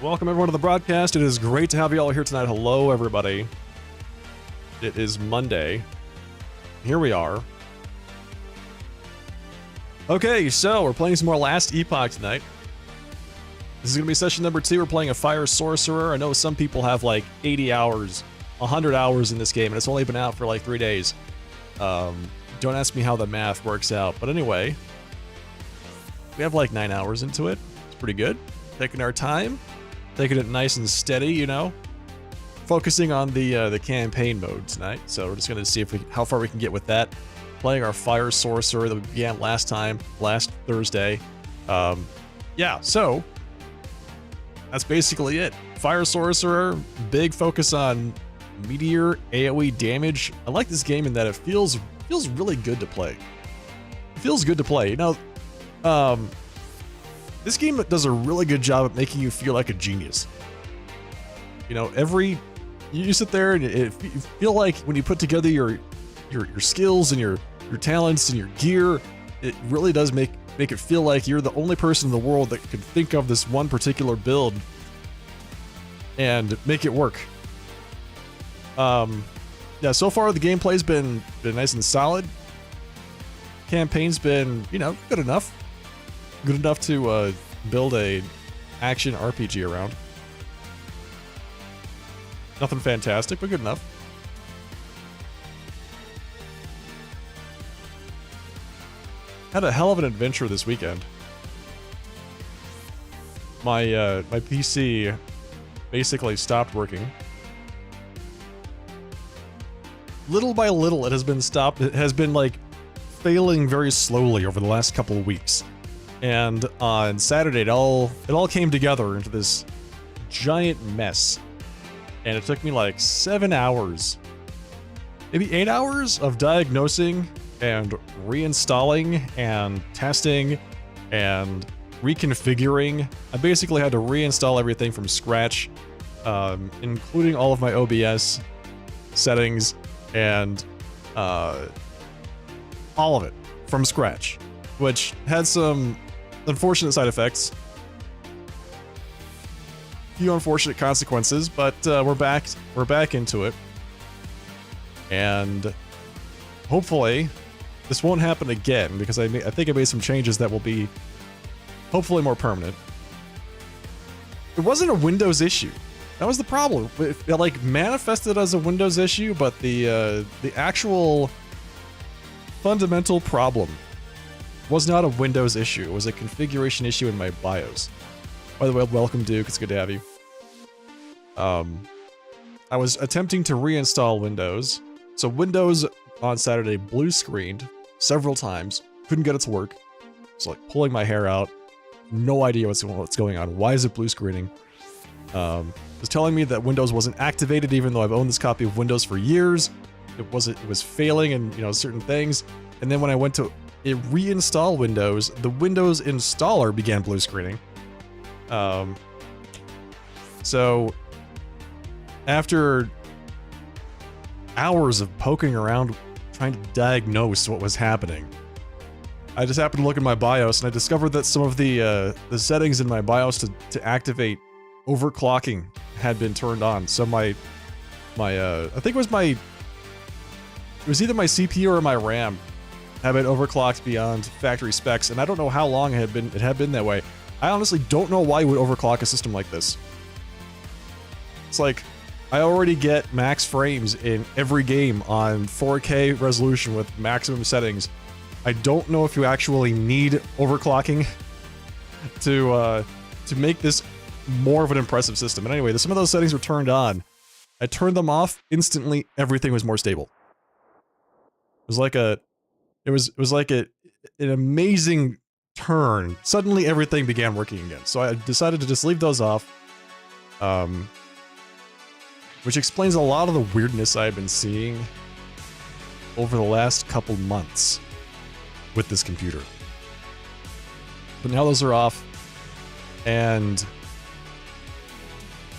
Welcome everyone to the broadcast. It is great to have you all here tonight. Hello everybody. It is Monday. Here we are. Okay, so we're playing some more Last Epoch tonight. This is going to be session number 2. We're playing a Fire Sorcerer. I know some people have like 80 hours, 100 hours in this game, and it's only been out for like 3 days. Don't ask me how the math works out, but anyway. We have like 9 hours into it. It's pretty good. Taking our time. Taking it nice and steady, you know. Focusing on the campaign mode tonight. So we're just going to see if how far we can get with that. Playing our Fire Sorcerer that we began last Thursday. Yeah, so that's basically it. Fire Sorcerer, big focus on Meteor, AoE damage. I like this game in that it feels really good to play. It feels good to play. You know, this game does a really good job at making you feel like a genius. You know, you sit there and you feel like when you put together your skills and your talents and your gear, it really does make it feel like you're the only person in the world that could think of this one particular build and make it work. Yeah, so far the gameplay's been nice and solid. Campaign's been, you know, good enough. Good enough to build a action RPG around. Nothing fantastic, but good enough. Had a hell of an adventure this weekend. My PC basically stopped working. Little by little, it has been stopped. It has been like failing very slowly over the last couple of weeks. And on Saturday, it all came together into this giant mess. And it took me like 7 hours, maybe 8 hours of diagnosing and reinstalling and testing and reconfiguring. I basically had to reinstall everything from scratch, including all of my OBS settings and all of it from scratch, which had some unfortunate side effects. Few unfortunate consequences, but we're back into it, and hopefully this won't happen again because I think I made some changes that will be hopefully more permanent. It wasn't a Windows issue. That was the problem. It like manifested as a Windows issue, but the actual fundamental problem was not a Windows issue. It was a configuration issue in my BIOS. By the way, welcome Duke, it's good to have you. I was attempting to reinstall Windows. So Windows on Saturday blue screened several times. Couldn't get it to work. It's like pulling my hair out. No idea what's going on. Why is it blue screening? It was telling me that Windows wasn't activated even though I've owned this copy of Windows for years. It was failing in, you know, certain things. And then when I went to reinstall Windows, the Windows installer began blue screening. So after hours of poking around trying to diagnose what was happening, I just happened to look at my BIOS and I discovered that some of the settings in my BIOS to activate overclocking had been turned on. So I think it was either my CPU or my RAM had been overclocked beyond factory specs, and I don't know how long it had been that way. I honestly don't know why you would overclock a system like this. It's like, I already get max frames in every game on 4K resolution with maximum settings. I don't know if you actually need overclocking to make this more of an impressive system. But anyway, some of those settings were turned on. I turned them off, instantly everything was more stable. It was like an amazing turn. Suddenly everything began working again. So I decided to just leave those off. Which explains a lot of the weirdness I've been seeing over the last couple months with this computer. But now those are off, and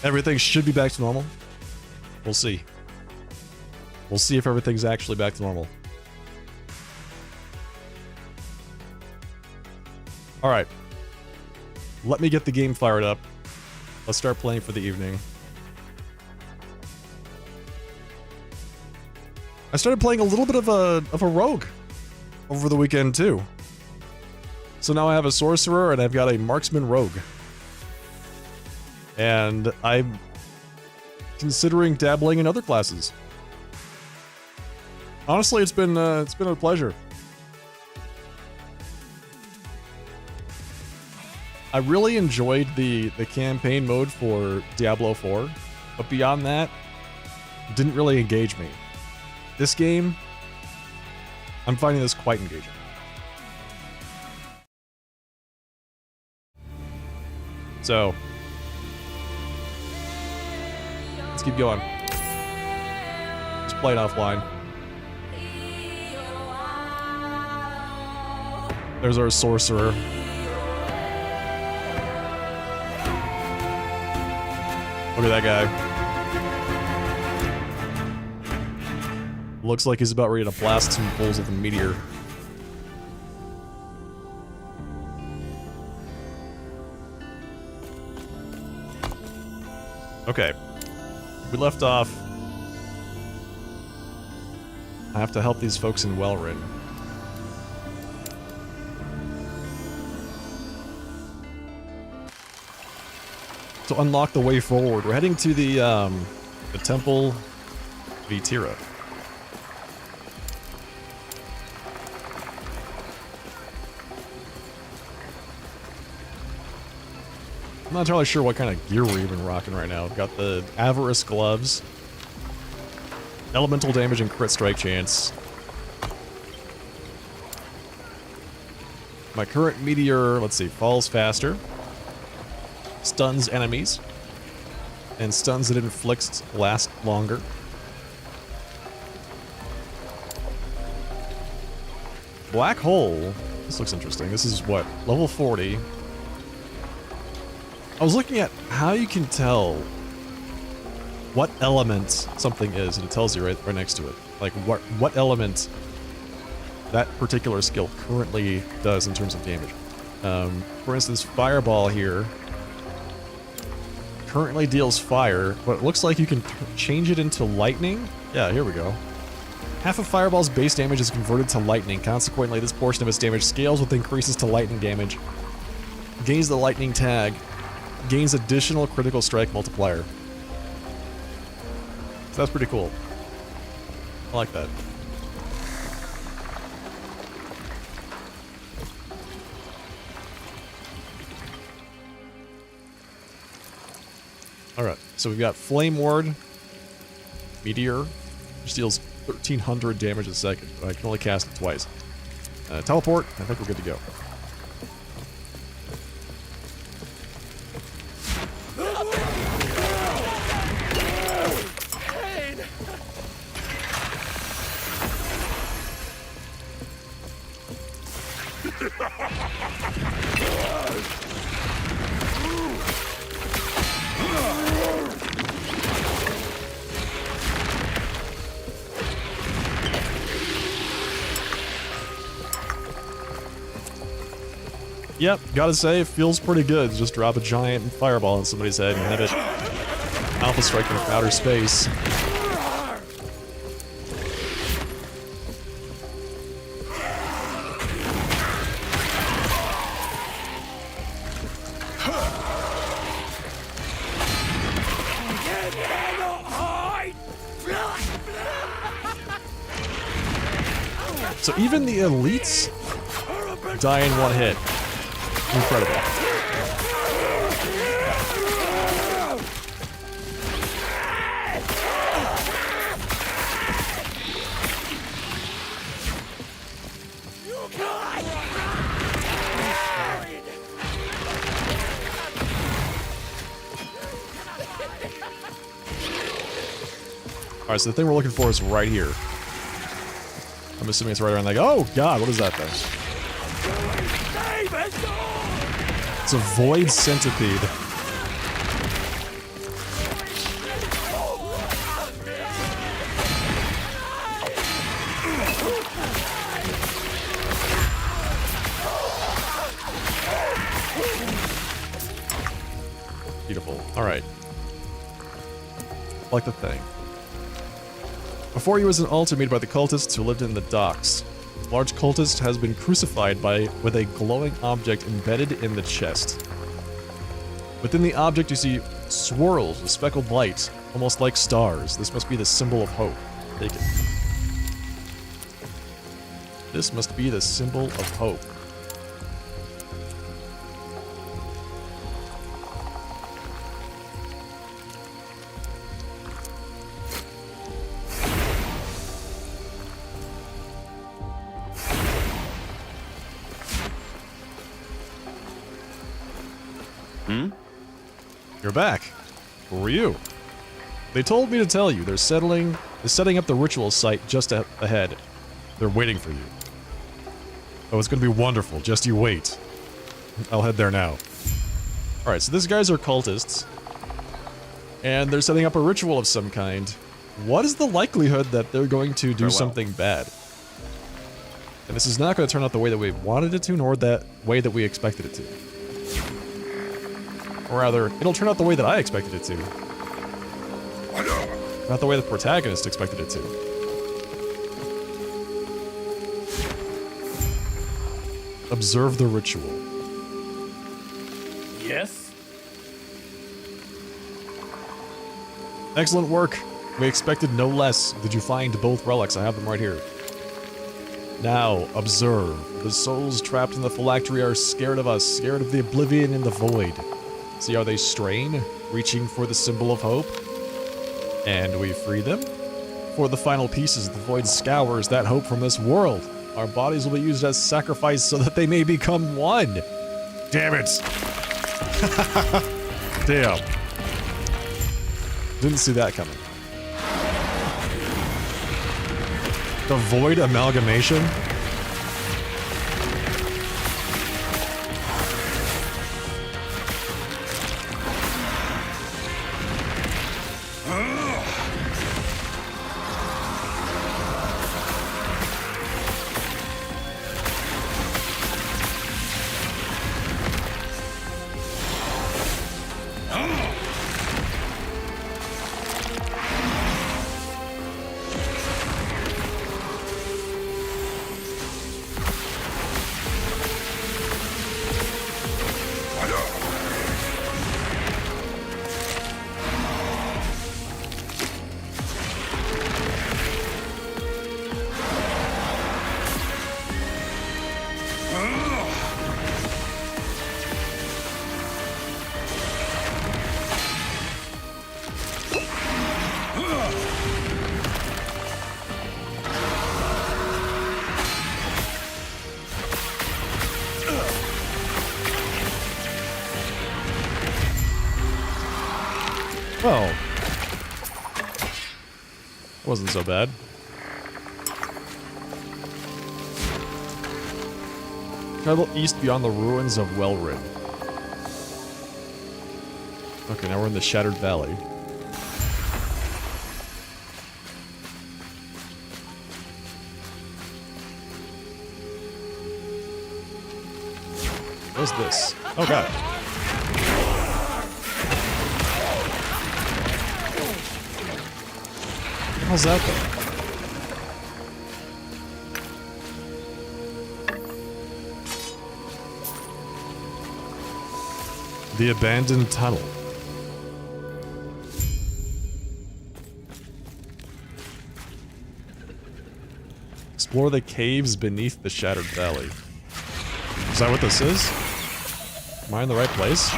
everything should be back to normal. We'll see. We'll see if everything's actually back to normal. Alright. Let me get the game fired up. Let's start playing for the evening. I started playing a little bit of a rogue over the weekend too. So now I have a sorcerer and I've got a marksman rogue. And I'm considering dabbling in other classes. Honestly, it's been a pleasure. I really enjoyed the campaign mode for Diablo 4, but beyond that, it didn't really engage me. This game, I'm finding this quite engaging. So, let's keep going. Just play it offline. There's our sorcerer. Look at that guy. Looks like he's about ready to blast some fools with a meteor. Okay. We left off. I have to help these folks in Wellrin. To unlock the way forward, we're heading to the temple Meteor. I'm not entirely sure what kind of gear we're even rocking right now. We've got the Avarice gloves, elemental damage and crit strike chance. My current meteor, let's see, falls faster, stuns enemies, and stuns that it inflicts last longer. Black hole. This looks interesting. This is what, level 40. I was looking at how you can tell what element something is, and it tells you right next to it. Like what element that particular skill currently does in terms of damage. For instance, Fireball here currently deals fire, but it looks like you can change it into lightning. Yeah, here we go. Half of Fireball's base damage is converted to lightning. Consequently, this portion of its damage scales with increases to lightning damage. Gains the lightning tag. Gains additional critical strike multiplier. So that's pretty cool. I like that. Alright, so we've got Flame Ward, Meteor, which deals 1300 damage a second, but I can only cast it twice. Teleport, I think we're good to go. Yep, gotta say, it feels pretty good to just drop a giant fireball on somebody's head and have it alpha strike them from outer space. So even the elites die in one hit. Incredible. Alright, so the thing we're looking for is right here. I'm assuming it's right around like, oh god, what is that thing? It's a void centipede. Beautiful. All right. like the thing. Before you was an altar made by the cultists who lived in the docks. A large cultist has been crucified with a glowing object embedded in the chest. Within the object you see swirls of speckled light, almost like stars. This must be the symbol of hope. Take it. This must be the symbol of hope. You're back. Who are you? They told me to tell you they're setting up the ritual site just ahead. They're waiting for you. Oh, it's gonna be wonderful. Just you wait. I'll head there now. Alright, so these guys are cultists. And they're setting up a ritual of some kind. What is the likelihood that they're going to do something bad? And this is not going to turn out the way that we wanted it to, nor that way that we expected it to. Or rather, it'll turn out the way that I expected it to. Not the way the protagonist expected it to. Observe the ritual. Yes? Excellent work. We expected no less. Did you find both relics? I have them right here. Now, observe. The souls trapped in the phylactery are scared of us, scared of the oblivion in the void. See how they strain, reaching for the symbol of hope? And we free them? For the final pieces, the void scours that hope from this world. Our bodies will be used as sacrifice so that they may become one. Damn it. Damn. Didn't see that coming. The void amalgamation? Well, wasn't so bad. Travel east beyond the ruins of Wellrin. Okay, now we're in the Shattered Valley. What's this? Oh god. How's that though? The abandoned tunnel. Explore the caves beneath the Shattered Valley. Is that what this is? Am I in the right place?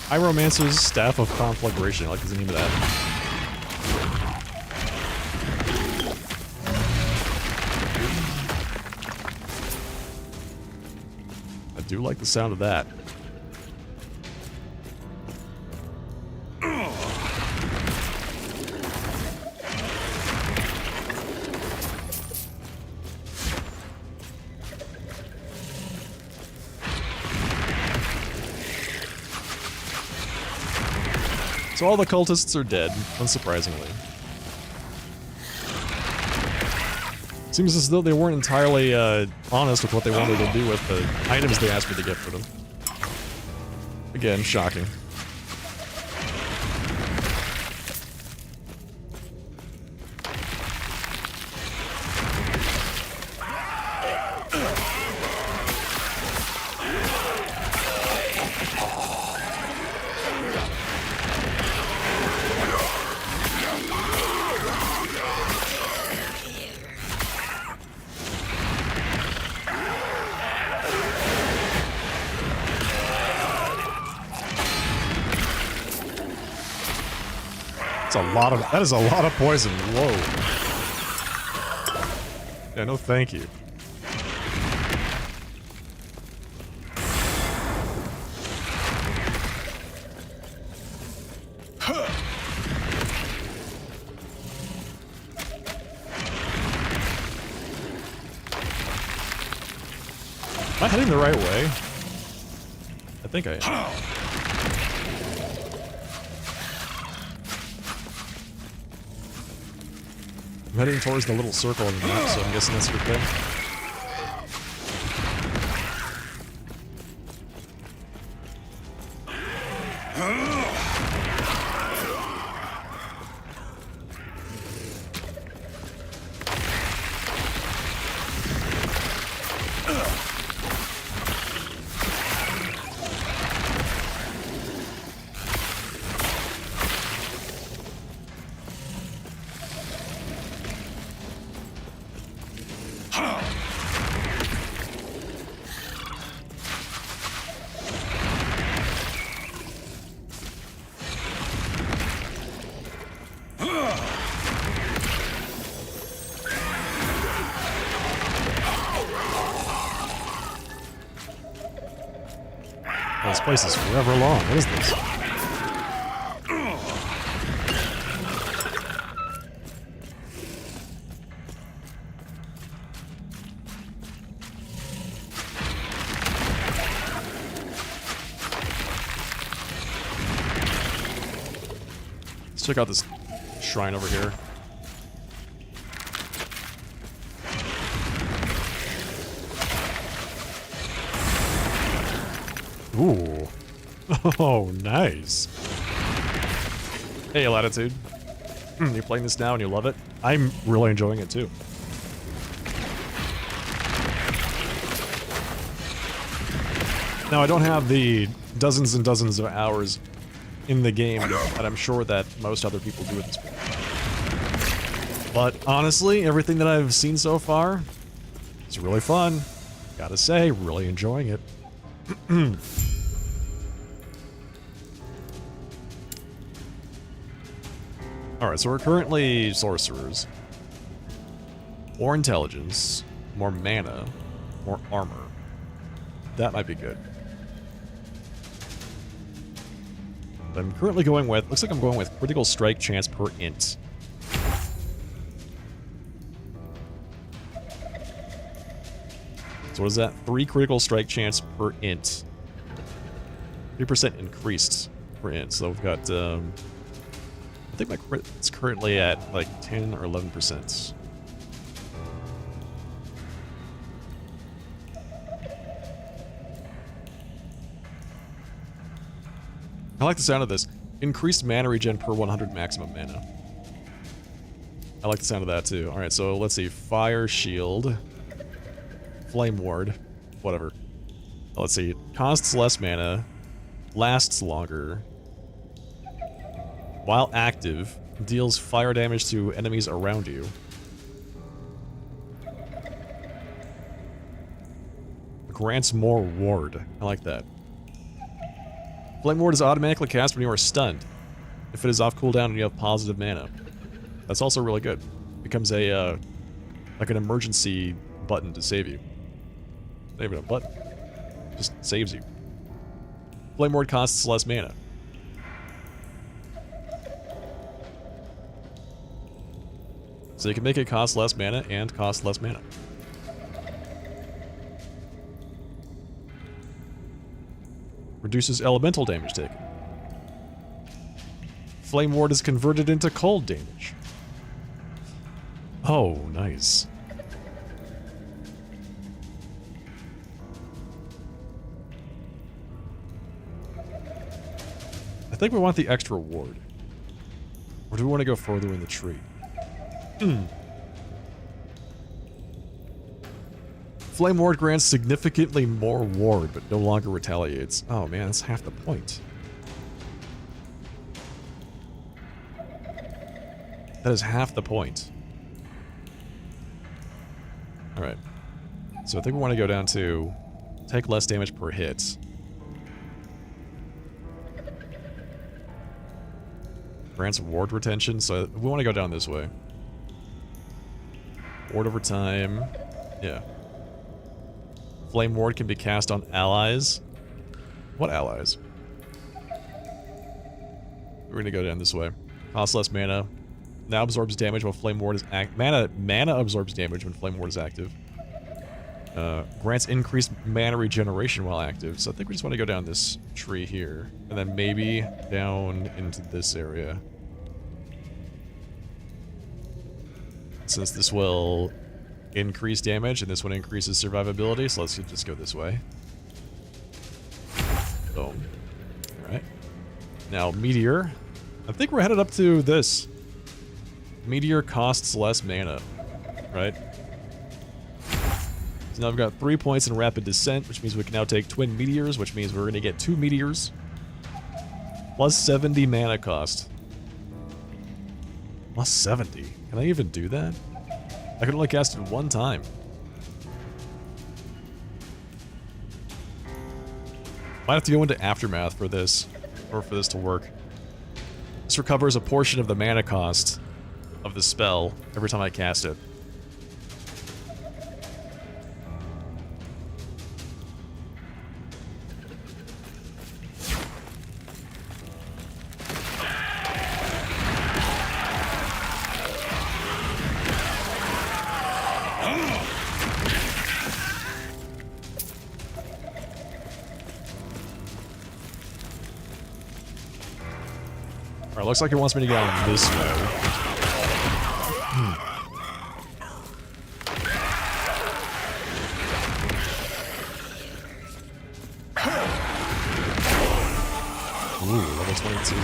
Pyromancer's Staff of Conflagration. I like the name of that. I do like the sound of that. So all the cultists are dead, unsurprisingly. Seems as though they weren't entirely honest with what they wanted to do with the items they asked me to get for them. Again, shocking. That is a lot of poison. Whoa. Yeah, no thank you. Am I heading the right way? I think I am. I'm heading towards the little circle on the map, so I'm guessing that's a good thing. This place is forever long. What is this? Let's check out this shrine over here. Ooh. Oh, nice. Hey, Latitude. You're playing this now and you love it? I'm really enjoying it too. Now, I don't have the dozens and dozens of hours in the game that I'm sure that most other people do at this point. But honestly, everything that I've seen so far is really fun. Gotta say, really enjoying it. Alright, so we're currently sorcerers. More intelligence, more mana, more armor. That might be good. But I'm currently going with, looks like I'm going with critical strike chance per int. So what is that? 3 critical strike chance per int. 3% increased per int. So we've got, I think my crit's currently at like 10 or 11%. I like the sound of this. Increased mana regen per 100 maximum mana. I like the sound of that too. Alright, so let's see. Fire shield. Flame ward. Whatever. Let's see. Costs less mana. Lasts longer. While active, deals fire damage to enemies around you. Grants more ward. I like that. Flame ward is automatically cast when you are stunned. If it is off cooldown and you have positive mana. That's also really good. Becomes a, like an emergency button to save you. Not even a button. Just saves you. Flame ward costs less mana. So you can make it cost less mana and cost less mana. Reduces elemental damage taken. Flame Ward is converted into cold damage. Oh, nice. I think we want the extra ward. Or do we want to go further in the tree? Flame Ward grants significantly more ward, but no longer retaliates. Oh man, that's half the point. That is half the point. Alright. So I think we want to go down to take less damage per hit. Grants ward retention, so we want to go down this way. Ward over time. Yeah. Flame Ward can be cast on allies. What allies? We're gonna go down this way. Costs less mana. Now absorbs damage while Flame Ward is active. Mana absorbs damage when Flame Ward is active. Grants increased mana regeneration while active. So I think we just want to go down this tree here. And then maybe down into this area. Since this will increase damage and this one increases survivability, so let's just go this way. Boom. Alright. Now, Meteor. I think we're headed up to this. Meteor costs less mana, right? So now I've got 3 points in Rapid Descent, which means we can now take Twin Meteors, which means we're going to get 2 Meteors. Plus 70 mana cost. Plus 70. Can I even do that? I could only cast it one time. Might have to go into Aftermath for this, or for this to work. This recovers a portion of the mana cost of the spell every time I cast it. Alright, looks like it wants me to go this way. Ooh, level 22.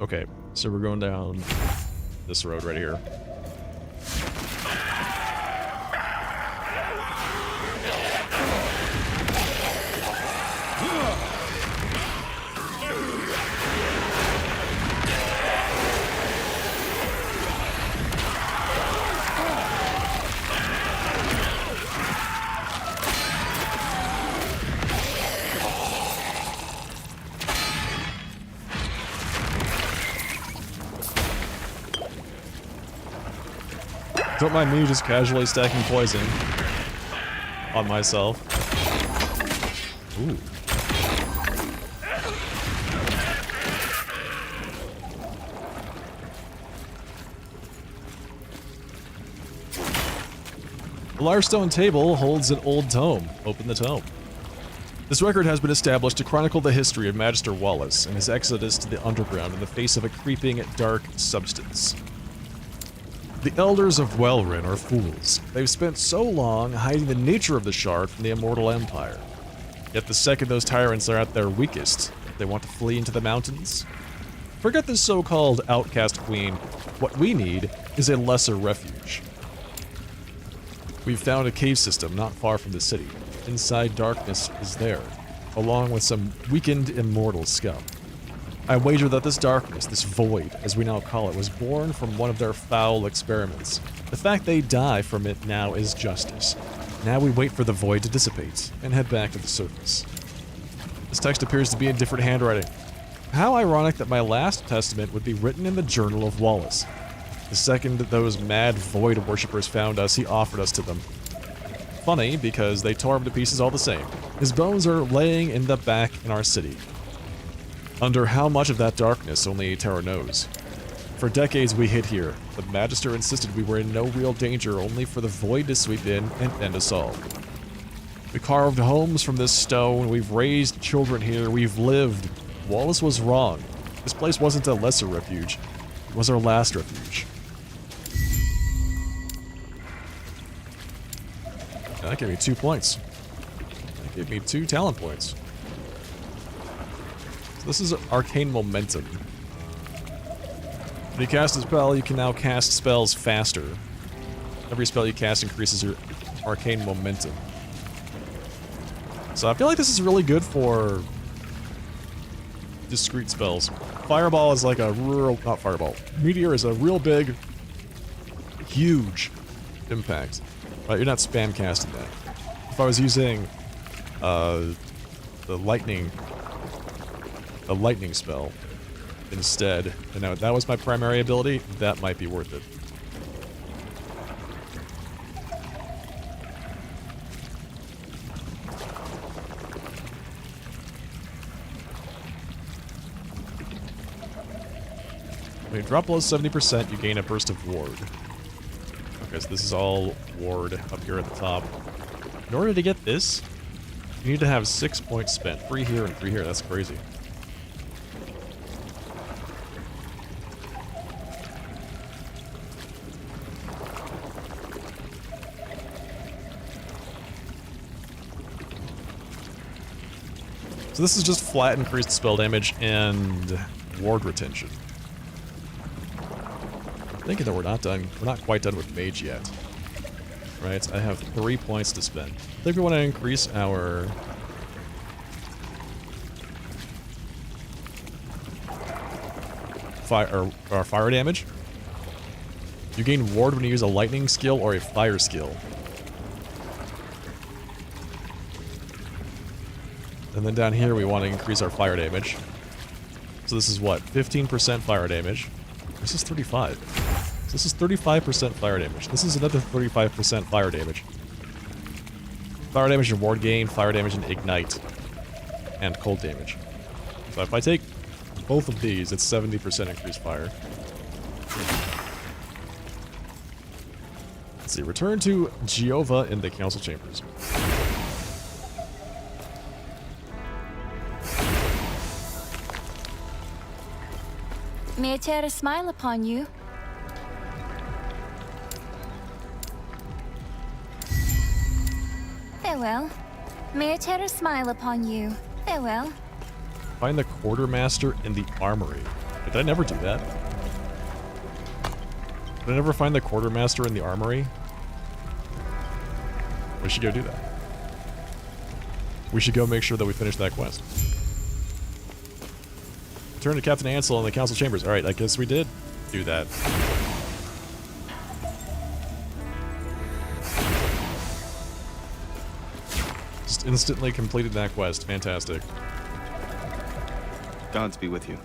Okay, so we're going down this road right here. Don't mind me just casually stacking poison on myself. Ooh. The Larestone table holds an old tome. Open the tome. This record has been established to chronicle the history of Magister Wallace and his exodus to the underground in the face of a creeping, dark substance. The Elders of Welrin are fools. They've spent so long hiding the nature of the shard from the Immortal Empire. Yet the second those tyrants are at their weakest, they want to flee into the mountains. Forget this so-called outcast queen. What we need is a lesser refuge. We've found a cave system not far from the city. Inside, darkness is there, along with some weakened immortal scum. I wager that this darkness, this void, as we now call it, was born from one of their foul experiments. The fact they die from it now is justice. Now we wait for the void to dissipate, and head back to the surface. This text appears to be in different handwriting. How ironic that my last testament would be written in the Journal of Wallace. The second those mad void worshippers found us, he offered us to them. Funny, because they tore him to pieces all the same. His bones are laying in the back in our city. Under how much of that darkness, only Terra knows. For decades we hid here. The Magister insisted we were in no real danger, only for the void to sweep in and end us all. We carved homes from this stone, we've raised children here, we've lived. Wallace was wrong. This place wasn't a lesser refuge. It was our last refuge. That gave me 2 points. That gave me 2 talent points. So this is Arcane Momentum. When you cast a spell, you can now cast spells faster. Every spell you cast increases your Arcane Momentum. So I feel like this is really good for discrete spells. Fireball is like a real, not Fireball. Meteor is a real big, huge impact. Right, you're not spam casting that. If I was using the lightning spell instead, and now that was my primary ability, that might be worth it. When you drop below 70%, you gain a burst of ward. Okay, so this is all ward up here at the top. In order to get this, you need to have 6 points spent. 3 here and 3 here, that's crazy. So this is just flat increased spell damage and ward retention. Thinking that we're not done. We're not quite done with mage yet. Right? I have 3 points to spend. I think we want to increase our fire damage. You gain ward when you use a lightning skill or a fire skill. And then down here we want to increase our fire damage. So this is what? 15% fire damage. This is 35. So this is 35% fire damage. This is another 35% fire damage. Fire damage and ward gain, fire damage and ignite, and cold damage. So if I take both of these, it's 70% increased fire. Let's see, return to Jehovah in the council chambers. Meteor smile upon you. Farewell. Meteor smile upon you. Farewell. Find the quartermaster in the armory. Did I never do that? Did I never find the quartermaster in the armory? We should go do that. We should go make sure that we finish that quest. Return to Captain Ansel in the council chambers. Alright, I guess we did do that. Just instantly completed that quest. Fantastic. Gods be with you.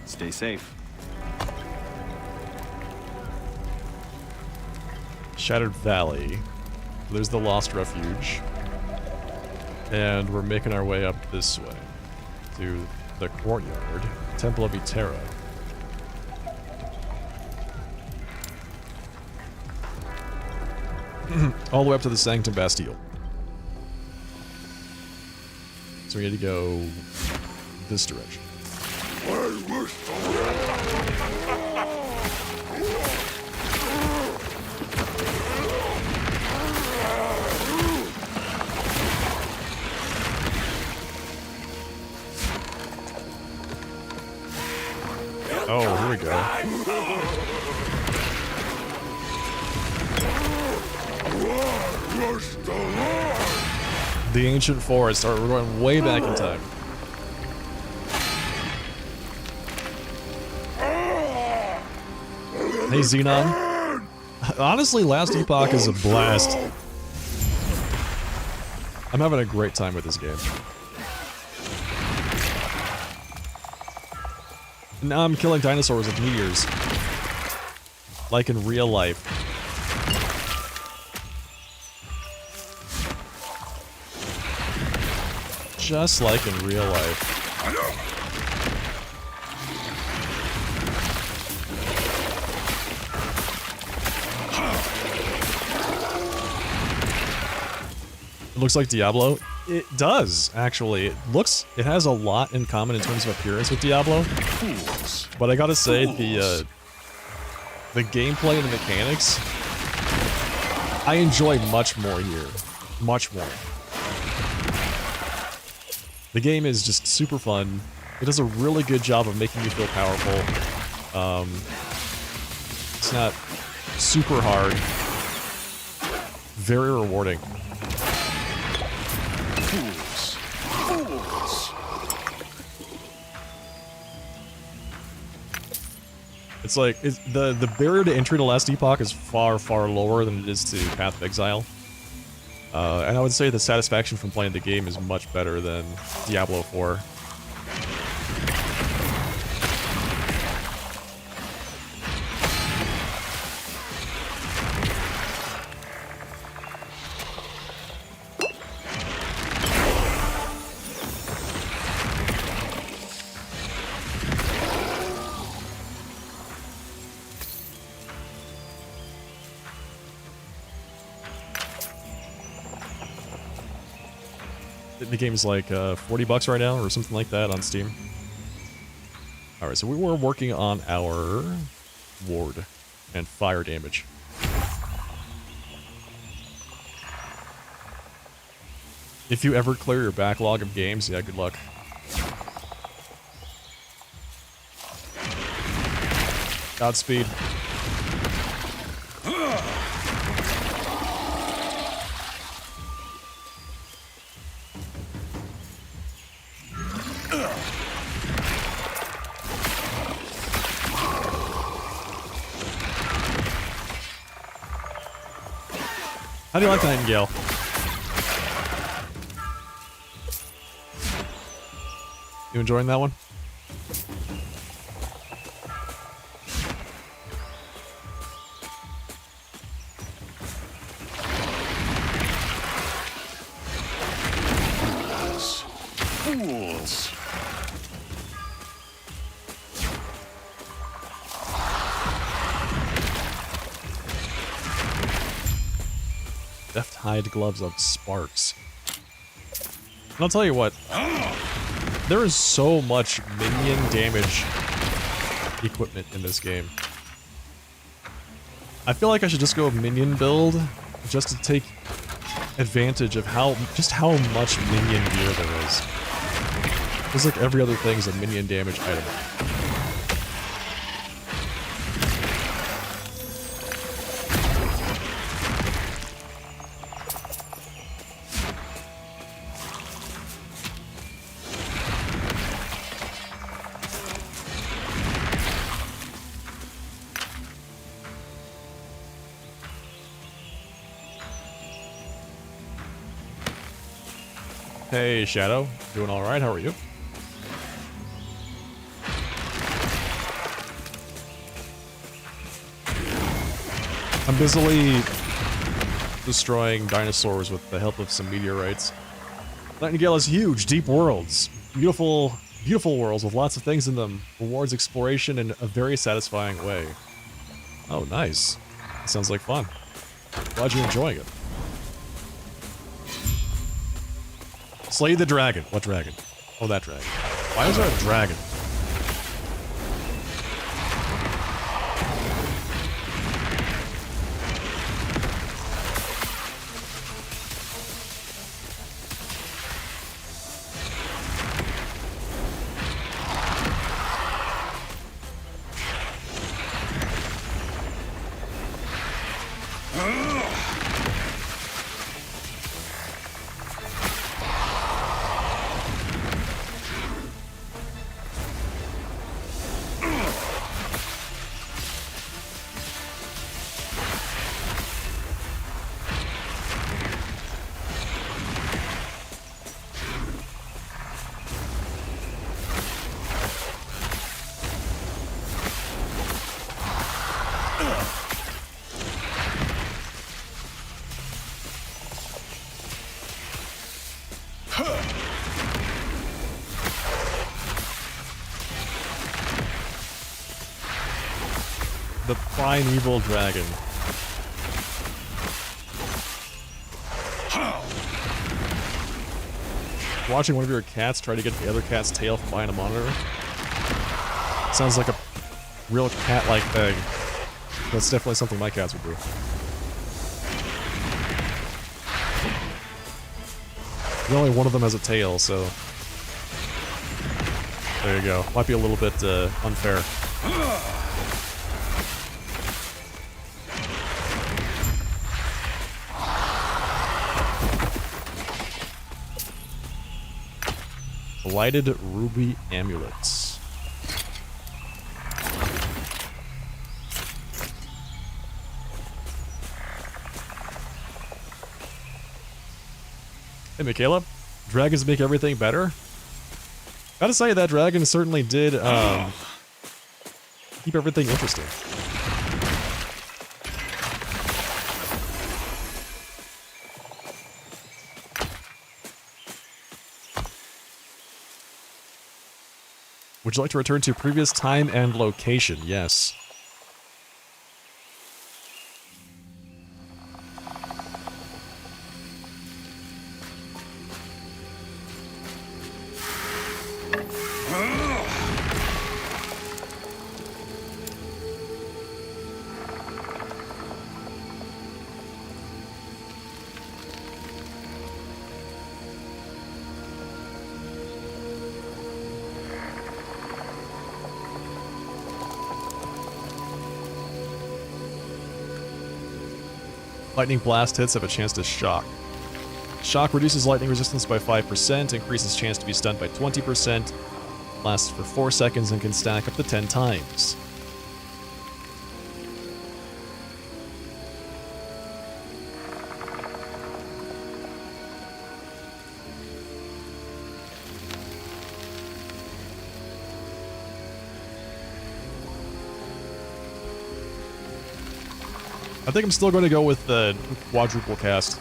Stay safe. Shattered Valley. There's the Lost Refuge. And we're making our way up this way to the courtyard, Temple of Meteor. All the way up to the Sanctum Bastille. So we need to go this direction. Oh, here we go. The ancient forest. Alright, we're going way back in time. Hey, Xenon. Honestly, last Epoch is a blast. I'm having a great time with this game. Now I'm killing dinosaurs with meteors. Like in real life. Just like in real life. It looks like Diablo. It does, actually. It has a lot in common in terms of appearance with Diablo. But I gotta say, the gameplay and the mechanics, I enjoy much more here. Much more. The game is just super fun. It does a really good job of making you feel powerful. It's not super hard. Very rewarding. Fools. Fools. It's like, the barrier to entry to Last Epoch is far, far lower than it is to Path of Exile. And I would say the satisfaction from playing the game is much better than Diablo 4. The game's like 40 bucks right now or something like that on Steam. Alright, so we were working on our ward and fire damage. If you ever clear your backlog of games, yeah, good luck. Godspeed. How do you like Nightingale? You enjoying that one? Fools. Deft hide gloves of sparks. And I'll tell you what, there is so much minion damage equipment in this game. I feel like I should just go minion build just to take advantage of how much minion gear there is. Feels like every other thing is a minion damage item. Hey, Shadow. Doing alright? How are you? I'm busily destroying dinosaurs with the help of some meteorites. Nightingale has huge, deep worlds. Beautiful, beautiful worlds with lots of things in them. Rewards exploration in a very satisfying way. Oh, nice. That sounds like fun. Glad you're enjoying it. Slay the dragon. What dragon? Oh, that dragon. Why is there a dragon? The primeval dragon. Watching one of your cats try to get the other cat's tail from behind a monitor. Sounds like a real cat-like thing. That's definitely something my cats would do. And only one of them has a tail, so... There you go. Might be a little bit unfair. Lighted ruby amulets. Hey, Michaela. Dragons make everything better? Gotta say, that dragon certainly did keep everything interesting. Would you like to return to previous time and location? Yes. Lightning blast hits have a chance to shock. Shock reduces lightning resistance by 5%, increases chance to be stunned by 20%, lasts for 4 seconds and can stack up to 10 times. I think I'm still going to go with the quadruple cast.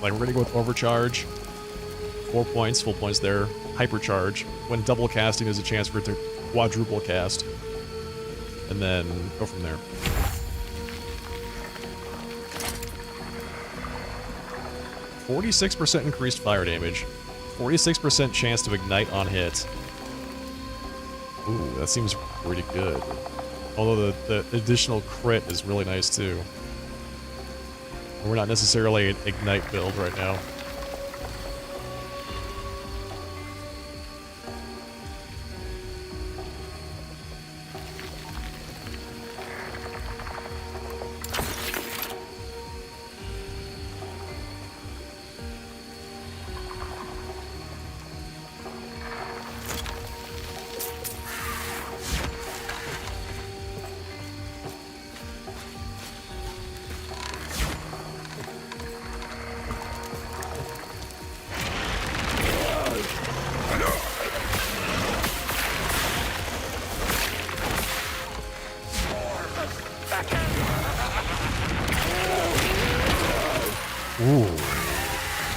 Like, we're going to go with overcharge. 4 points, full points there. Hypercharge. When double casting, there's a chance for it to quadruple cast. And then go from there. %46 increased fire damage. 46% chance to ignite on hit. Ooh, that seems pretty good. Although the additional crit is really nice too. We're not necessarily an ignite build right now. Ooh.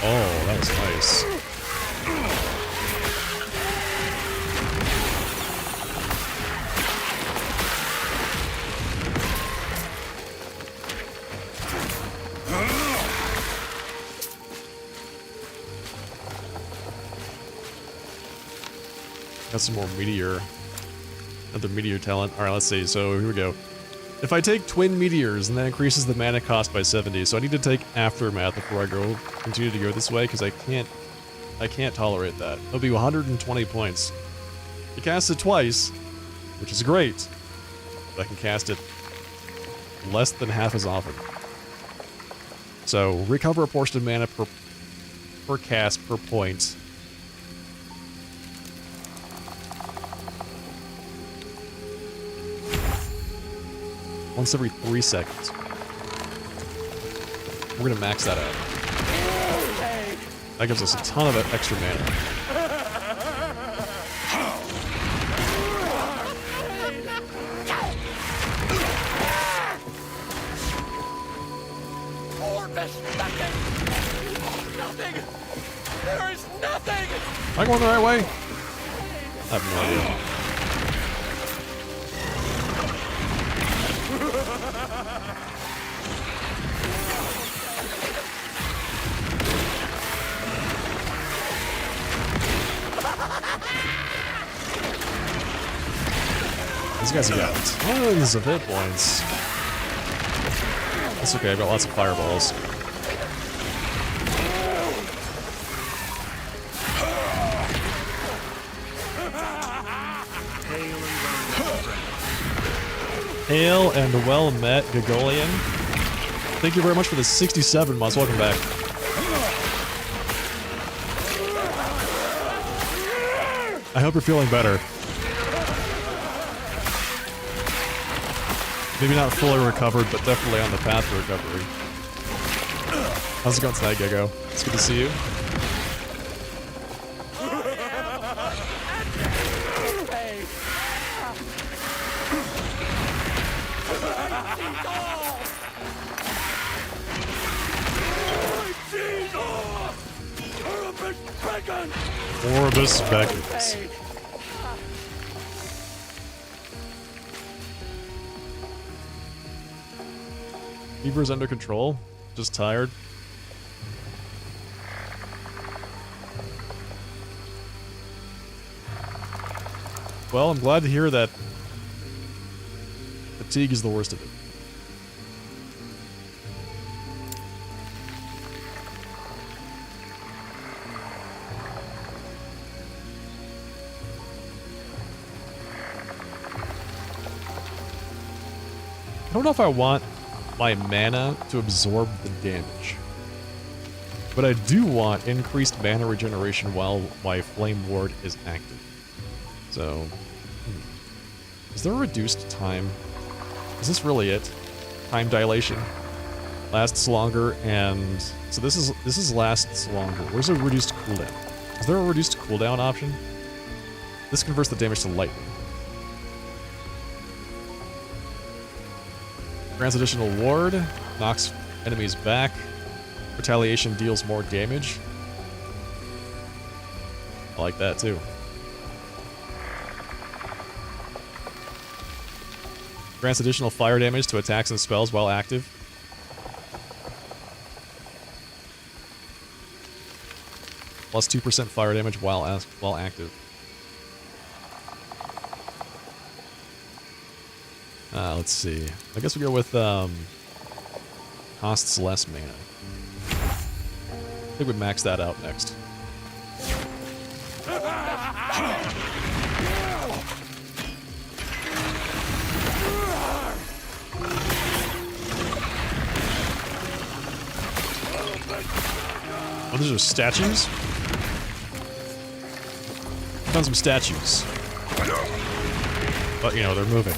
Oh, that was nice. Got some more Meteor. Another Meteor talent. Alright, let's see. So, here we go. If I take Twin Meteors, and that increases the mana cost by 70, so I need to take Aftermath before I continue to go this way, because I can't tolerate that. It'll be 120 points. You cast it twice, which is great, but I can cast it less than half as often. So, recover a portion of mana per cast per point. Once every 3 seconds. We're gonna max that out. That gives us a ton of extra mana. Nothing! There is nothing! Am I going the right way? I have no idea. These guys have got tons of hit points. That's okay, I've got lots of fireballs. Hail and well met, Gagolian. Thank you very much for the 67 months. Welcome back. I hope you're feeling better. Maybe not fully recovered, but definitely on the path to recovery. How's it going tonight, Gego? It's good to see you. Orbis beckons. Fever's under control. Just tired. Well, I'm glad to hear that fatigue is the worst of it. I don't know if I want my mana to absorb the damage, but I do want increased mana regeneration while my Flame Ward is active. So, is there a reduced time? Is this really it? Time dilation lasts longer, and so this is lasts longer. Where's a reduced cooldown? Is there a reduced cooldown option? This converts the damage to lightning. Grants additional ward, knocks enemies back. Retaliation deals more damage. I like that too. Grants additional fire damage to attacks and spells while active. Plus 2% fire damage while active. Let's see. I guess we go with costs less mana. I think we max that out next. Oh, these are statues? Found some statues. But, you know, they're moving.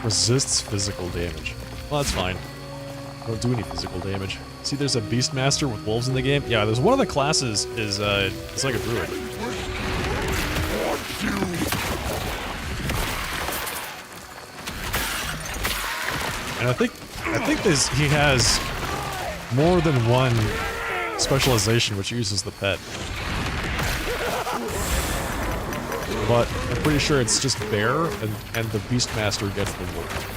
Resists physical damage. Well, that's fine. Don't do any physical damage. See, there's a Beastmaster with wolves in the game. Yeah, there's one of the classes is it's like a druid. And I think this he has more than one specialization which uses the pet. But I'm pretty sure it's just bear, and the Beastmaster gets the wolf.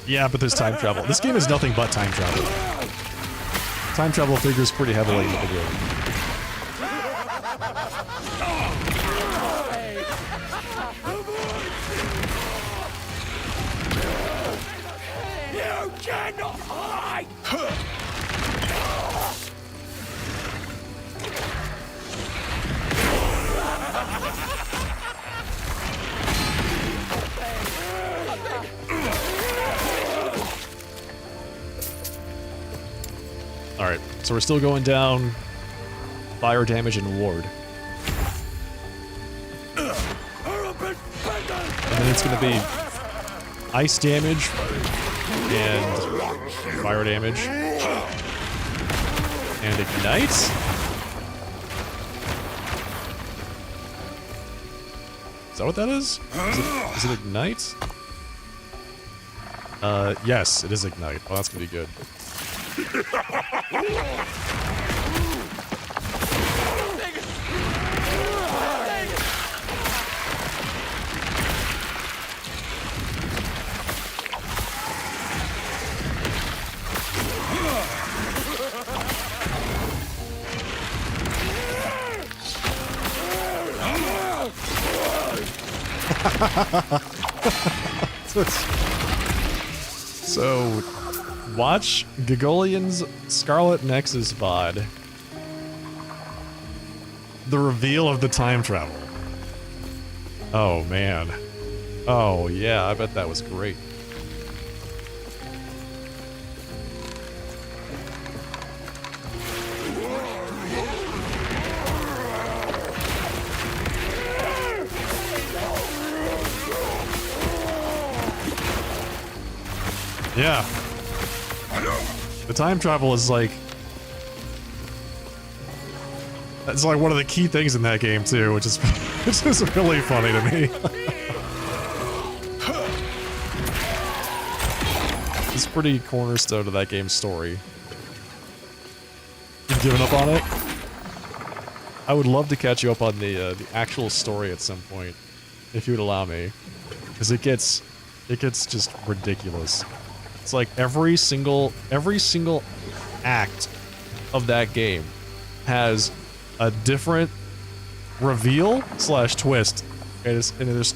Yeah, but there's time travel. This game is nothing but time travel. Time travel figures pretty heavily into the game. You cannot hide! Alright, so we're still going down fire damage and ward. And then it's going to be ice damage and fire damage. And ignite. Is that what that is? Is it ignite? Yes, it is ignite. Oh, that's gonna be good. So, watch Gagolian's Scarlet Nexus VOD. The reveal of the time travel. Oh, man. Oh, yeah, I bet that was great. Yeah. The time travel is like... It's like one of the key things in that game too, which is really funny to me. It's pretty cornerstone to that game's story. You've given up on it? I would love to catch you up on the actual story at some point, if you would allow me, because it gets just ridiculous. It's like every single act of that game has a different reveal / twist. And there's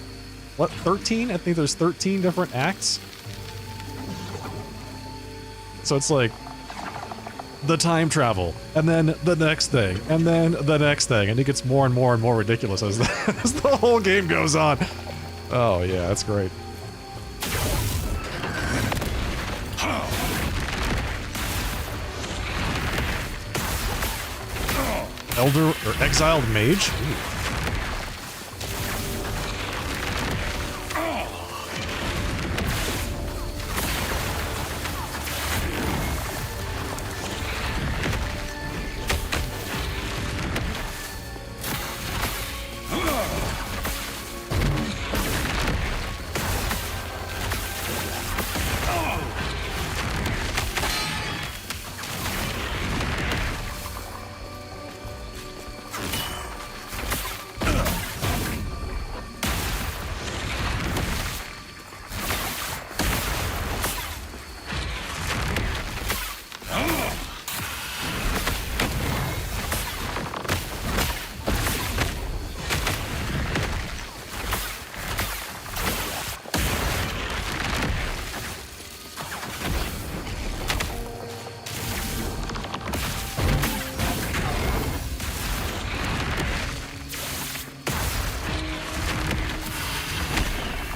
what, 13? I think there's 13 different acts. So it's like the time travel, and then the next thing, and then the next thing, and it gets more and more and more ridiculous as the whole game goes on. Oh yeah, that's great. Elder or exiled mage? Ooh.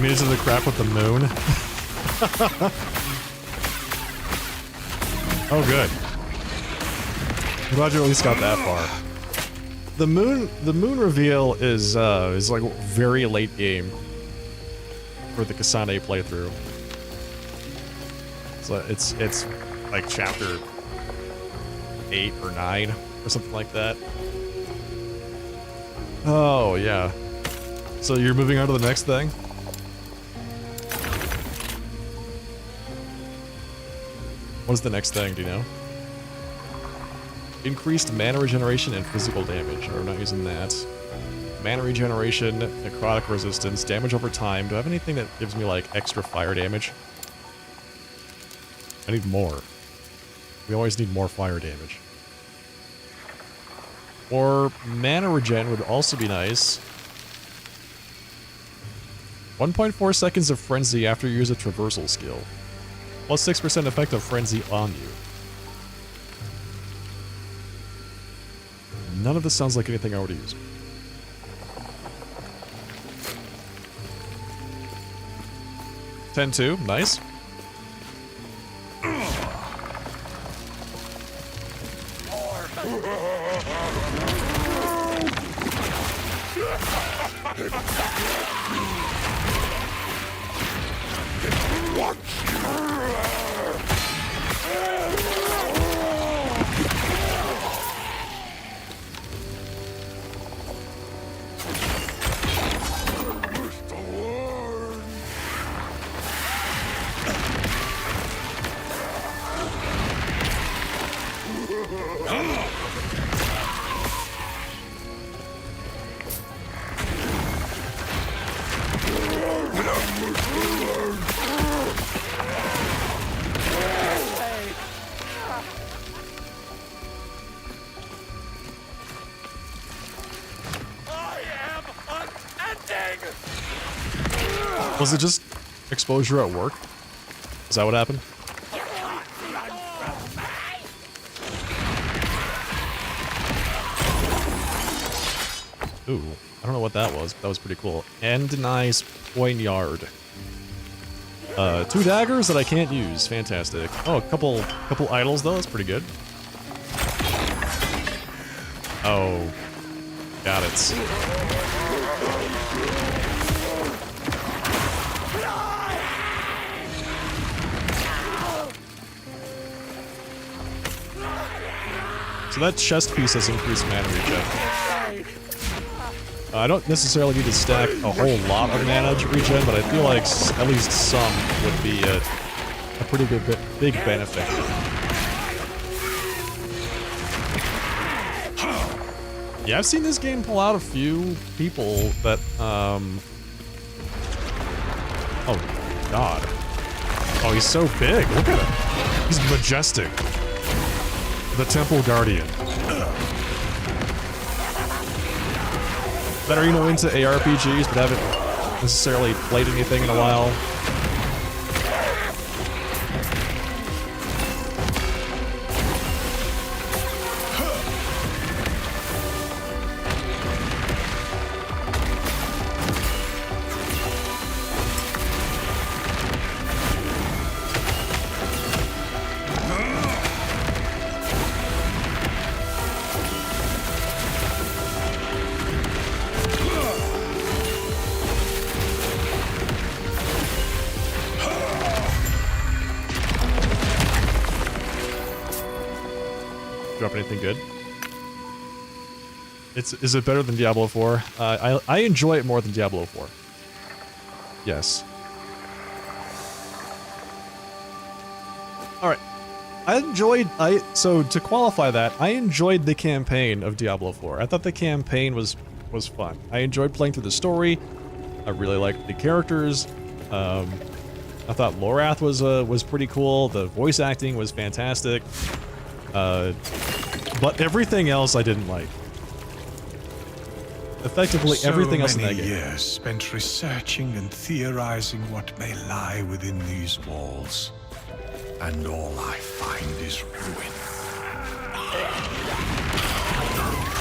Made it to the crap with the moon. Oh, good. I'm glad you at least got that far. The moon reveal is like very late game for the Kasane playthrough. So it's like chapter 8 or 9 or something like that. Oh yeah. So you're moving on to the next thing? What is the next thing, do you know? Increased mana regeneration and physical damage. Oh, we're not using that. Mana regeneration, necrotic resistance, damage over time. Do I have anything that gives me, like, extra fire damage? I need more. We always need more fire damage. Or mana regen would also be nice. 1.4 seconds of frenzy after you use a traversal skill. Plus 6% effect of frenzy on you. None of this sounds like anything I would use. (10-2), nice. Was it just exposure at work? Is that what happened? Ooh, I don't know what that was, but that was pretty cool. And denies poignard. 2 daggers that I can't use. Fantastic. Oh, a couple idols though. That's pretty good. Oh, got it. So that chest piece has increased mana regen. I don't necessarily need to stack a whole lot of mana to regen, but I feel like at least some would be a pretty good big benefit. Yeah, I've seen this game pull out a few people that, oh, God. Oh, he's so big. Look at him. He's majestic. The Temple Guardian. That are, you know, into ARPGs, but haven't necessarily played anything in a while. Drop anything good? Is it better than Diablo 4? I enjoy it more than Diablo 4. Yes. Alright. So to qualify that, I enjoyed the campaign of Diablo 4. I thought the campaign was fun. I enjoyed playing through the story. I really liked the characters. I thought Lorath was pretty cool. The voice acting was fantastic. But everything else I didn't like. Effectively, everything else in that game. So many years spent researching and theorizing what may lie within these walls, and all I find is ruin.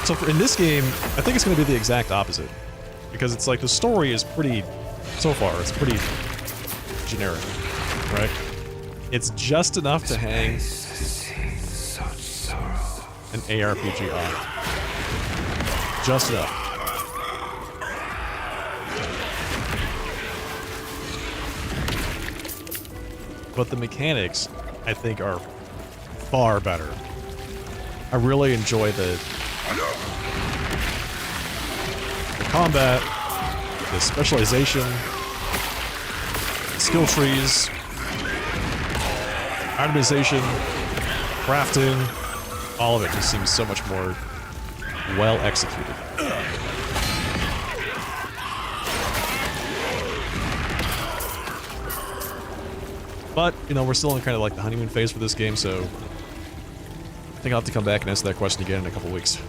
So in this game, I think it's going to be the exact opposite, because it's like the story is pretty, so far, it's pretty generic, right? It's just enough to hang an ARPG on. Just enough. But the mechanics, I think, are far better. I really enjoy the combat, the specialization, skill trees, itemization, crafting. All of it just seems so much more well executed. But, you know, we're still in kind of like the honeymoon phase for this game, so I think I'll have to come back and answer that question again in a couple weeks.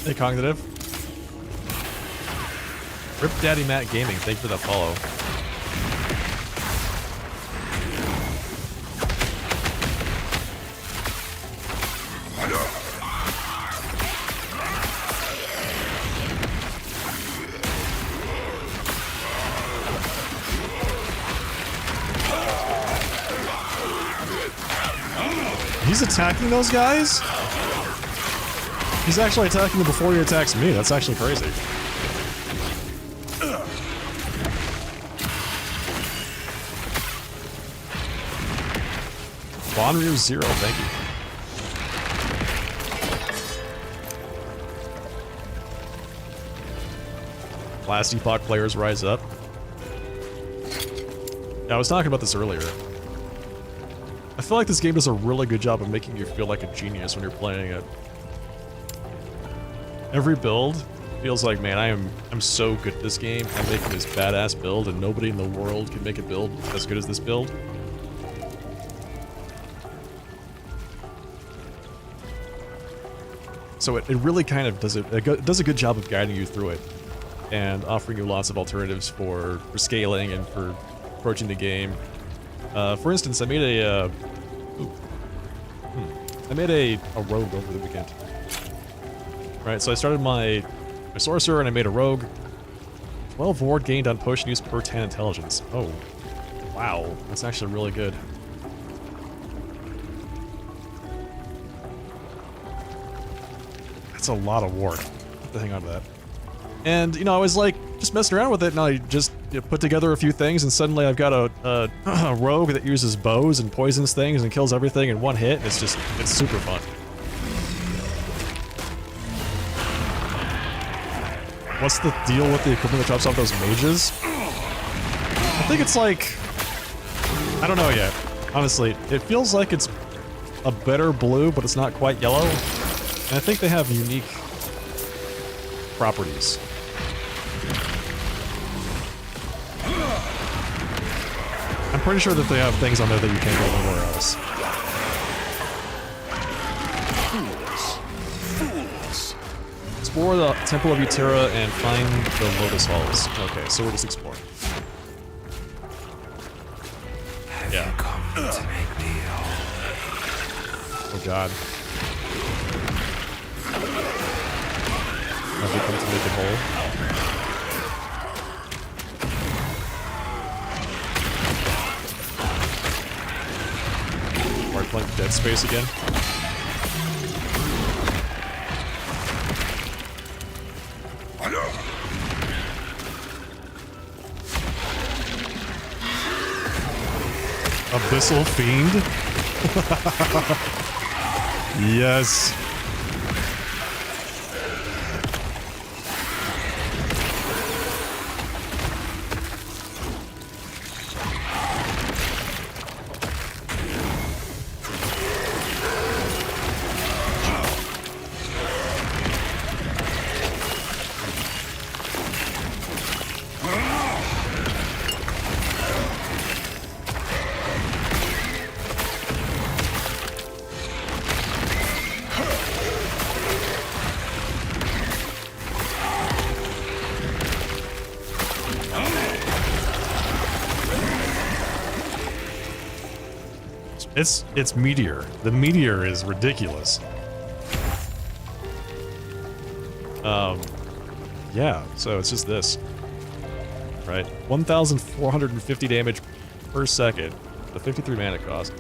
Hey, Cognitive. Rip Daddy Matt Gaming, thank you for that follow. He's attacking those guys? He's actually attacking them before he attacks me. That's actually crazy. Bonryu 0, thank you. Last Epoch players rise up. Yeah, I was talking about this earlier. I feel like this game does a really good job of making you feel like a genius when you're playing it. Every build feels like, man, I'm so good at this game. I'm making this badass build, and nobody in the world can make a build as good as this build. So it really kind of does does a good job of guiding you through it and offering you lots of alternatives for scaling and for approaching the game. For instance, I made a rogue over the weekend. Right, so I started my sorcerer and I made a rogue. 12 ward gained on push and used per 10 intelligence. Oh, wow, that's actually really good. That's a lot of ward. Have to hang on to that. And, you know, I was like, just messing around with it, and I just put together a few things, and suddenly I've got a rogue that uses bows and poisons things and kills everything in one hit. It's super fun. What's the deal with the equipment that drops off those mages? I think it's like... I don't know yet. Honestly, it feels like it's a better blue, but it's not quite yellow. And I think they have unique properties. I'm pretty sure that they have things on there that you can't get anywhere else. Explore the Temple of Meteor and find the Lotus Halls. Okay, so we're just exploring. Yeah. Oh god. Have we come to make it whole? We're playing Dead Space again. Abyssal Fiend? Yes. It's Meteor. The Meteor is ridiculous. Yeah, so it's just this. Right? 1,450 damage per second. The 53 mana cost.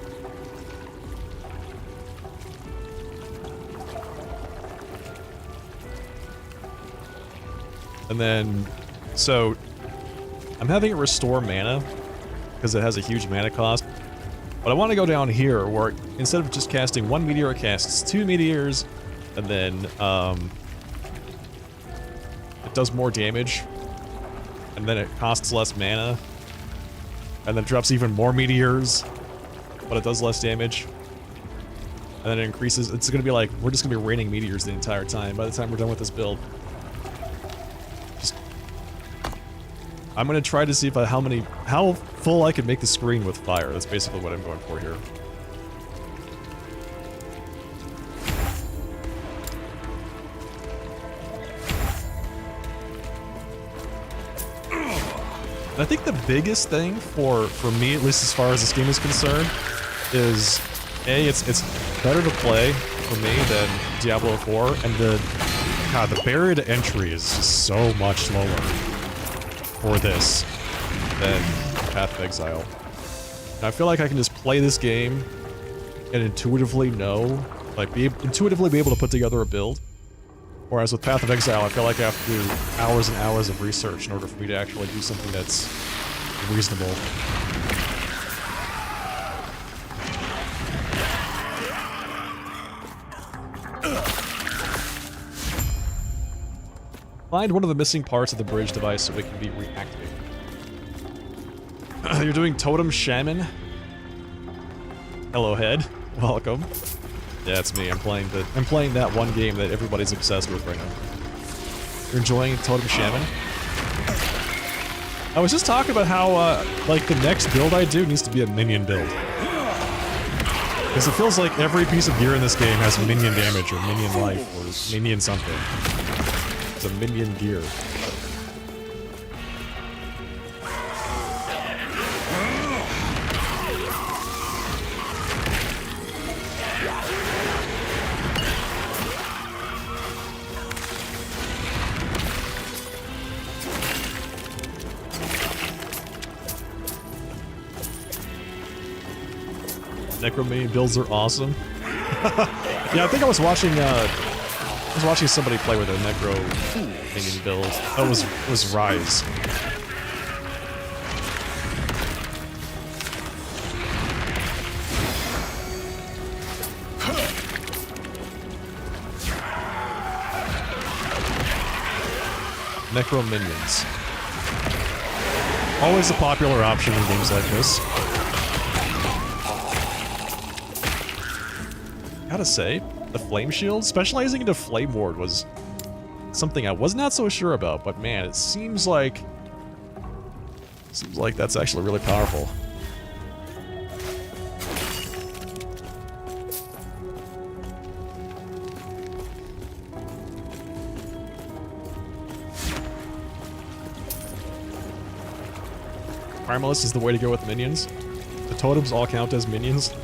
And then, so, I'm having it restore mana, because it has a huge mana cost. But I want to go down here, where instead of just casting one meteor, it casts two meteors, and then, it does more damage, and then it costs less mana, and then drops even more meteors, but it does less damage, and then it increases. It's going to be like, we're just going to be raining meteors the entire time by the time we're done with this build. I'm gonna try to see if how full I can make the screen with fire. That's basically what I'm going for here. And I think the biggest thing for me, at least as far as this game is concerned, is it's better to play for me than Diablo 4, and the barrier to entry is just so much slower for this than Path of Exile. And I feel like I can just play this game and intuitively know, like intuitively be able to put together a build. Whereas with Path of Exile, I feel like I have to do hours and hours of research in order for me to actually do something that's reasonable. Find one of the missing parts of the bridge device so it can be reactivated. You're doing Totem Shaman? Hello, Head. Welcome. Yeah, it's me. I'm playing that one game that everybody's obsessed with right now. You're enjoying Totem Shaman? I was just talking about how, like, the next build I do needs to be a minion build. Because it feels like every piece of gear in this game has minion damage, or minion life, or minion something. It's a minion gear. Necromanian builds are awesome. Yeah, I think I was watching somebody play with a Necromanian build. Oh, it was Rise. Necrominions. Always a popular option in games like this. Gotta say, the Flame Shield, specializing into Flame Ward was something I was not so sure about, but man, it seems like that's actually really powerful. Primalist is the way to go with minions. The totems all count as minions.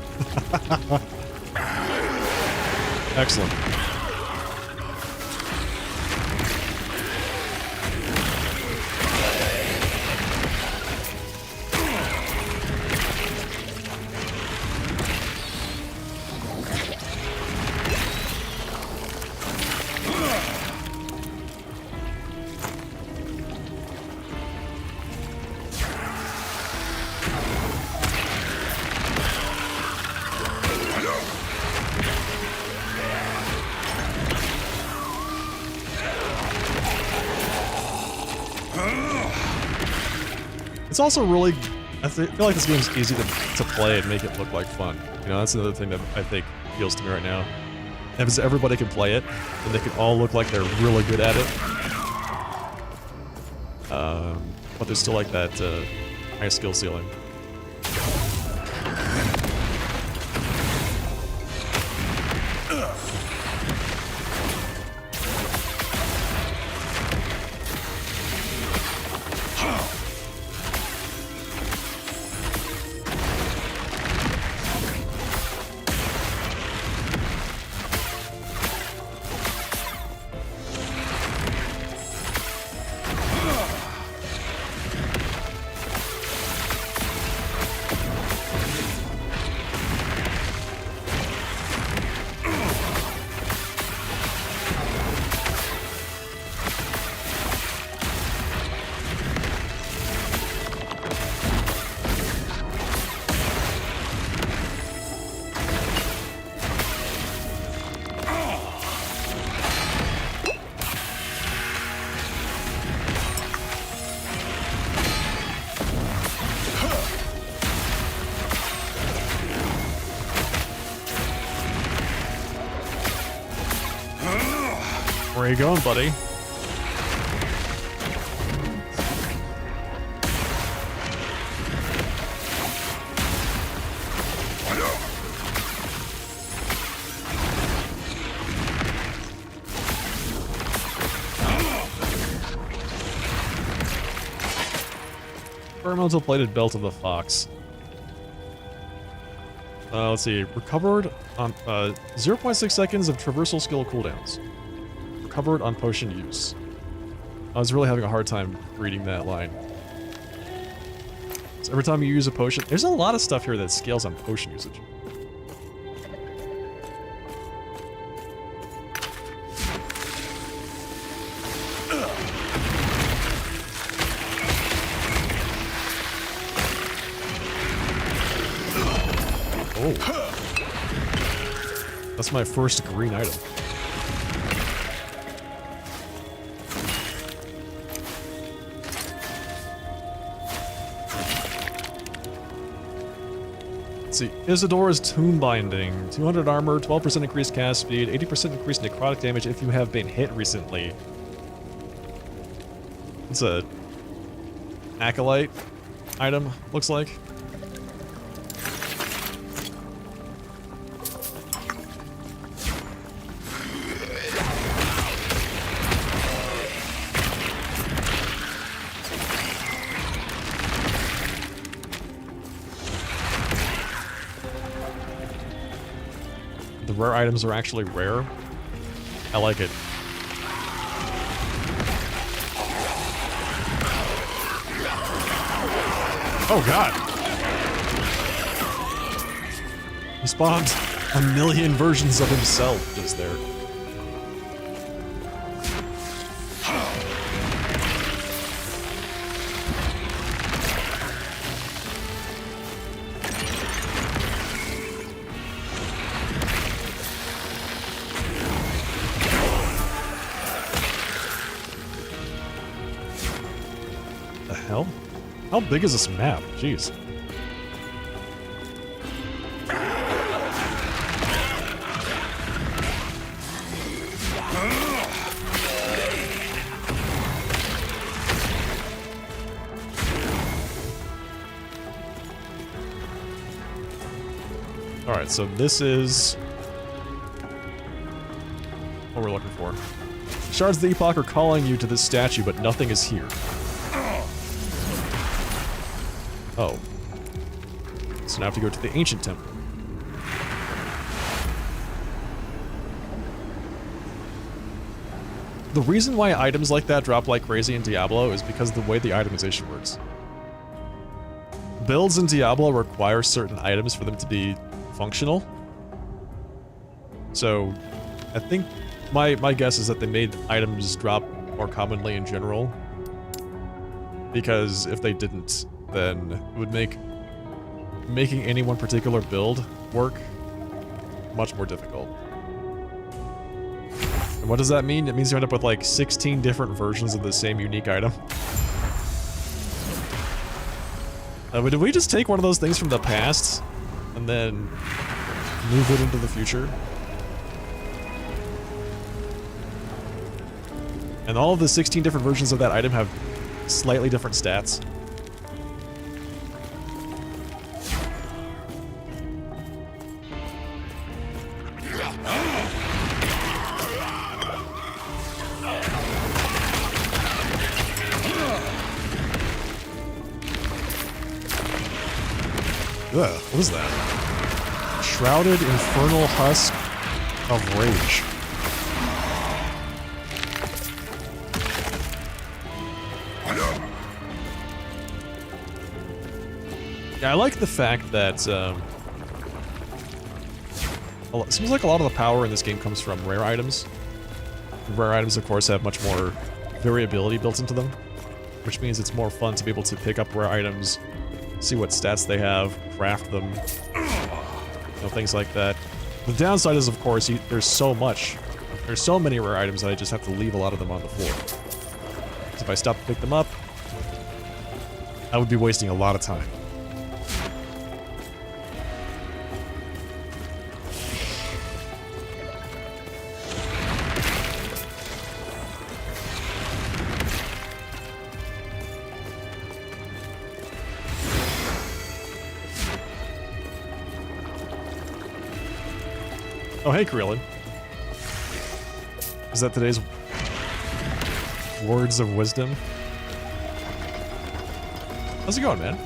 Excellent. It's also really, I feel like this game's easy to play and make it look like fun. You know, that's another thing that I think appeals to me right now. If everybody can play it, and they can all look like they're really good at it. But there's still like that high skill ceiling. Where are you going, buddy? Experimental plated belt of the fox. Let's see. Recovered on 0.6 seconds of traversal skill cooldowns. Recovered on potion use. I was really having a hard time reading that line. So every time you use a potion, there's a lot of stuff here that scales on potion usage. That's my first green item. Let's see. Isidora's Tomb Binding. 200 armor, 12% increased cast speed, 80% increased necrotic damage if you have been hit recently. It's a acolyte item, looks like. The rare items are actually rare. I like it. Oh god! He spawned a million versions of himself just there. The hell? How big is this map? Jeez. Alright, so this is what we're looking for. Shards of the Epoch are calling you to this statue, but nothing is here. Oh. So now I have to go to the ancient temple. The reason why items like that drop like crazy in Diablo is because of the way the itemization works. Builds in Diablo require certain items for them to be functional. So, I think my guess is that they made items drop more commonly in general. Because if they didn't, then it would make making any one particular build work much more difficult. And what does that mean? It means you end up with like 16 different versions of the same unique item. Did we just take one of those things from the past and then move it into the future? And all of the 16 different versions of that item have slightly different stats. Ugh, what is that? Shrouded Infernal Husk of Rage. Yeah, I like the fact that, it seems like a lot of the power in this game comes from rare items. Rare items, of course, have much more variability built into them, which means it's more fun to be able to pick up rare items, see what stats they have, craft them, you know, things like that. The downside is, of course, there's so many rare items that I just have to leave a lot of them on the floor. So if I stop to pick them up, I would be wasting a lot of time. Oh, hey, Krillin. Is that today's words of wisdom? How's it going, man?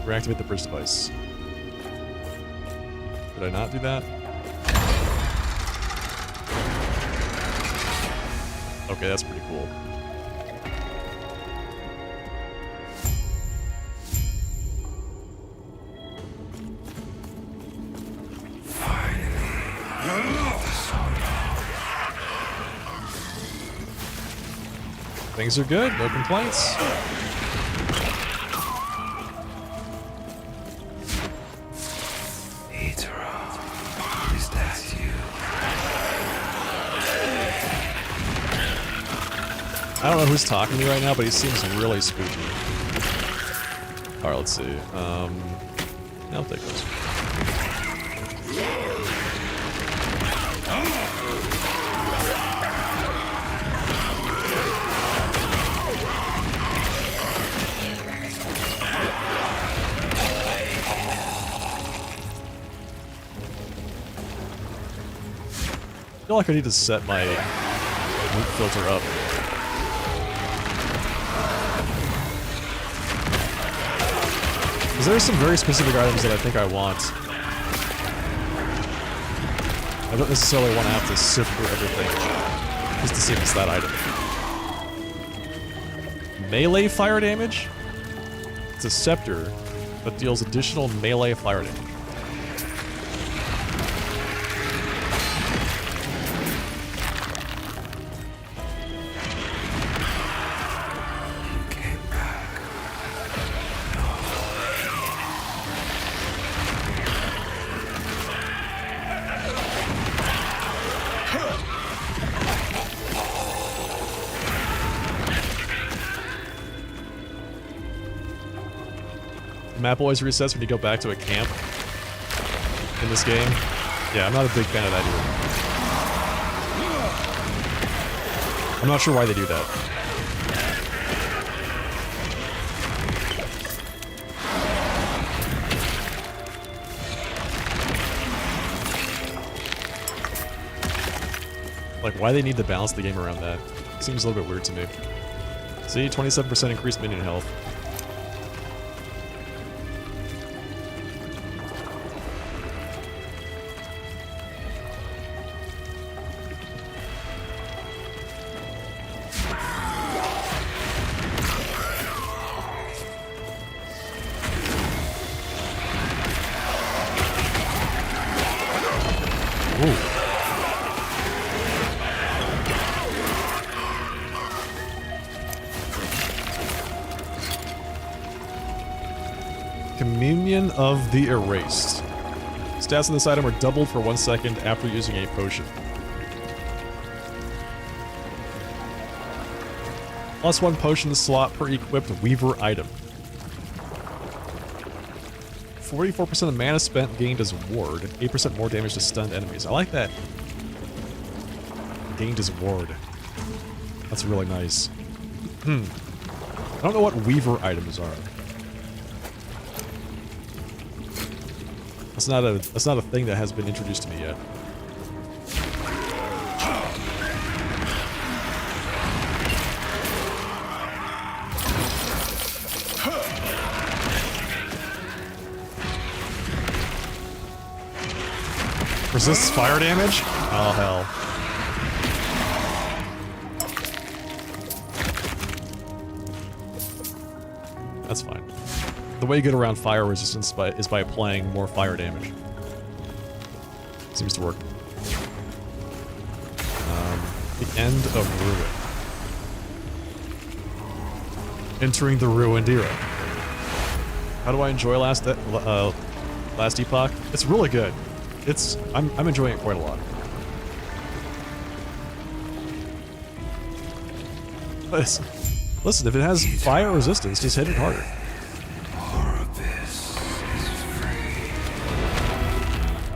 Reactivate the bridge device. Did I not do that? Okay, that's pretty cool. Things are good, no complaints. I don't know who's talking to me right now, but he seems really spooky. Alright, let's see. I'll take this. I feel like I need to set my loot filter up. Because there's some very specific items that I think I want. I don't necessarily want to have to sift through everything just to see if it's that item. Melee fire damage? It's a scepter that deals additional melee fire damage. Map always resets when you go back to a camp in this game. Yeah, I'm not a big fan of that either. I'm not sure why they do that. Like, why they need to balance the game around that? Seems a little bit weird to me. See, 27% increased minion health. Communion of the Erased. Stats on this item are doubled for 1 second after using a potion. +1 potion slot per equipped Weaver item. 44% of mana spent gained as ward. 8% more damage to stunned enemies. I like that. Gained as ward. That's really nice. I don't know what Weaver items are. That's not a thing that has been introduced to me yet. Resists fire damage? Oh hell. That's fine. The way you get around fire resistance is by applying more fire damage. Seems to work. The end of Ruin. Entering the Ruined Era. How do I enjoy last Epoch? It's really good. I'm enjoying it quite a lot. Listen, if it has fire resistance, just hit it harder.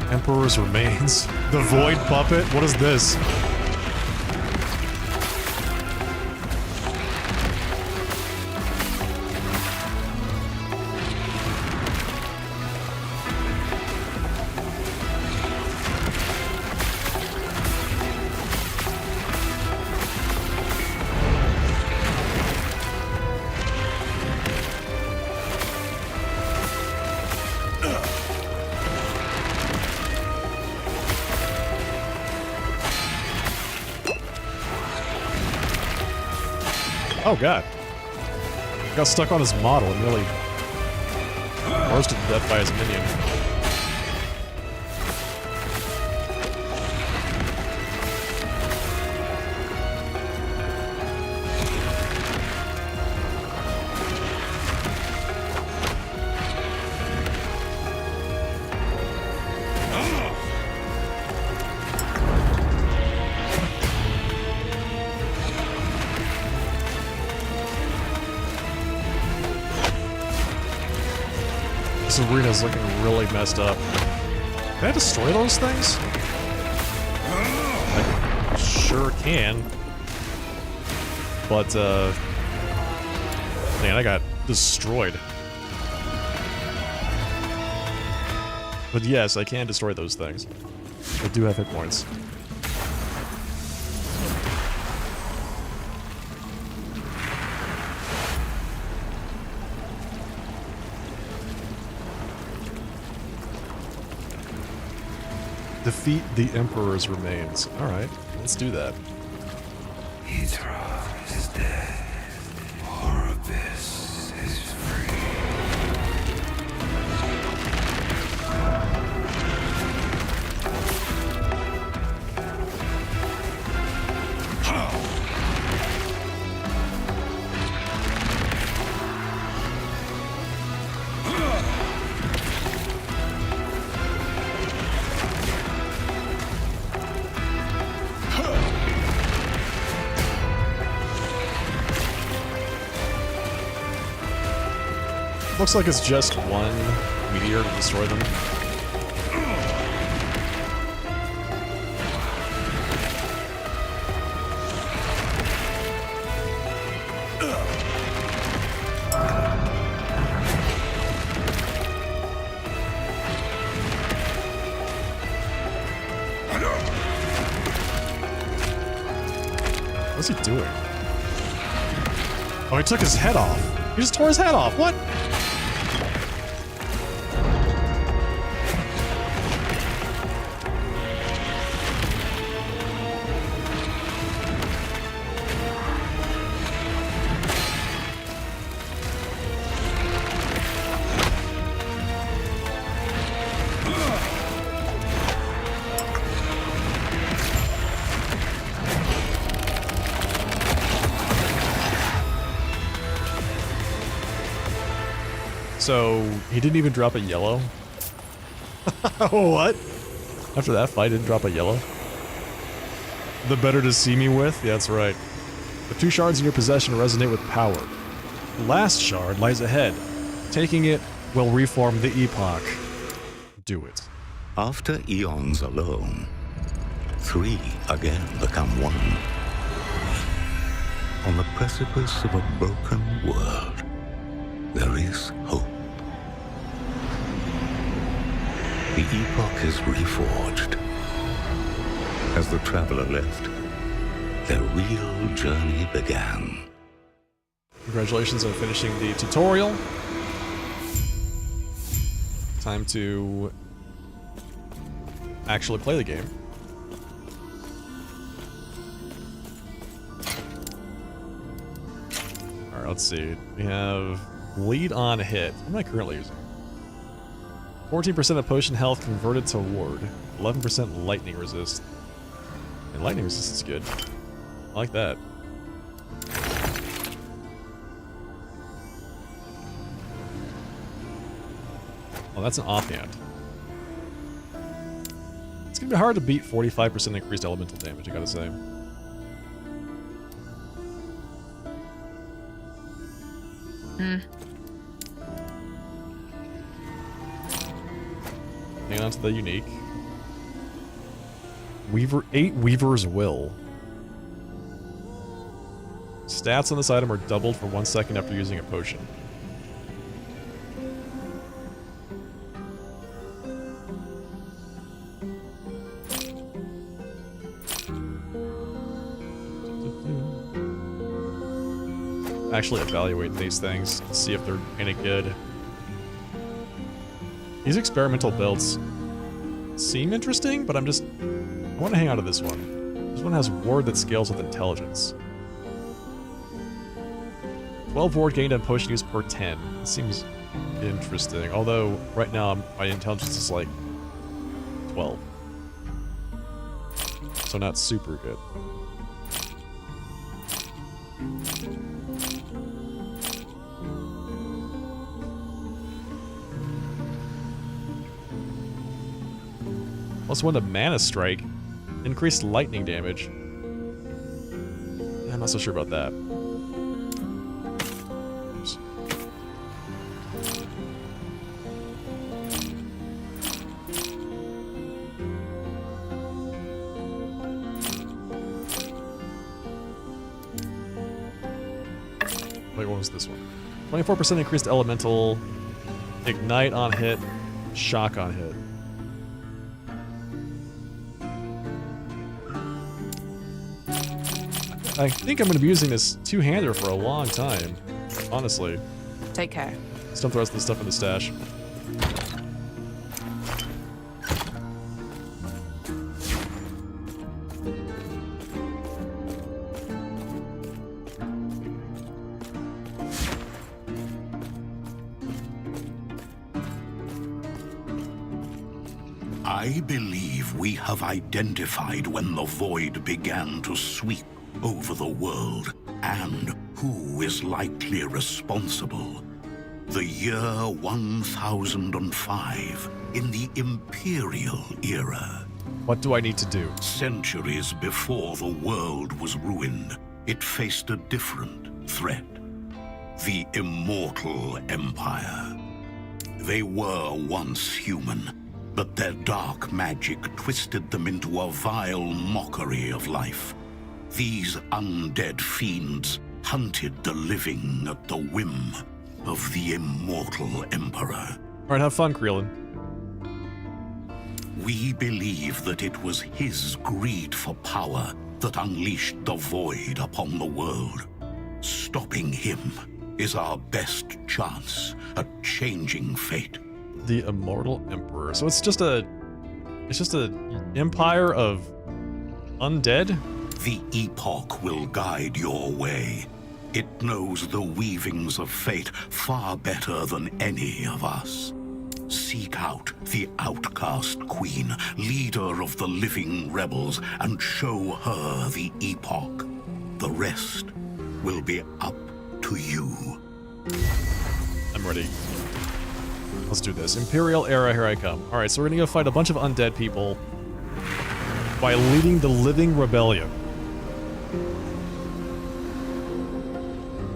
Emperor's Remains. The Void Puppet? What is this? Oh god. Got stuck on his model and nearly roasted to death by his minion. This arena's looking really messed up. Can I destroy those things? I sure can. But, man, I got destroyed. But yes, I can destroy those things. I do have hit points. Defeat the Emperor's remains. Alright, let's do that. Meteor is dead. Our abyss is free. Looks like it's just one meteor to destroy them. What's he doing? Oh, he took his head off. He just tore his head off. What? So, he didn't even drop a yellow? What? After that fight, didn't drop a yellow? The better to see me with? Yeah, that's right. The 2 shards in your possession resonate with power. The last shard lies ahead. Taking it will reform the Epoch. Do it. After eons alone, 3 again become 1. On the precipice of a broken world, there is hope. The Epoch is reforged. As the traveler left, their real journey began. Congratulations on finishing the tutorial. Time to actually play the game. Alright, let's see. We have lead on hit. What am I currently using? 14% of potion health converted to ward. 11% lightning resist. And lightning resist is good. I like that. Oh, that's an offhand. It's gonna be hard to beat 45% increased elemental damage, I gotta say. Hang on to the unique. Weaver 8 Weaver's Will. Stats on this item are doubled for 1 second after using a potion. Actually evaluate these things, see if they're any good. These experimental builds seem interesting, but I want to hang on to this one. This one has ward that scales with intelligence. 12 ward gained on potion use per 10. It seems interesting, although right now my intelligence is like 12. So not super good. +1 to Mana Strike. Increased lightning damage. I'm not so sure about that. Oops. Wait, what was this one? 24% increased elemental, ignite on hit, shock on hit. I think I'm going to be using this two-hander for a long time, honestly. Take care. Let's dump the rest of the stuff in the stash. I believe we have identified when the void began to sweep over the world and who is likely responsible. The year 1005 in the Imperial era. What do I need to do? Centuries before the world was ruined, it faced a different threat. The Immortal Empire. They were once human, but their dark magic twisted them into a vile mockery of life. These undead fiends hunted the living at the whim of the Immortal Emperor. Alright, have fun, Creelin. We believe that it was his greed for power that unleashed the void upon the world. Stopping him is our best chance at changing fate. The Immortal Emperor. So it's just a empire of undead? The Epoch will guide your way. It knows the weavings of fate far better than any of us. Seek out the outcast queen, leader of the living rebels, and show her the Epoch. The rest will be up to you. I'm ready. Let's do this. Imperial era, here I come. Alright, so we're gonna go fight a bunch of undead people by leading the living rebellion.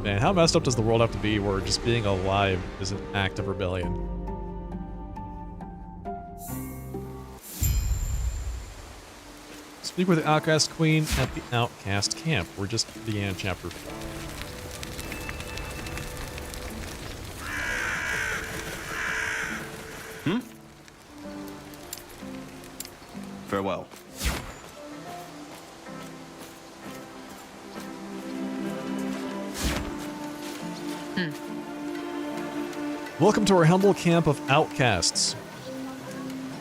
Man, how messed up does the world have to be where just being alive is an act of rebellion? Speak with the Outcast Queen at the Outcast Camp. We're just began chapter 4. Farewell. Welcome to our humble camp of outcasts.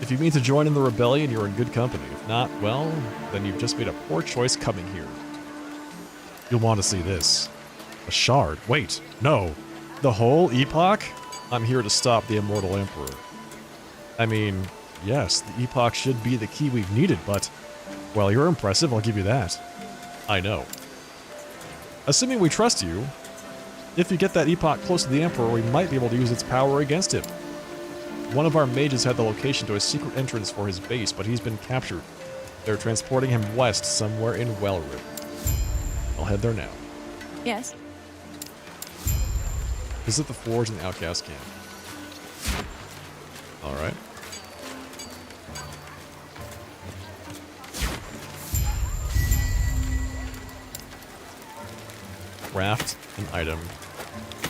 If you mean to join in the rebellion, you're in good company. If not, well, then you've just made a poor choice coming here. You'll want to see this. A shard. Wait, no. The whole epoch? I'm here to stop the Immortal Emperor. I mean, yes, the epoch should be the key we've needed, but, well, you're impressive, I'll give you that. I know. Assuming we trust you, if you get that epoch close to the Emperor, we might be able to use its power against him. One of our mages had the location to a secret entrance for his base, but he's been captured. They're transporting him west somewhere in Wellrib. I'll head there now. Yes. Visit the Forge and the Outcast Camp. Alright. Craft an item.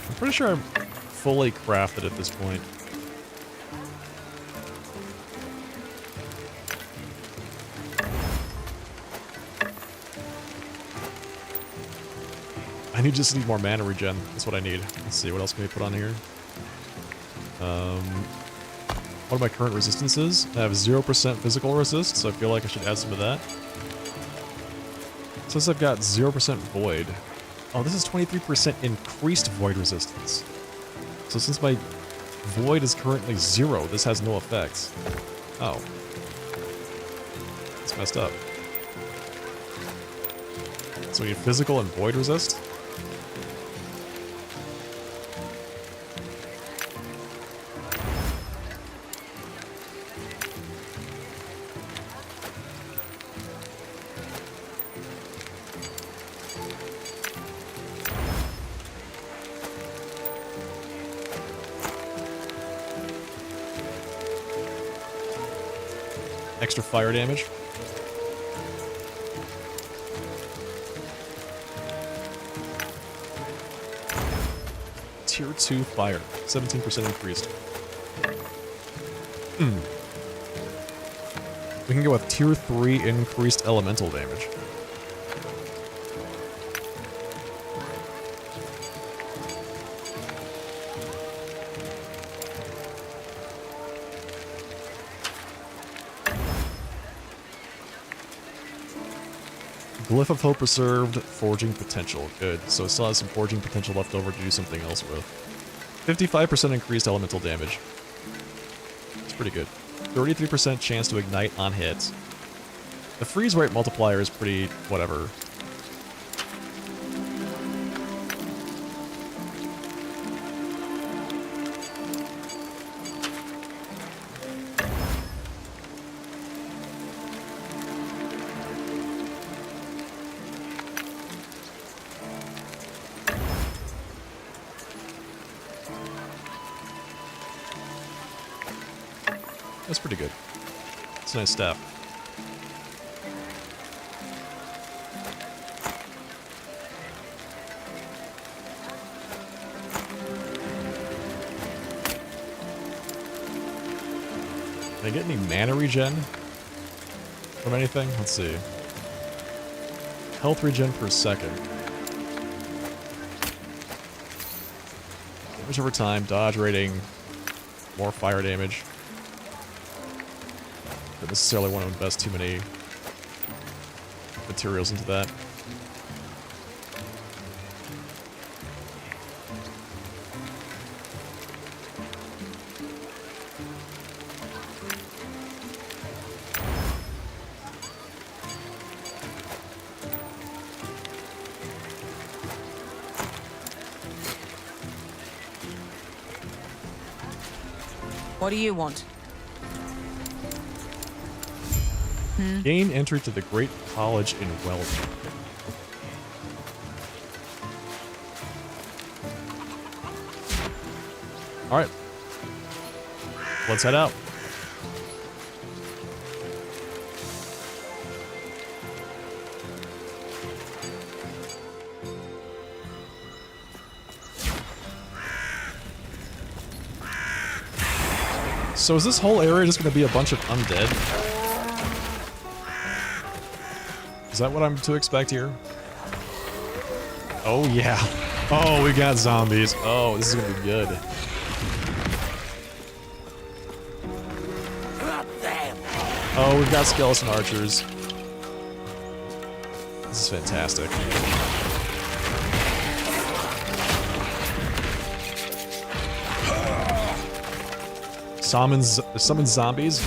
I'm pretty sure I'm fully crafted at this point. I just need more mana regen. That's what I need. Let's see, what else can we put on here? What are my current resistances? I have 0% physical resist, so I feel like I should add some of that. Since I've got 0% void. Oh, this is 23% increased void resistance. So since my void is currently 0, this has no effects. Oh. It's messed up. So we need physical and void resist? Extra fire damage. Tier 2 fire. 17% increased. We can go with Tier 3 increased elemental damage. Glyph of Hope reserved, forging potential. Good. So it still has some forging potential left over to do something else with. 55% increased elemental damage. It's pretty good. 33% chance to ignite on hit. The freeze rate multiplier is pretty whatever. That's pretty good. It's a nice staff. Can I get any mana regen from anything? Let's see. Health regen per second. Damage over time, dodge rating, more fire damage. Don't necessarily want to invest too many materials into that. What do you want? Gain entry to the Great College in Weldon. Alright. Let's head out. So is this whole area just going to be a bunch of undead? Is that what I'm to expect here? Oh yeah. Oh, we got zombies. Oh, this is going to be good. Oh, we've got skeleton archers. This is fantastic. Summon zombies.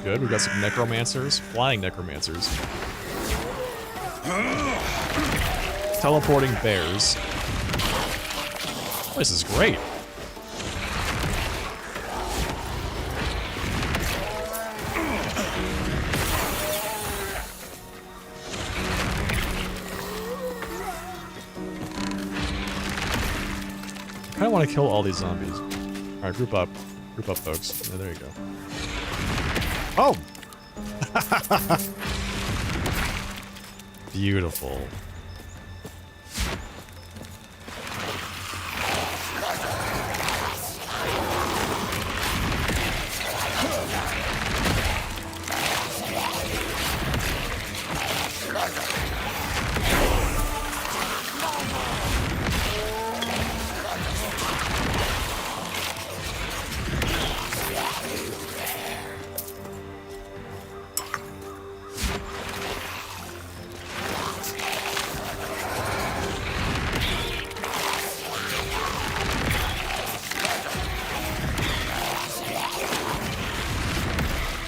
Good. We've got some necromancers. Flying necromancers. Teleporting bears. This is great. I kind of want to kill all these zombies. Alright, group up. Group up, folks. Oh, there you go. Oh! Beautiful.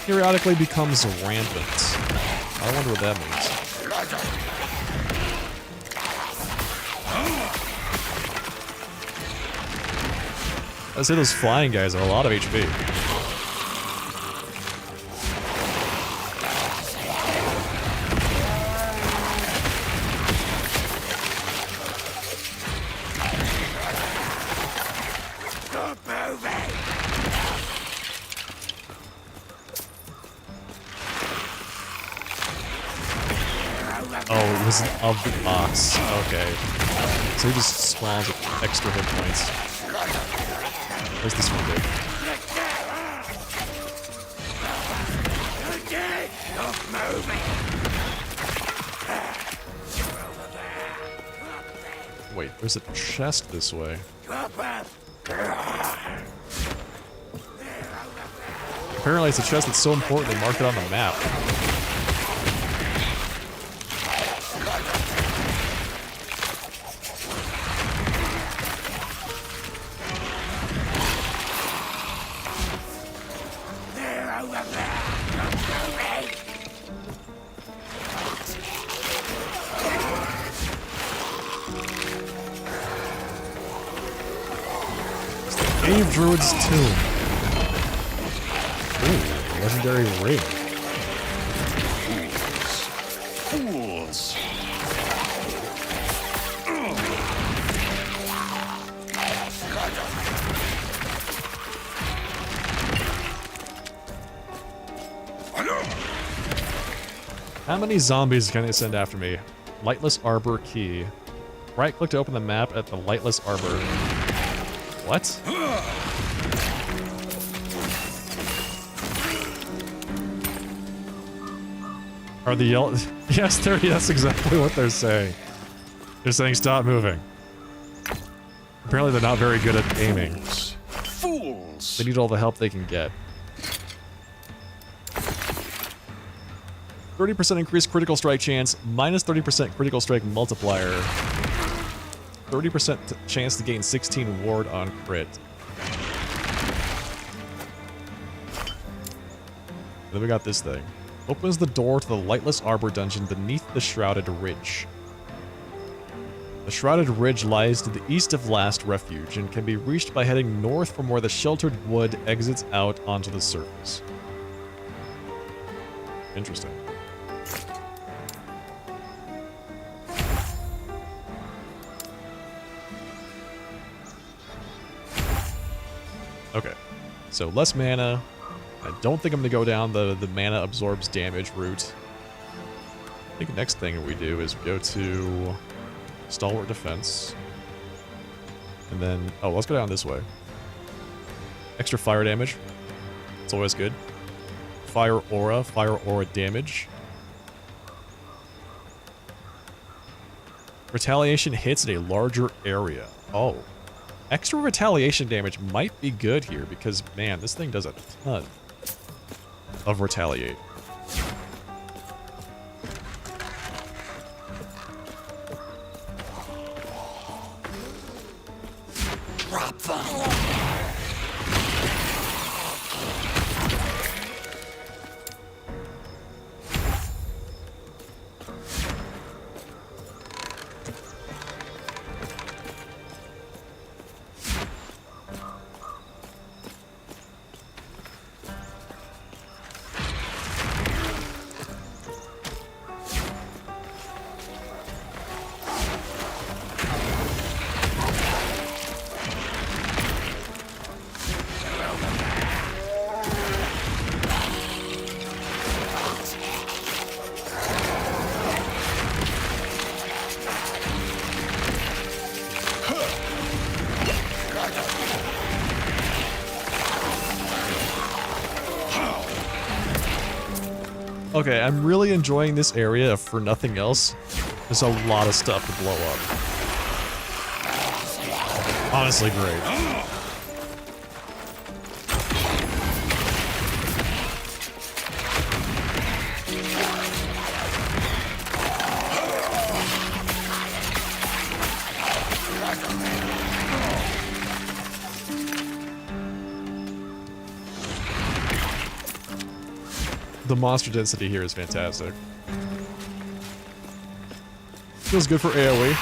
Periodically becomes rampant. I wonder what that means. I'd say those flying guys are a lot of HP. Oh, it was of the box. Okay. So he just spawns with extra hit points. Where's this one, dude? Wait, there's a chest this way. Apparently it's a chest that's so important they mark it on the map. Cave Druid's Tomb. Ooh, legendary ring. Fools! How many zombies can they send after me? Lightless Arbor key. Right click to open the map at the Lightless Arbor. What? Are the yellow? Yes, that's exactly what they're saying. They're saying stop moving. Apparently they're not very good at aiming. Fools! They need all the help they can get. 30% increased critical strike chance, minus 30% critical strike multiplier. 30% chance to gain 16 ward on crit. Then we got this thing. Opens the door to the Lightless Arbor dungeon beneath the Shrouded Ridge. The Shrouded Ridge lies to the east of Last Refuge and can be reached by heading north from where the Sheltered Wood exits out onto the surface. Interesting. Okay, so less mana. I don't think I'm going to go down the mana absorbs damage route. I think the next thing we do is we go to Stalwart Defense. And then, oh, let's go down this way. Extra fire damage. It's always good. Fire aura damage. Retaliation hits in a larger area. Oh. Extra retaliation damage might be good here because, man, this thing does a ton of retaliate. Drop them. Okay, I'm really enjoying this area if for nothing else. There's a lot of stuff to blow up. Honestly, great. The monster density here is fantastic. Feels good for AoE.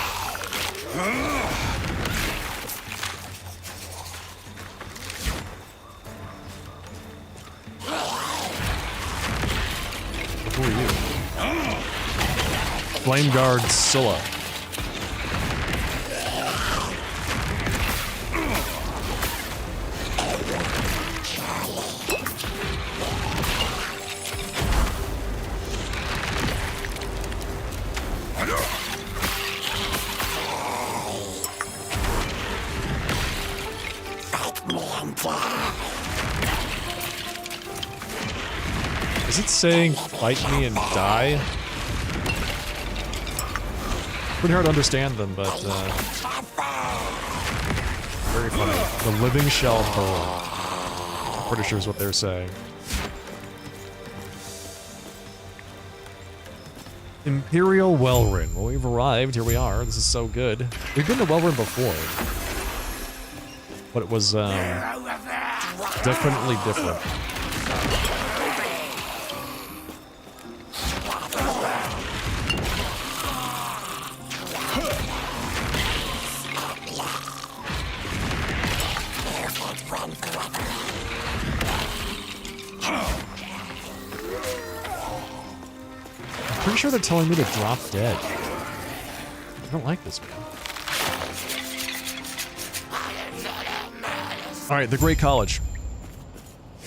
Who are you? Flame Guard Scylla. Is it saying fight me and die? Pretty hard to understand them, but very funny. The living shall burn. I'm pretty sure is what they're saying. Imperial Wellrun. Well, we've arrived. Here we are. This is so good. We've been to Wellrun before, but it was definitely different. Pretty sure they're telling me to drop dead. I don't like this, man. Alright, the Great College.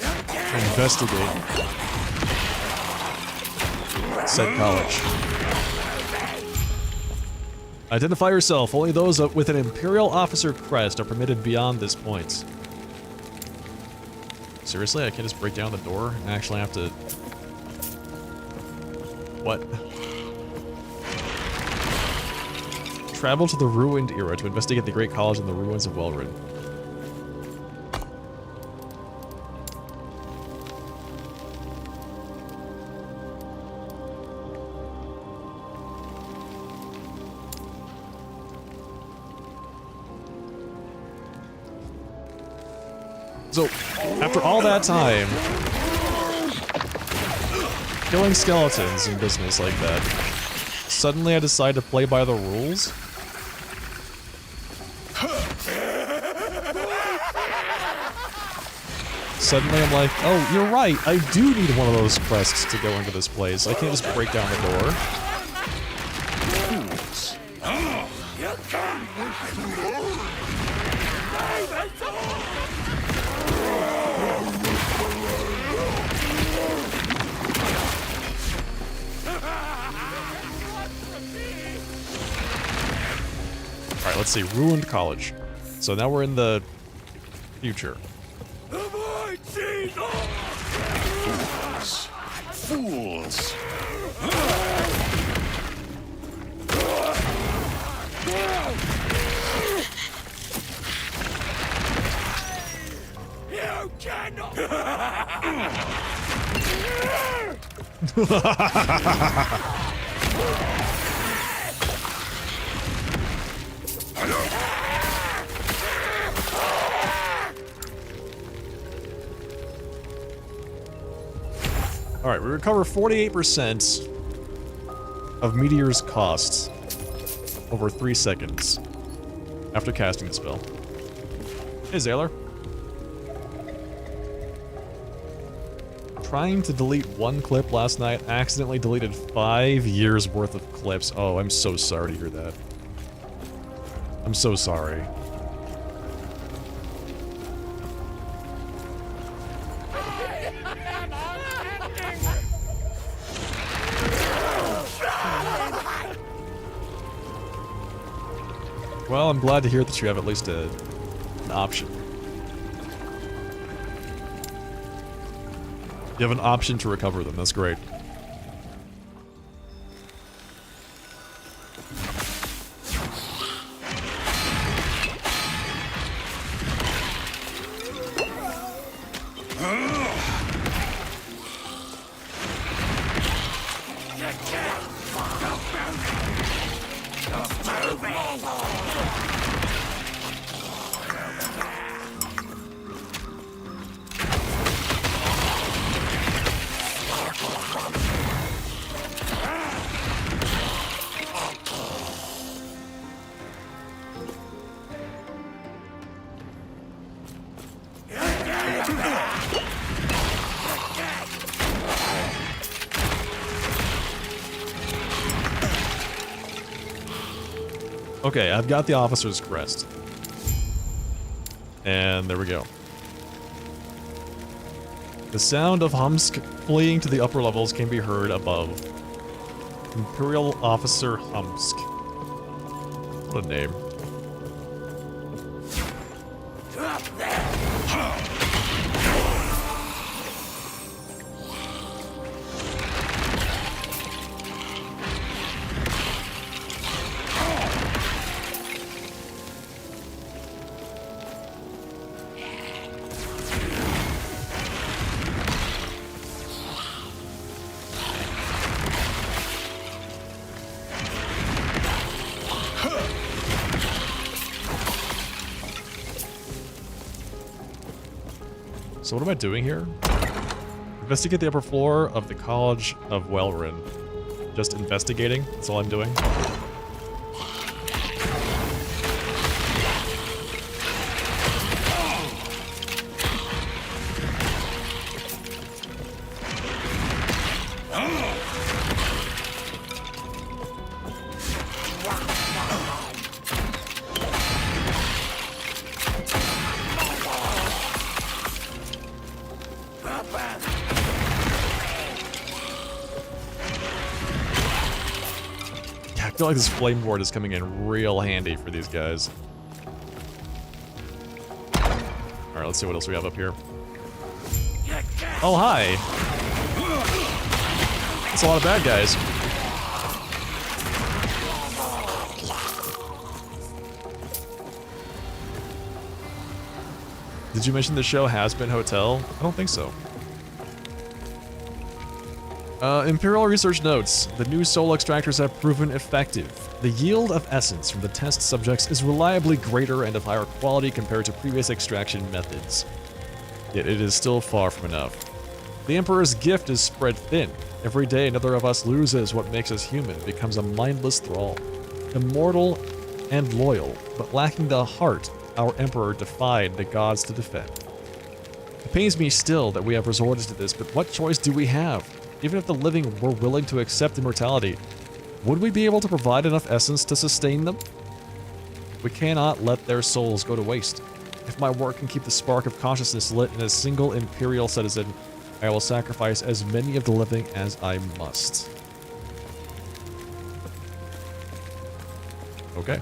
Investigate. Said college. Identify yourself. Only those with an Imperial officer crest are permitted beyond this point. Seriously? I can't just break down the door and actually have to... What? Travel to the Ruined Era to investigate the Great College and the ruins of Wellrun. So, after all that time, killing skeletons and business like that, suddenly I decide to play by the rules? Suddenly I'm like, oh, you're right, I do need one of those quests to go into this place. I can't just break down the door. Alright, let's see. Ruined College. So now we're in the future. Fools! You cannot! Alright, we recover 48% of Meteor's costs over 3 seconds after casting the spell. Hey, Zaylor. Trying to delete one clip last night, accidentally deleted 5 years worth of clips. Oh, I'm so sorry to hear that. I'm so sorry. Well, I'm glad to hear that you have at least an option. You have an option to recover them, that's great. Okay, I've got the officer's crest. And there we go. The sound of Humsk fleeing to the upper levels can be heard above. Imperial Officer Humsk. What a name. So what am I doing here? Investigate the upper floor of the College of Welrin. Just investigating, that's all I'm doing. I feel like this flame ward is coming in real handy for these guys. Alright, let's see what else we have up here. Oh, hi! That's a lot of bad guys. Did you mention the show Has Been Hotel? I don't think so. Imperial research notes, the new soul extractors have proven effective. The yield of essence from the test subjects is reliably greater and of higher quality compared to previous extraction methods. Yet it is still far from enough. The Emperor's gift is spread thin. Every day another of us loses what makes us human, becomes a mindless thrall. Immortal and loyal, but lacking the heart our Emperor defied the gods to defend. It pains me still that we have resorted to this, but what choice do we have? Even if the living were willing to accept immortality, would we be able to provide enough essence to sustain them? We cannot let their souls go to waste. If my work can keep the spark of consciousness lit in a single Imperial citizen, I will sacrifice as many of the living as I must. Okay.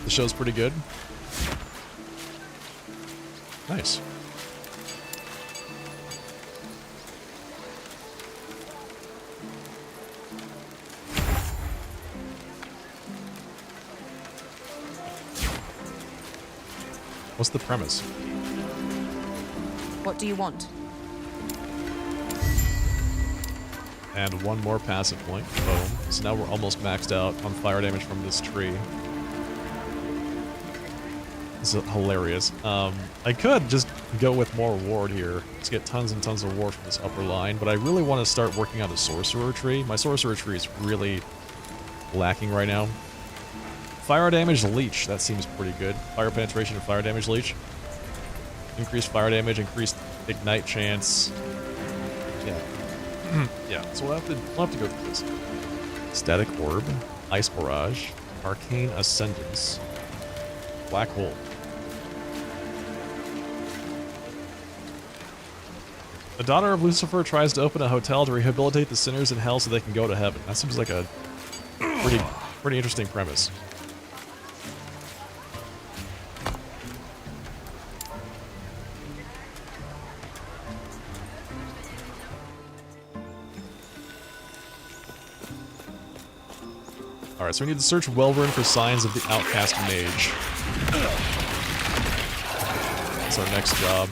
The show's pretty good. Nice. What's the premise? What do you want? And one more passive point. Boom. So now we're almost maxed out on fire damage from this tree. This is hilarious. I could just go with more ward here. Just get tons and tons of ward from this upper line, but I really want to start working on a sorcerer tree. My sorcerer tree is really lacking right now. Fire damage leech, that seems pretty good. Fire penetration and fire damage leech. Increased fire damage, increased ignite chance. Yeah. Yeah, so we'll have to go through this. Static orb, ice barrage, arcane ascendance, black hole. The daughter of Lucifer tries to open a hotel to rehabilitate the sinners in hell so they can go to heaven. That seems like a pretty interesting premise. Alright, so we need to search Welrin for signs of the outcast mage. That's our next job.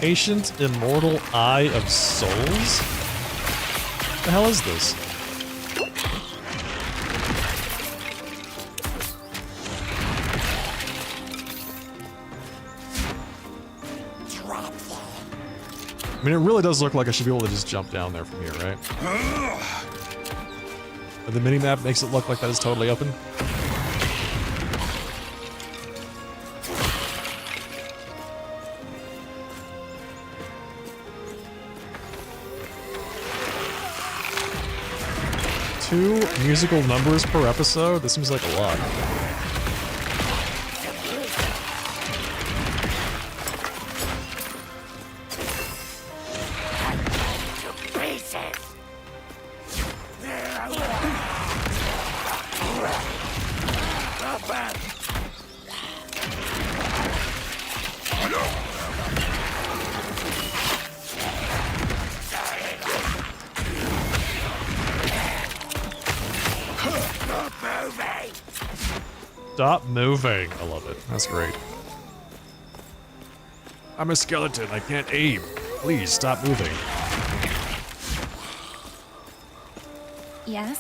Ancient Immortal Eye of Souls? What the hell is this? I mean, it really does look like I should be able to just jump down there from here, right? But the minimap makes it look like that is totally open. Two musical numbers per episode? This seems like a lot. Stop moving. I love it. That's great. I'm a skeleton. I can't aim. Please stop moving. Yes?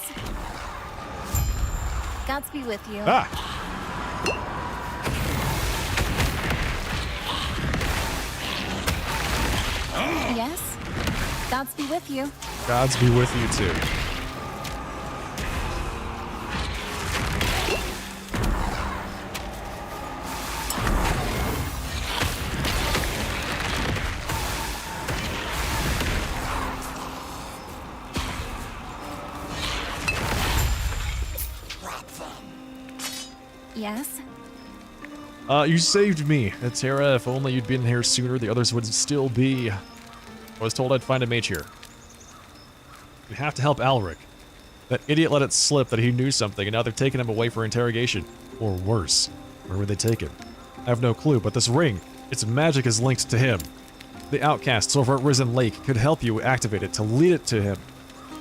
Gods be with you. Ah! Yes? Gods be with you. Gods be with you too. Yes? You saved me, Tara. If only you'd been here sooner, the others would still be. I was told I'd find a Meteor. We have to help Alric. That idiot let it slip that he knew something, and now they're taking him away for interrogation. Or worse. Where would they take him? I have no clue, but this ring, its magic is linked to him. The outcasts over at Risen Lake could help you activate it to lead it to him.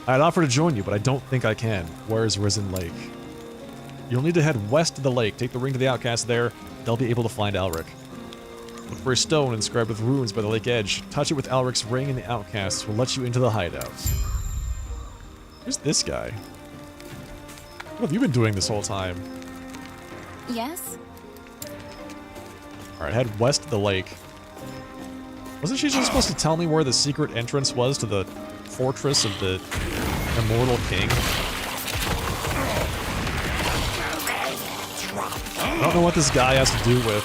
I'd offer to join you, but I don't think I can. Where's Risen Lake? You'll need to head west of the lake, take the ring to the outcast there. They'll be able to find Alric. Look for a stone inscribed with runes by the lake edge. Touch it with Alric's ring and the outcasts will let you into the hideout. Who's this guy? What have you been doing this whole time? Yes? Alright, head west of the lake. Wasn't she just supposed to tell me where the secret entrance was to the fortress of the Immortal King? I don't know what this guy has to do with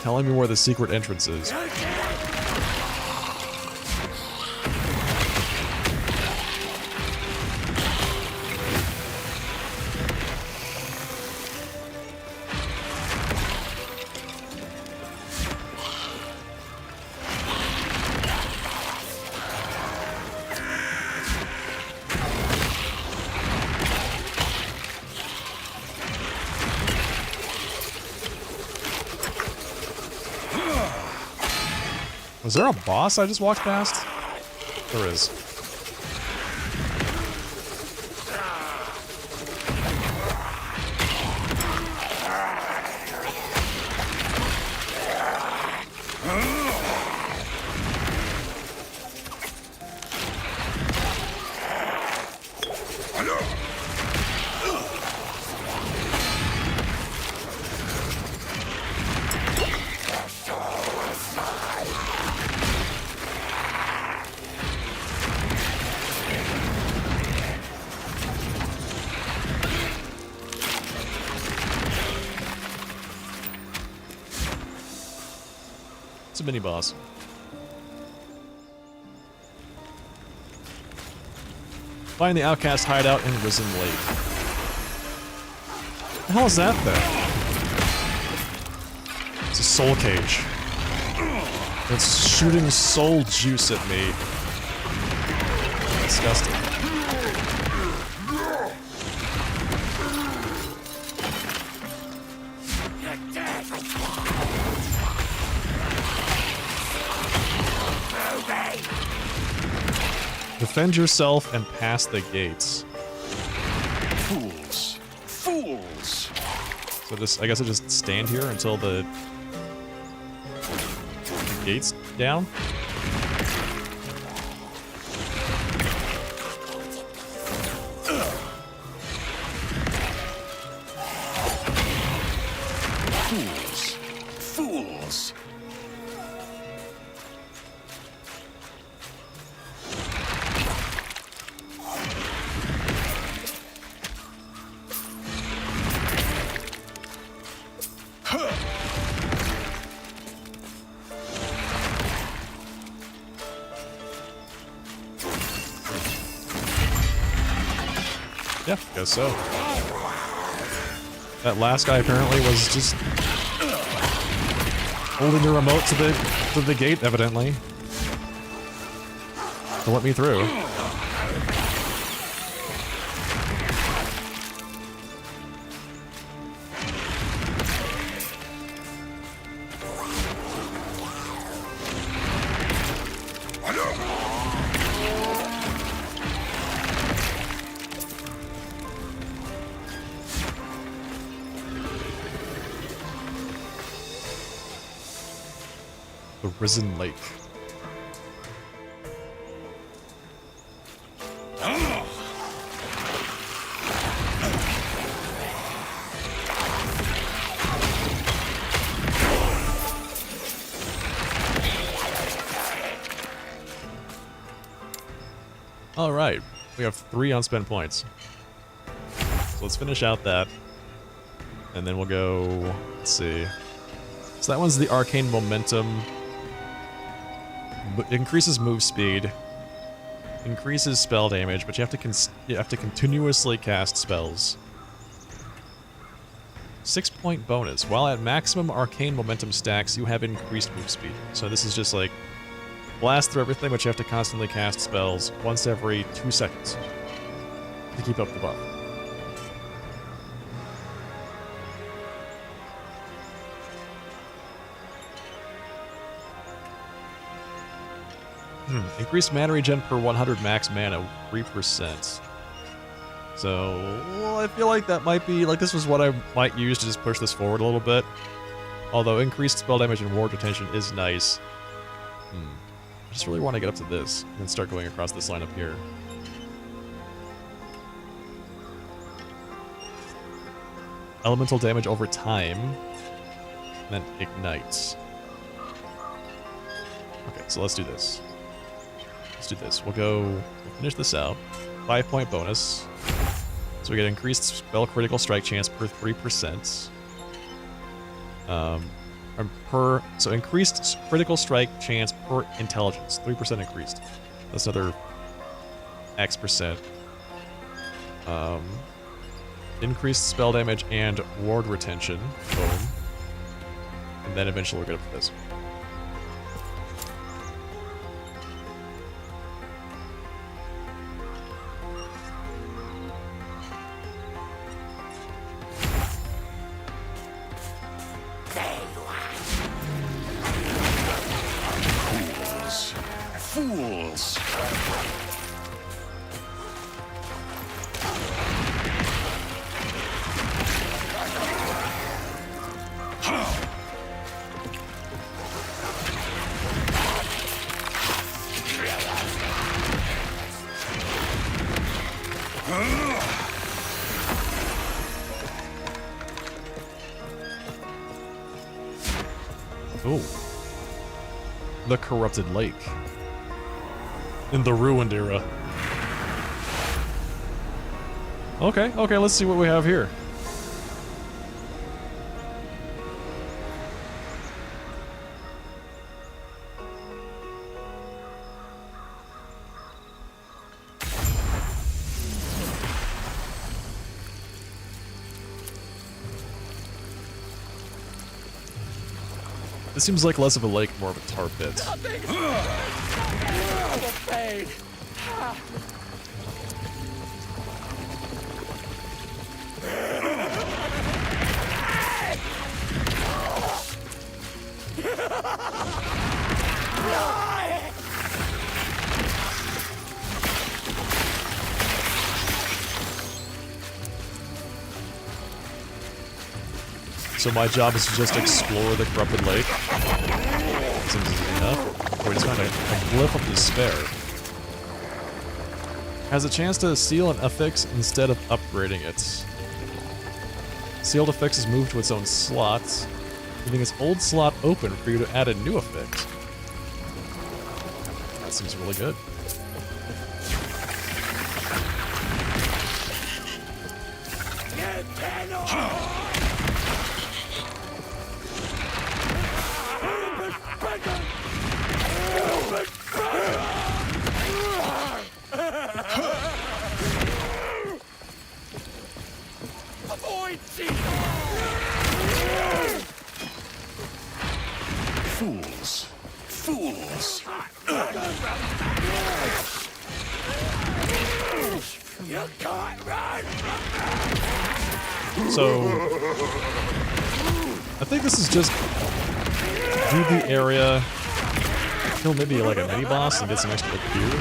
telling me where the secret entrance is. Was there a boss I just walked past? There is. It's a mini boss. Find the outcast hideout in Risen Lake. What the hell is that then? It's a soul cage. It's shooting soul juice at me. Disgusting. Defend yourself and pass the gates. Fools! Fools! So I guess I just stand here until the gate's down? Fools! Fools! Yeah, guess so. That last guy apparently was just holding the remote to the gate, evidently, to let me through. The Risen Lake. Alright, we have 3 unspent points. So let's finish out that. And then we'll go, let's see. So that one's the Arcane Momentum. It increases move speed. Increases spell damage, but you have to continuously cast spells. 6-point bonus. While at maximum Arcane Momentum stacks, you have increased move speed. So this is just like blast through everything, but you have to constantly cast spells once every 2 seconds to keep up the buff. Increased mana regen per 100 max mana, 3%. So, well, I feel like that might be, like, this was what I might use to just push this forward a little bit. Although increased spell damage and ward retention is nice. I just really want to get up to this and then start going across this line up here. Elemental damage over time, and then ignites. Okay, so let's do this. Let's do this. We'll finish this out. 5-point bonus. So we get increased spell critical strike chance per 3%. So increased critical strike chance per intelligence. 3% increased. That's another X%. Increased spell damage and ward retention. Boom. And then eventually we'll get up to this. Fools! Oh. The Corrupted Lake. In the Ruined Era. Okay, let's see what we have here. This seems like less of a lake, more of a tar pit. So my job is to just explore the Corrupted Lake. Seems easy enough. We just found a glyph of despair. Has a chance to seal an affix instead of upgrading it. Sealed affix is moved to its own slot, leaving its old slot open for you to add a new affix. That seems really good. Fools! Fools! You can't run! So, I think this is just do the area, kill maybe like a mini boss and get some extra gear.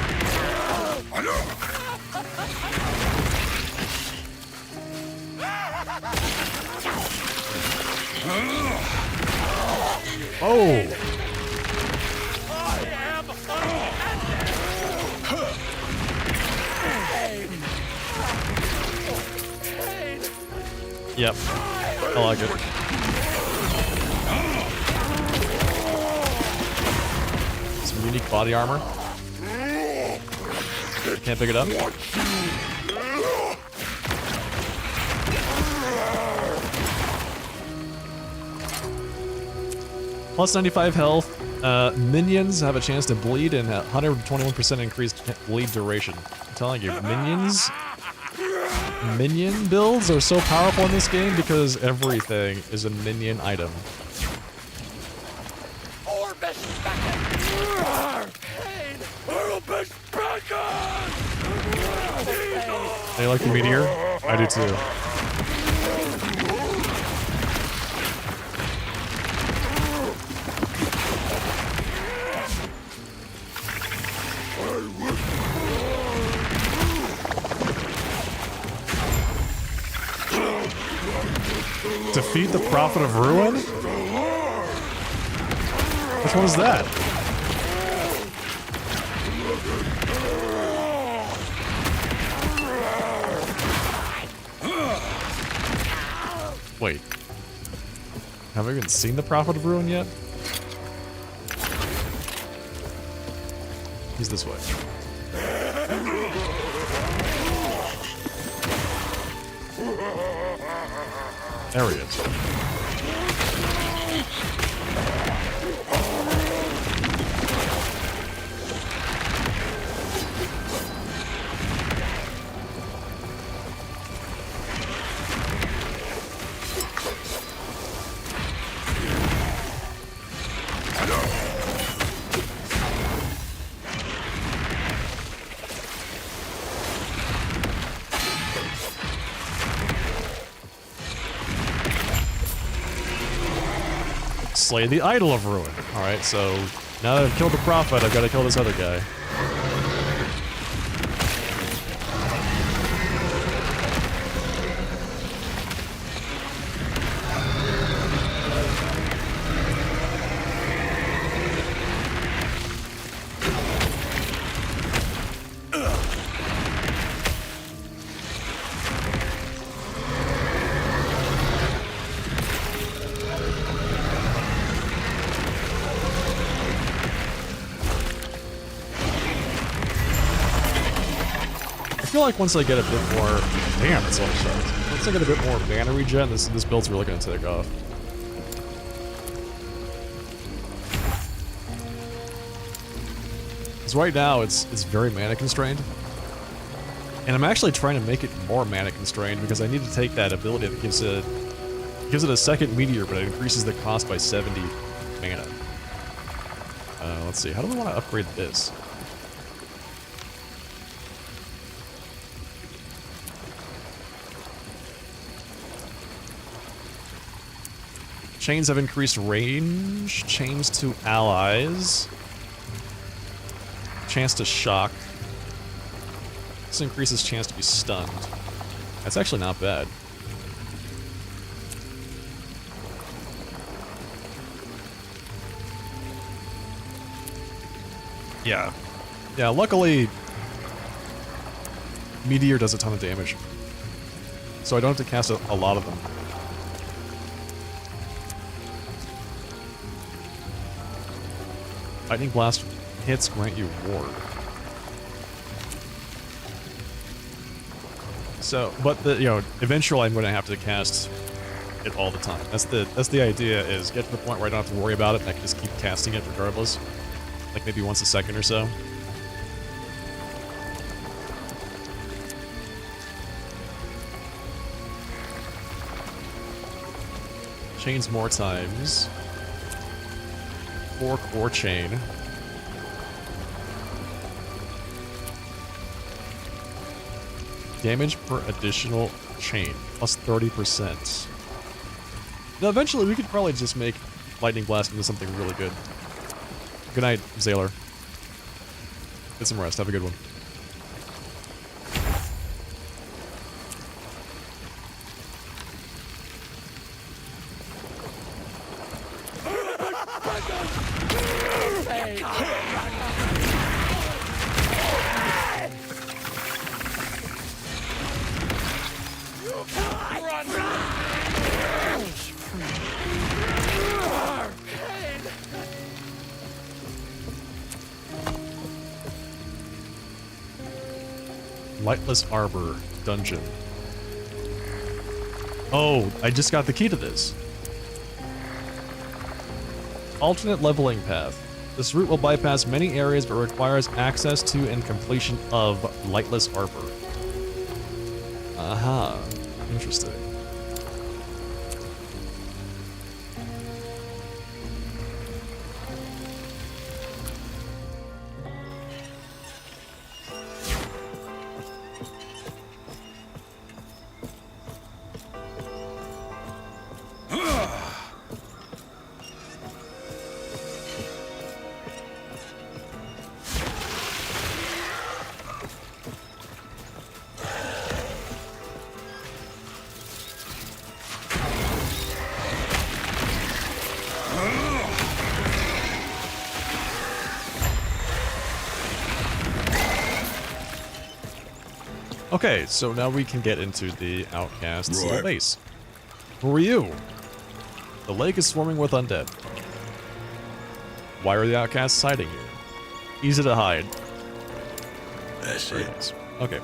Oh! Yep. I like it. Some unique body armor. Can't pick it up. Plus 95 health. Minions have a chance to bleed and 121% increased bleed duration. I'm telling you, minion builds are so powerful in this game because everything is a minion item. They like the Meteor? I do too. Defeat the Prophet of Ruin? Which one is that? Wait. Have I even seen the Prophet of Ruin yet? He's this way. There he is. Slay the Idol of Ruin. Alright, so now that I've killed the Prophet, I've got to kill this other guy. I feel like once I get a bit more... Damn, it's all shot. Once I get a bit more mana regen, this build's really going to take off. Because right now, it's very mana constrained. And I'm actually trying to make it more mana constrained because I need to take that ability that gives it a second meteor, but it increases the cost by 70 mana. Let's see, how do we want to upgrade this? Chains have increased range. Chains to allies. Chance to shock. This increases chance to be stunned. That's actually not bad. Yeah. Yeah, luckily, Meteor does a ton of damage. So I don't have to cast a lot of them. Lightning Blast hits grant you ward. So, but eventually I'm going to have to cast it all the time. That's the idea, is get to the point where I don't have to worry about it and I can just keep casting it regardless. Like maybe once a second or so. Chains more times. 4 core chain. Damage per additional chain, plus 30%. Now, eventually we could probably just make Lightning Blast into something really good. Good night, Zaylor. Get some rest. Have a good one. Run! Lightless Arbor dungeon. Oh, I just got the key to this. Alternate leveling path. This route will bypass many areas but requires access to and completion of Lightless Arbor. Aha. Interesting. Okay, so now we can get into the Outcast's base. Who are you? The lake is swarming with undead. Why are the Outcasts hiding here? Easy to hide. That's Very it. nice. Okay.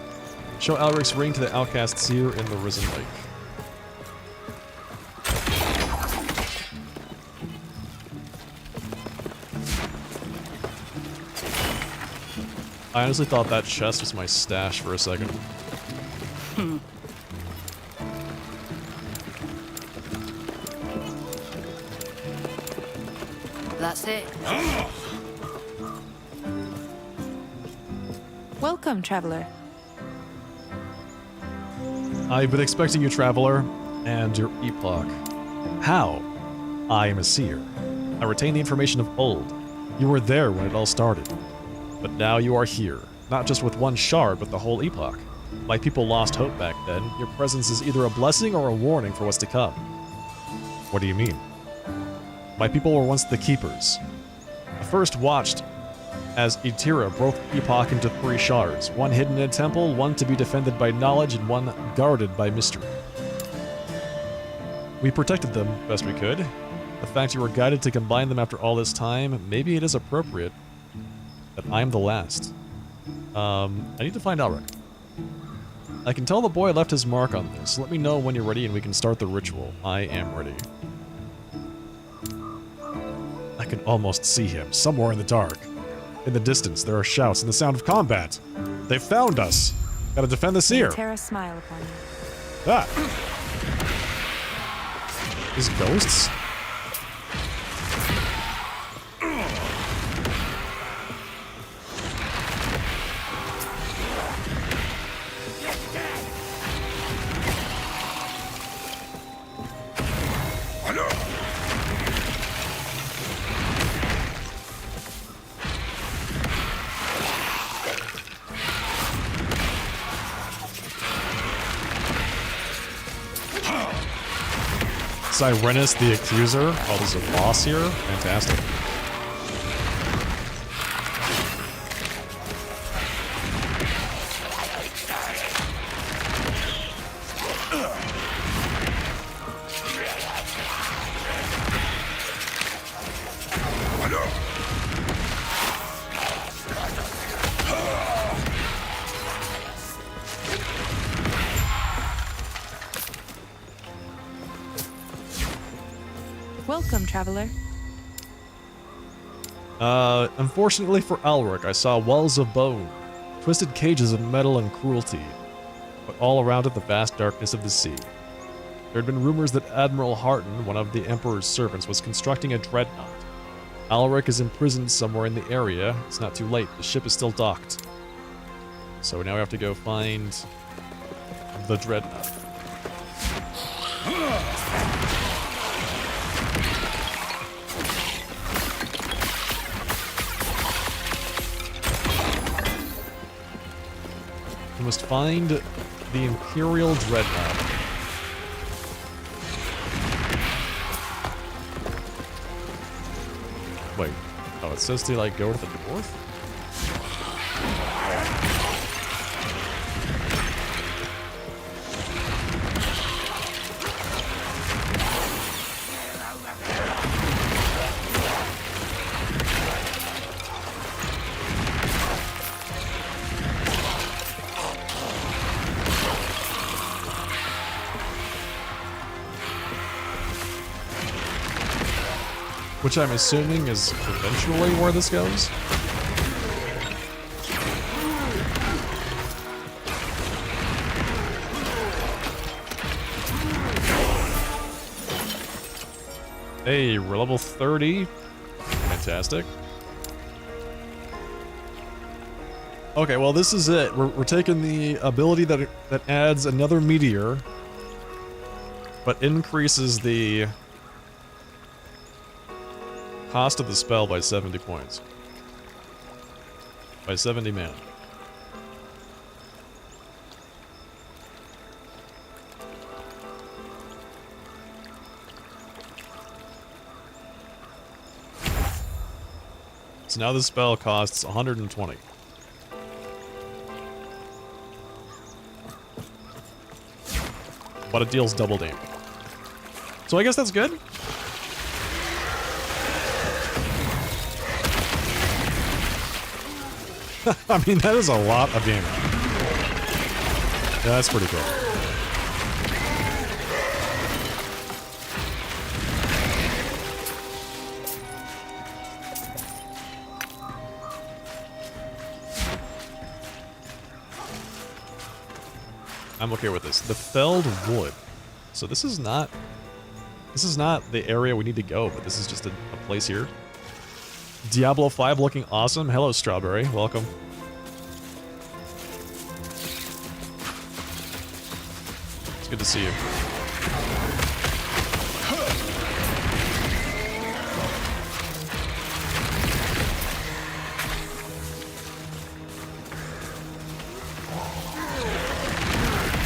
Show Alric's ring to the Outcasts here in the Risen Lake. I honestly thought that chest was my stash for a second. That's it. Welcome, traveler. I've been expecting you, Traveler, and your epoch. How? I am a seer. I retain the information of old. You were there when it all started. But now you are here, not just with one shard, but the whole epoch. My people lost hope back then. Your presence is either a blessing or a warning for what's to come. What do you mean? My people were once the Keepers. I first watched as Etira broke Epoch into 3 shards, one hidden in a temple, one to be defended by knowledge, and one guarded by mystery. We protected them best we could. The fact you were guided to combine them after all this time, maybe it is appropriate that I'm the last. I need to find Alric. I can tell the boy left his mark on this. Let me know when you're ready and we can start the ritual. I am ready. I can almost see him, somewhere in the dark. In the distance, there are shouts and the sound of combat. They found us. Gotta defend the seer. Meteor smile upon you. Ah. These ghosts? Sirenus the Accuser. Oh, there's a boss here? Fantastic. Welcome, traveler. Unfortunately for Alric, I saw wells of bone, twisted cages of metal and cruelty, but all around it the vast darkness of the sea. There had been rumors that Admiral Harton, one of the Emperor's servants, was constructing a dreadnought. Alric is imprisoned somewhere in the area. It's not too late. The ship is still docked. So now we have to go find the dreadnought. We must find the Imperial Dreadnought. Wait. Oh, it says to, like, go to the north? which I'm assuming is eventually where this goes. Hey, we're level 30. Fantastic. Okay, well this is it. We're taking the ability that adds another meteor, but increases the cost of the spell by 70 points. By 70 mana. So now the spell costs 120. But it deals double damage. So I guess that's good. I mean, that is a lot of damage. Yeah, that's pretty cool. I'm okay with this. The felled wood. So this is not the area we need to go, but this is just a place here. Diablo 5 looking awesome. Hello, Strawberry. Welcome. It's good to see you.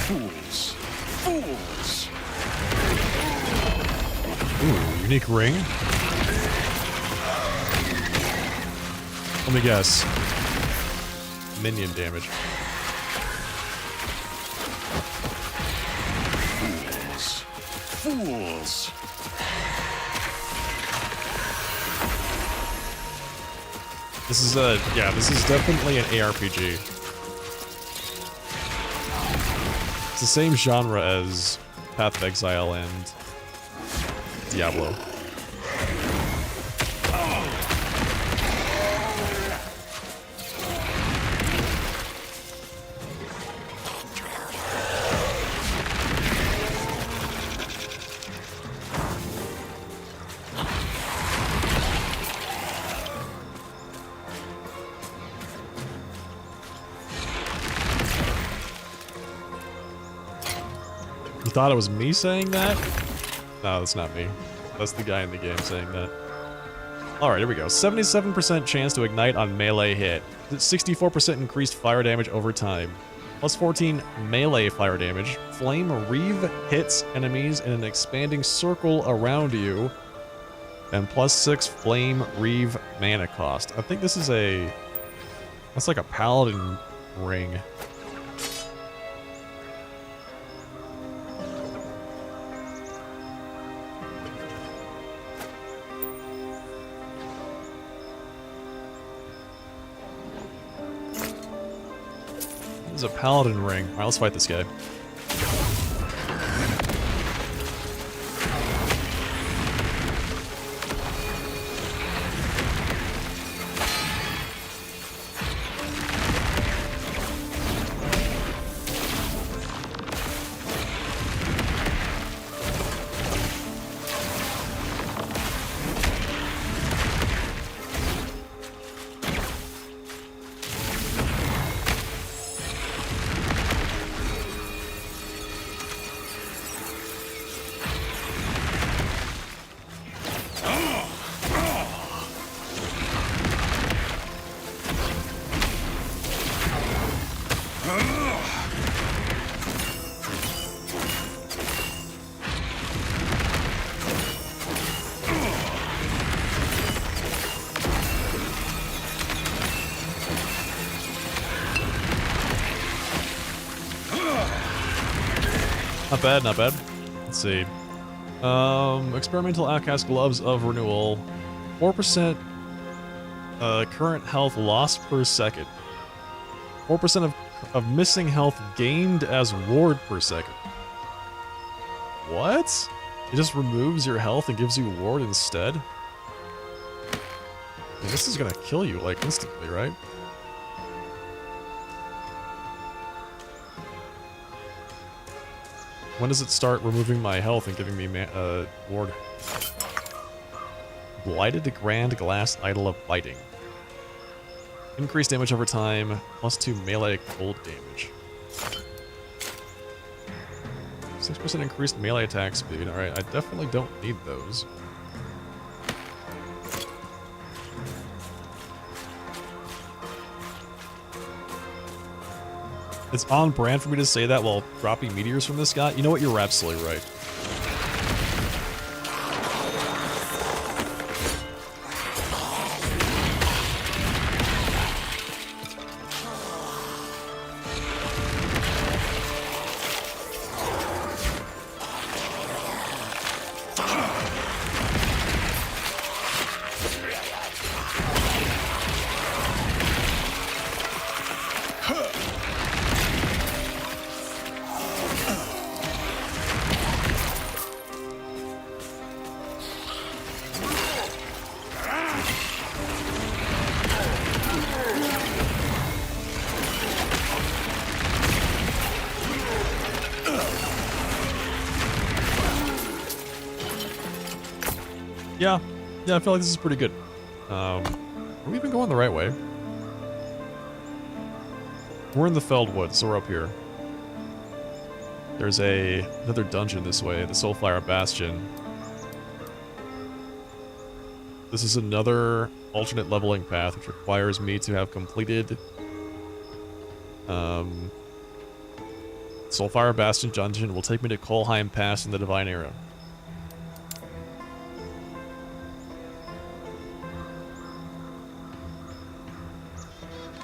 Fools. Fools. Ooh, unique ring. Let me guess. Minion damage. Fools. Fools. This is this is definitely an ARPG. It's the same genre as Path of Exile and Diablo. You thought it was me saying that? No, that's not me. That's the guy in the game saying that. Alright, here we go. 77% chance to ignite on melee hit. 64% increased fire damage over time. Plus 14 melee fire damage. Flame Reeve hits enemies in an expanding circle around you. And plus 6 Flame Reeve mana cost. I think this is that's like a paladin ring. A paladin ring. Alright, let's fight this guy. Not bad, not bad. Let's see. Experimental Outcast Gloves of Renewal. 4% current health lost per second. 4% of missing health gained as ward per second. What? It just removes your health and gives you ward instead? mean, this is gonna kill you, like, instantly, right? When does it start removing my health and giving me ward? Blighted Grand Glass Idol of Biting. Increased damage over time, +2 melee cold damage. 6% increased melee attack speed. Alright, I definitely don't need those. It's on brand for me to say that while dropping meteors from this guy. You know what? You're absolutely right. Yeah, I feel like this is pretty good. Are we even going the right way? We're in the Feldwood, so we're up here. There's another dungeon this way, the Soulflower Bastion. This is another alternate leveling path, which requires me to have completed Soulflower Bastion dungeon. Will take me to Kolheim Pass in the Divine Era.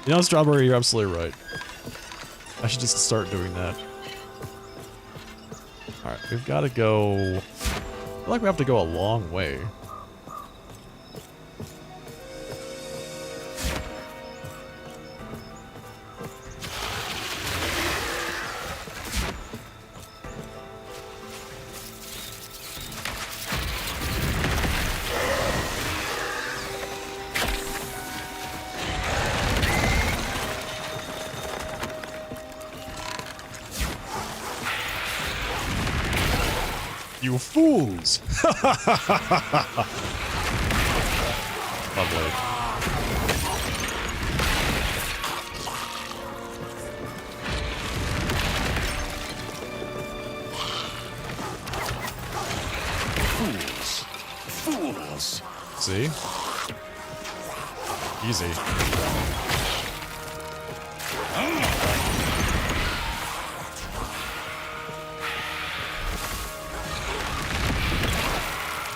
You know, Strawberry, you're absolutely right. I should just start doing that. Alright, we've got to go... I feel like we have to go a long way. You fools! Lovely. Fools. Fools. See? Easy.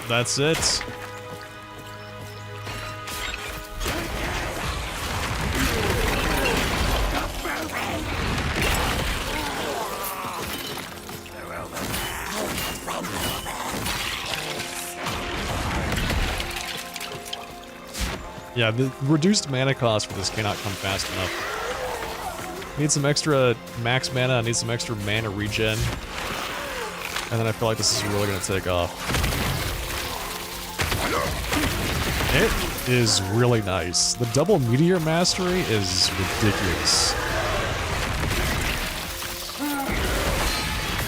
That's it. Yeah, the reduced mana cost for this cannot come fast enough. Need some extra max mana, need some extra mana regen. And then I feel like this is really gonna take off. It is really nice. The double Meteor mastery is ridiculous.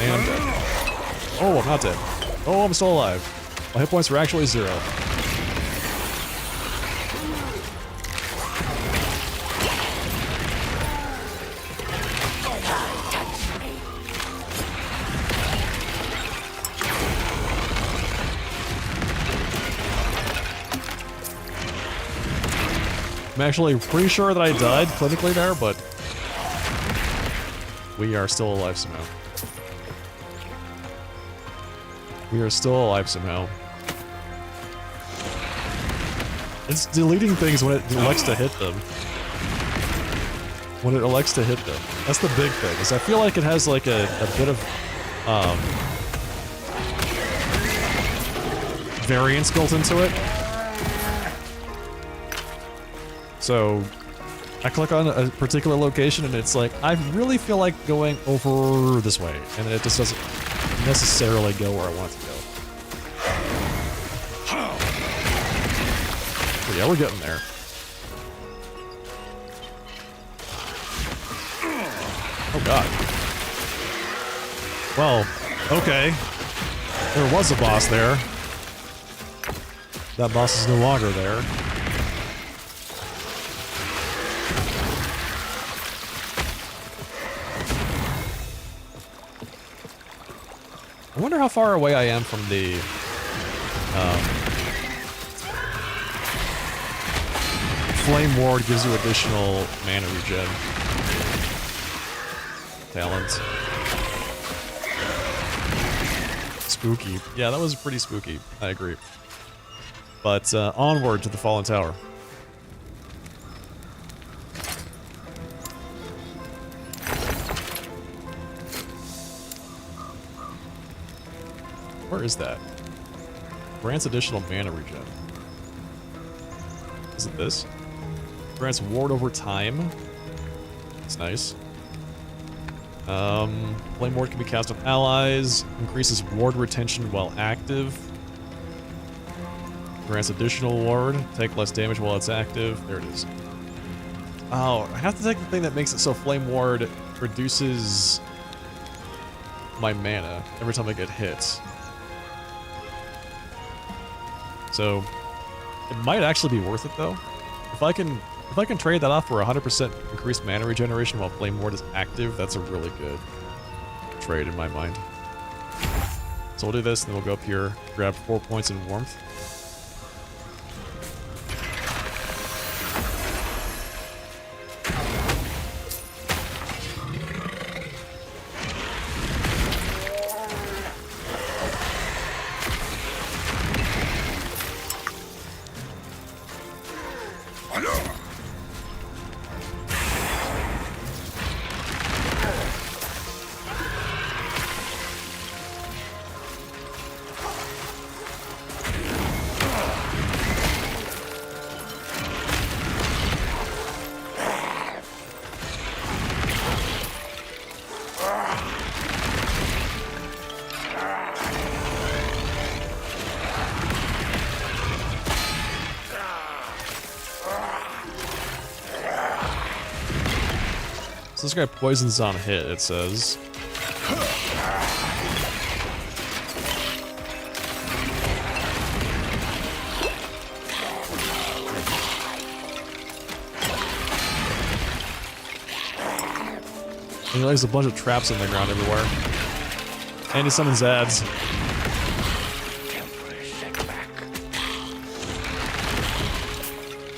And I'm dead. Oh, I'm not dead. Oh, I'm still alive. My hit points are actually 0. I'm actually pretty sure that I died clinically there, but we are still alive somehow. We are still alive somehow. It's deleting things when it elects to hit them. When it elects to hit them. That's the big thing, is I feel like it has like a bit of variance built into it. So, I click on a particular location and it's like, I really feel like going over this way, and then it just doesn't necessarily go where I want it to go. Yeah, we're getting there. Oh god. Well, okay. There was a boss there. That boss is no longer there. I wonder how far away I am from the Flame Ward gives you additional mana regen. Talent. Spooky. Yeah, that was pretty spooky. I agree. But onward to the Fallen Tower. Where is that? Grants additional mana regen. Is it this? Grants ward over time. That's nice. Flame Ward can be cast on allies. Increases ward retention while active. Grants additional ward. Take less damage while it's active. There it is. Oh, I have to take the thing that makes it so Flame Ward reduces my mana every time I get hit. So it might actually be worth it though. If I can trade that off for 100% increased mana regeneration while Flame Ward is active, that's a really good trade in my mind. So we'll do this, and then we'll go up here, grab 4 points in warmth. So this guy poisons on hit, it says. And he lays a bunch of traps on the ground everywhere. And he summons ads.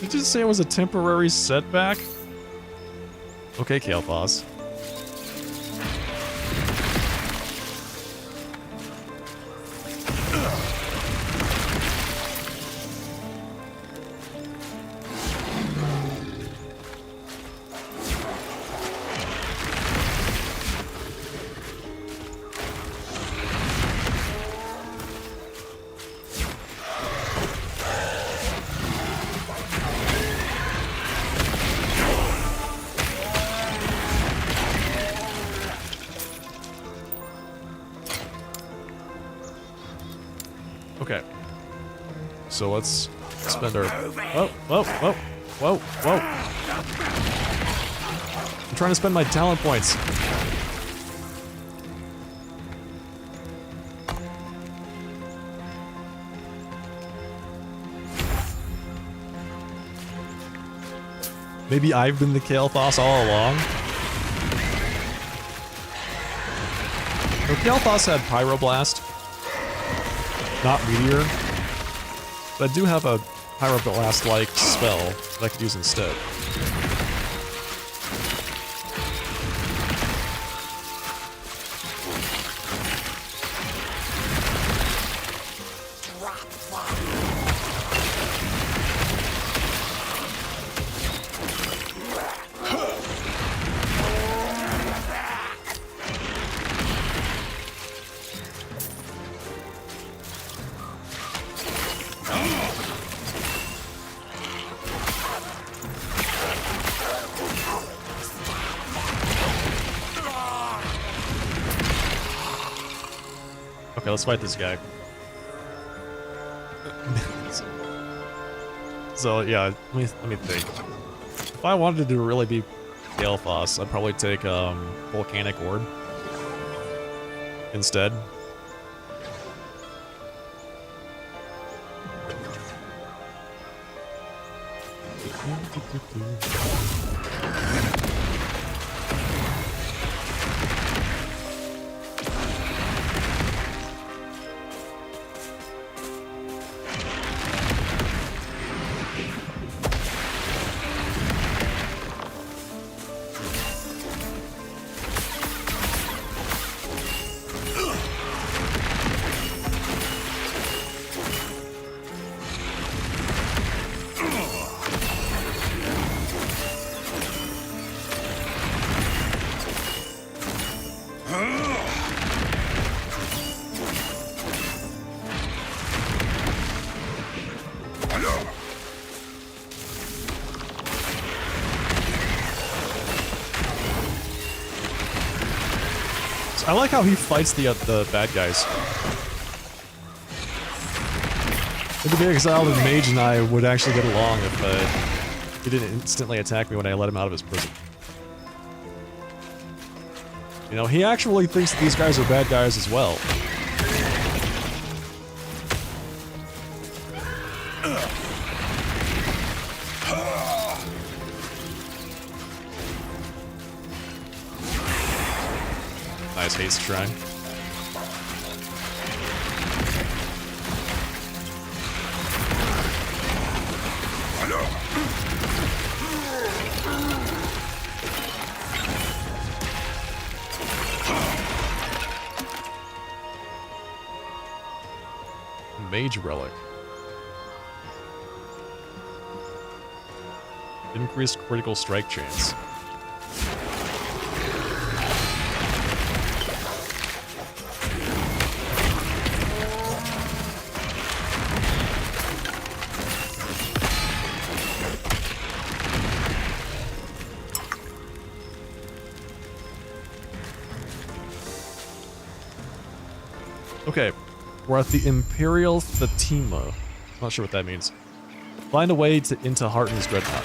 Did you just say it was a temporary setback? Okay, Kale Boss. Okay. So let's spend our... Whoa, whoa, whoa, whoa, whoa. I'm trying to spend my talent points. Maybe I've been the Kael'thas all along. So Kael'thas had Pyroblast. Not Meteor, but I do have a Pyroblast-like spell that I could use instead. Okay, let's fight this guy. So yeah, let me think. If I wanted to really be Galefoss, I'd probably take Volcanic Orb instead. I like how he fights the bad guys. If the exiled mage and I would actually get along if he didn't instantly attack me when I let him out of his prison. You know, he actually thinks that these guys are bad guys as well. Nice haste shrine. Mage relic. Increased critical strike chance. Okay, we're at the Imperial Fatima. Not sure what that means. Find a way into Harton's Dreadnought.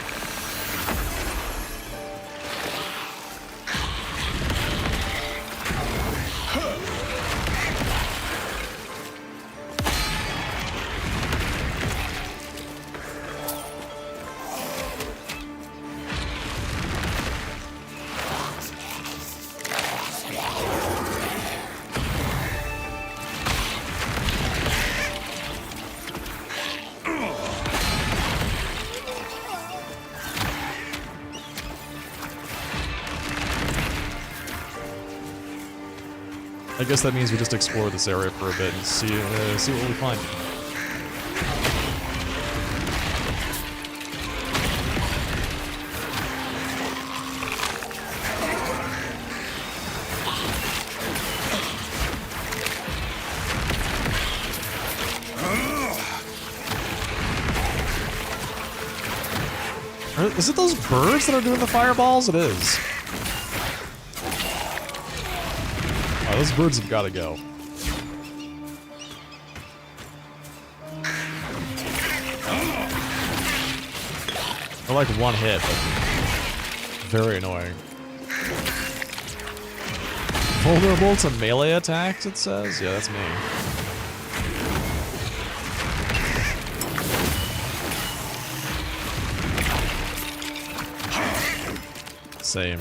I guess that means we just explore this area for a bit and see what we find. Is it those birds that are doing the fireballs? It is. Oh, those birds have got to go. They're like one hit, but very annoying. Vulnerable to melee attacks, it says? Yeah, that's me. Same.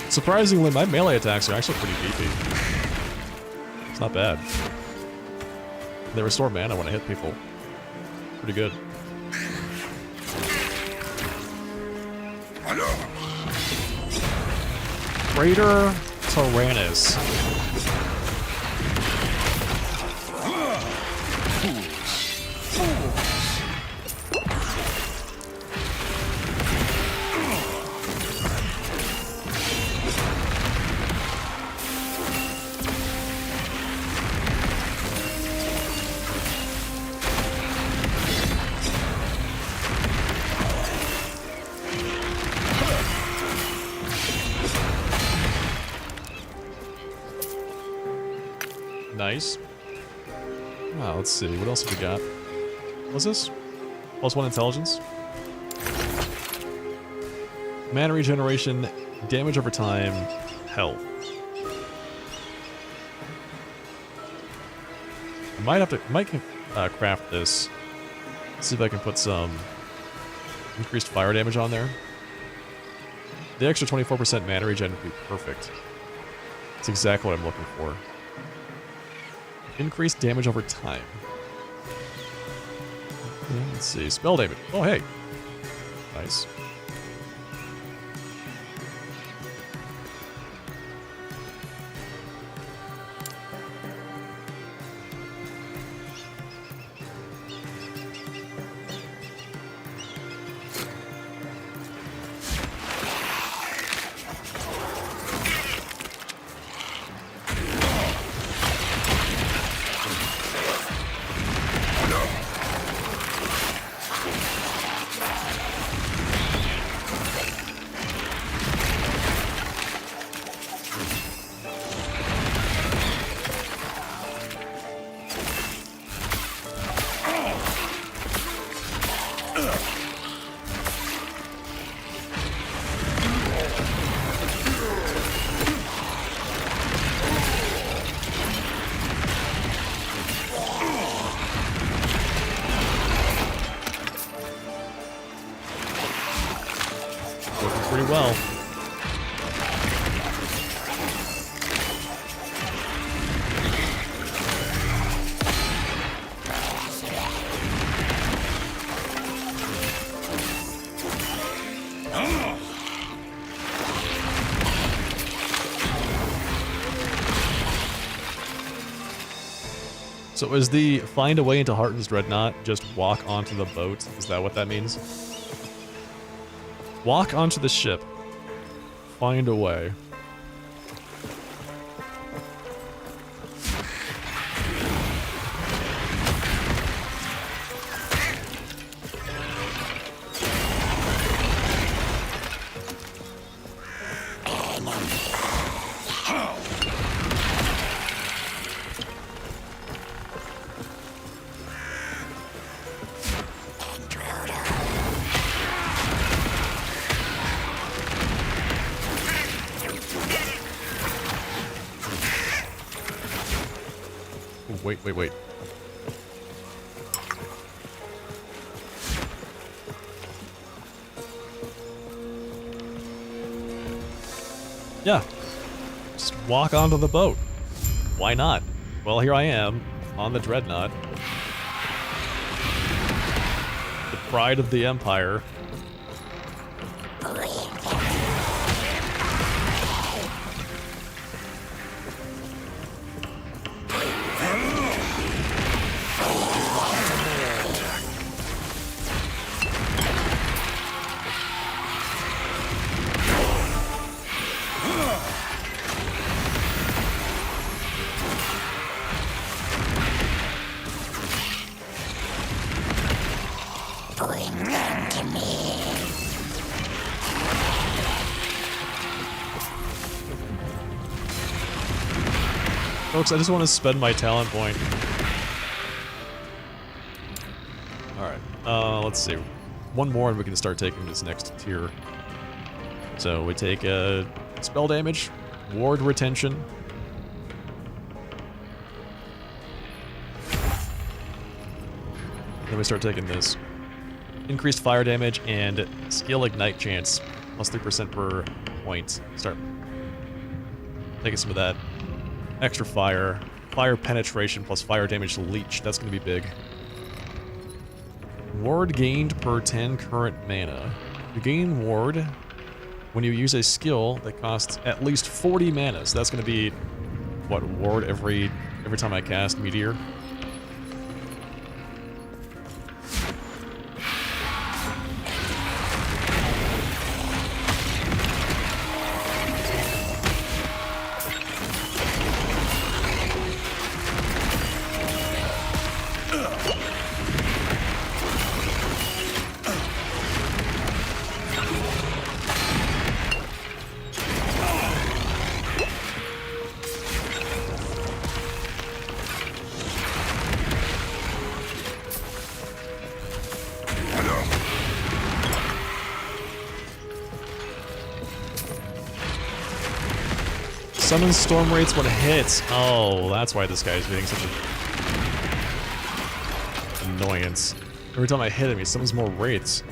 Surprisingly, my melee attacks are actually pretty beefy. It's not bad. They restore mana when I hit people. Pretty good. Raider Tyrannus. Nice. Oh, let's see. What else have we got? What's this? +1 intelligence. Mana regeneration, damage over time, health. I might craft this. See if I can put some increased fire damage on there. The extra 24% mana regen would be perfect. That's exactly what I'm looking for. Increased damage over time. Let's see. Spell damage. Oh, hey. Nice. Pretty well. So is the find a way into Hearton's Dreadnought just walk onto the boat? Is that what that means? Walk onto the ship. Find a way. Wait. Yeah. Just walk onto the boat. Why not? Well, here I am, on the Dreadnought. The pride of the Empire. Folks, I just want to spend my talent point. Alright, let's see. One more and we can start taking this next tier. So we take spell damage, ward retention. Then we start taking this. Increased fire damage and skill ignite chance, plus 3% per point. Start taking some of that. Extra fire. Fire penetration plus fire damage leech. That's going to be big. Ward gained per 10 current mana. You gain ward when you use a skill that costs at least 40 mana. So that's going to be, what, ward every time I cast Meteor? Summon storm rates when it hits. Oh, that's why this guy's being such an annoyance. Every time I hit him, he summons more wraiths.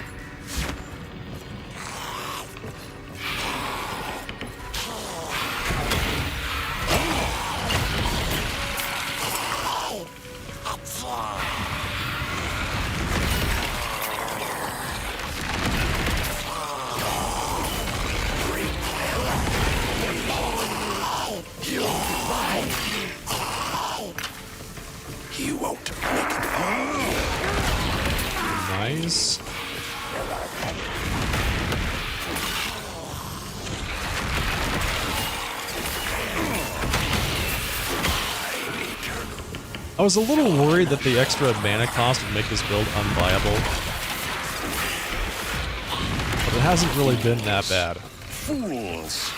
You won't make it home. Nice. I was a little worried that the extra mana cost would make this build unviable, but it hasn't really been that bad. Fools!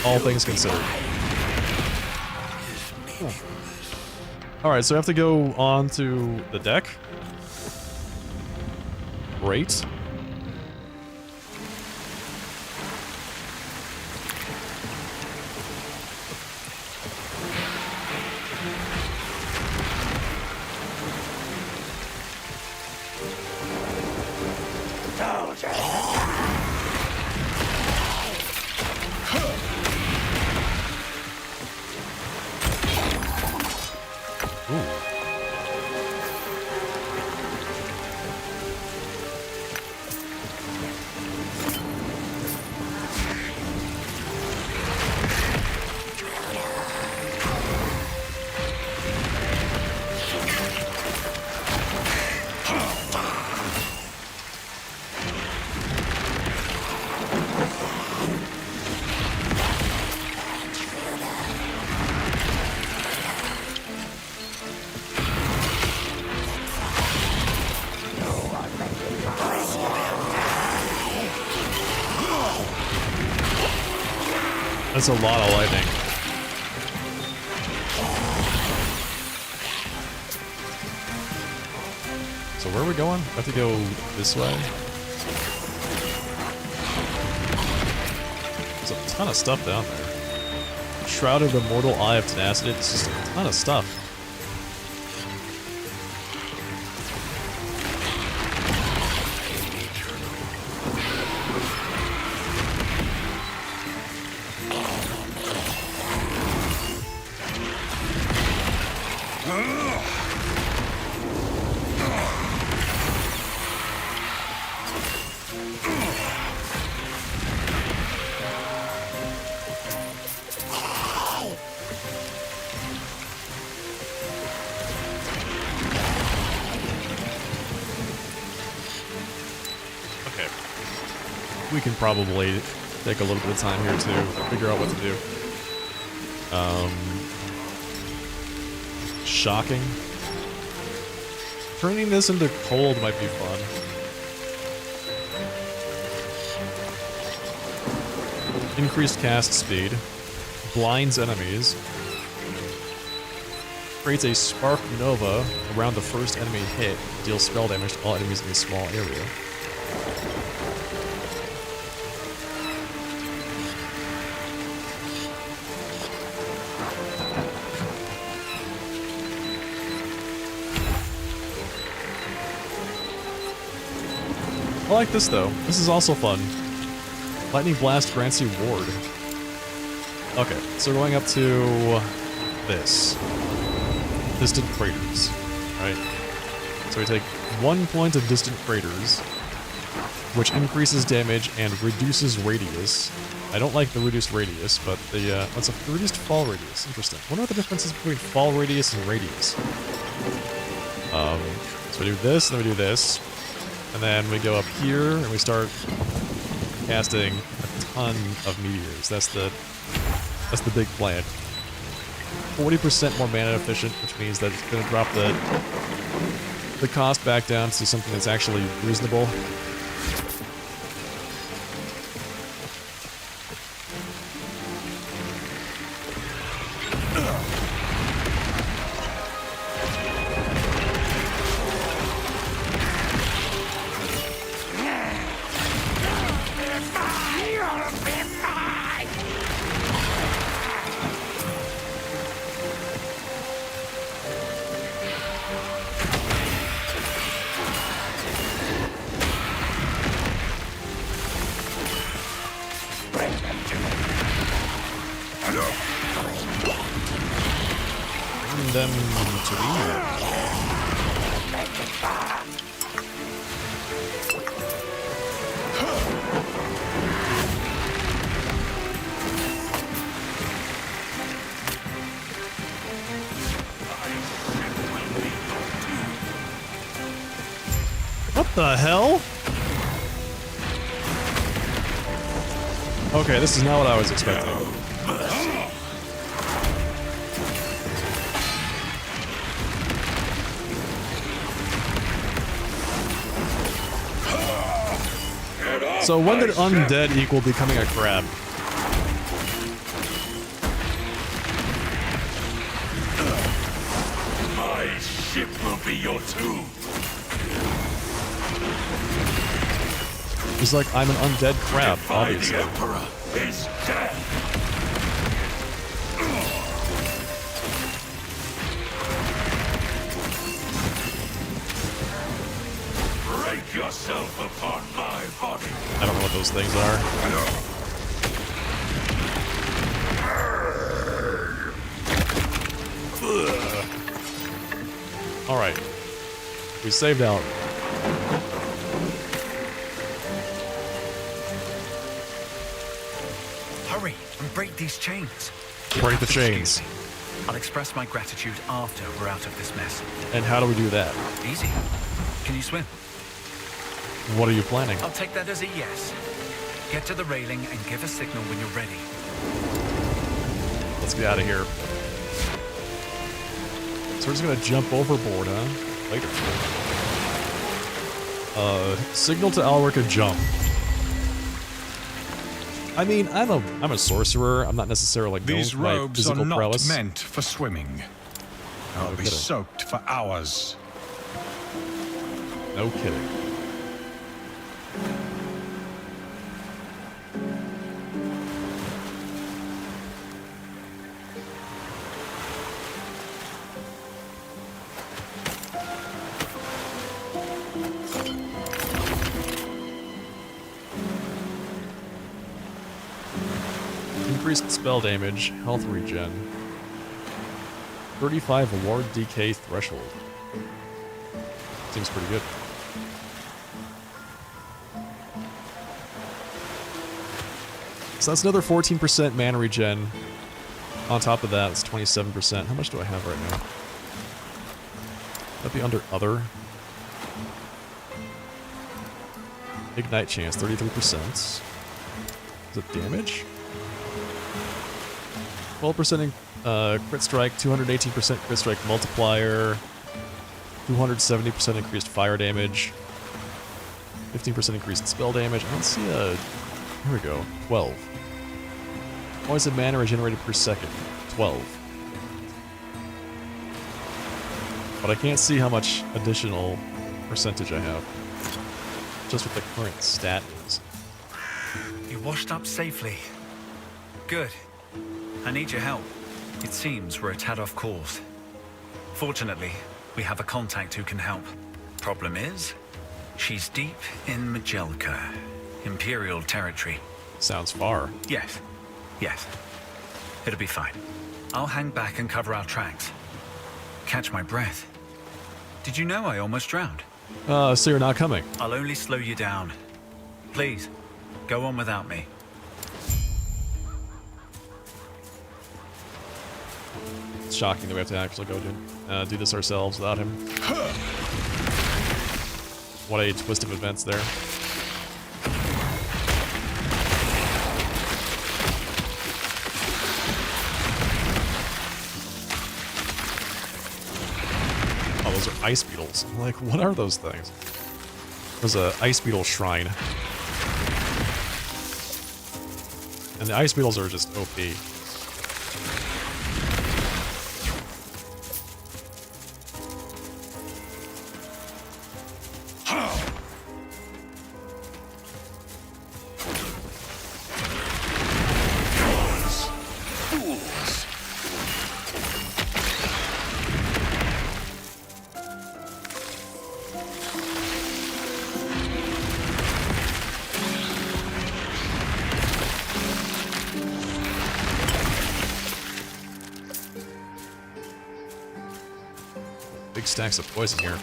All things considered. Alright, so I have to go on to the deck. Great. That's a lot of lightning. So where are we going? I have to go this way. There's a ton of stuff down there. Shrouded Immortal Eye of Tenacity. It's just a ton of stuff. We can probably take a little bit of time here to figure out what to do. Shocking. Turning this into cold might be fun. Increased cast speed. Blinds enemies. Creates a Spark Nova around the first enemy hit. Deals spell damage to all enemies in a small area. I like this though. This is also fun. Lightning Blast grants you ward. Okay, so we're going up to this. Distant Craters. Right? So we take 1 point of Distant Craters, which increases damage and reduces radius. I don't like the reduced radius, but the what's a reduced fall radius? Interesting. What are the differences between fall radius and radius? So we do this, and then we do this. And then we go up here, and we start casting a ton of meteors. That's the big plan. 40% more mana efficient, which means that it's going to drop the cost back down to something that's actually reasonable. them to me. What the hell? Okay, this is not what I was expecting. So when did undead equal becoming a crab? My ship will be your tomb. It's like I'm an undead crab, obviously. The Emperor is dead. Break yourself upon my body. I don't know what those things are. Alright. We saved out. Hurry and break these chains. Break the chains. I'll express my gratitude after we're out of this mess. And how do we do that? Easy. Can you swim? What are you planning? I'll take that as a yes. Get to the railing and give a signal when you're ready. Let's get out of here. So we're just gonna jump overboard, huh? Later. Signal to Alric to jump. I mean, I'm a sorcerer. I'm not necessarily like known These for my robes physical are not prowess. meant for swimming. I'll be kidding. soaked for hours. No kidding. Increased spell damage, health regen. 35 ward decay threshold. Seems pretty good. So that's another 14% mana regen. On top of that, it's 27%. How much do I have right now? That'd be under other. Ignite chance, 33%. Is it damage? 12% crit strike, 218% crit strike multiplier, 270% increased fire damage, 15% increased spell damage. I don't see a... Here we go. 12. Points of mana regenerated per second. 12. But I can't see how much additional percentage I have. Just what the current stat is. You washed up safely. Good. I need your help. It seems we're a tad off course. Fortunately, we have a contact who can help. Problem is, she's deep in Majelka, Imperial territory. Sounds far. Yes. Yes. It'll be fine. I'll hang back and cover our tracks. Catch my breath. Did you know I almost drowned? So you're not coming. I'll only slow you down. Please, go on without me. It's shocking that we have to actually go do this ourselves without him. What a twist of events there. Oh, those are ice beetles. I'm like, what are those things? There's a ice beetle shrine. And the ice beetles are just OP. Big stacks of poison here.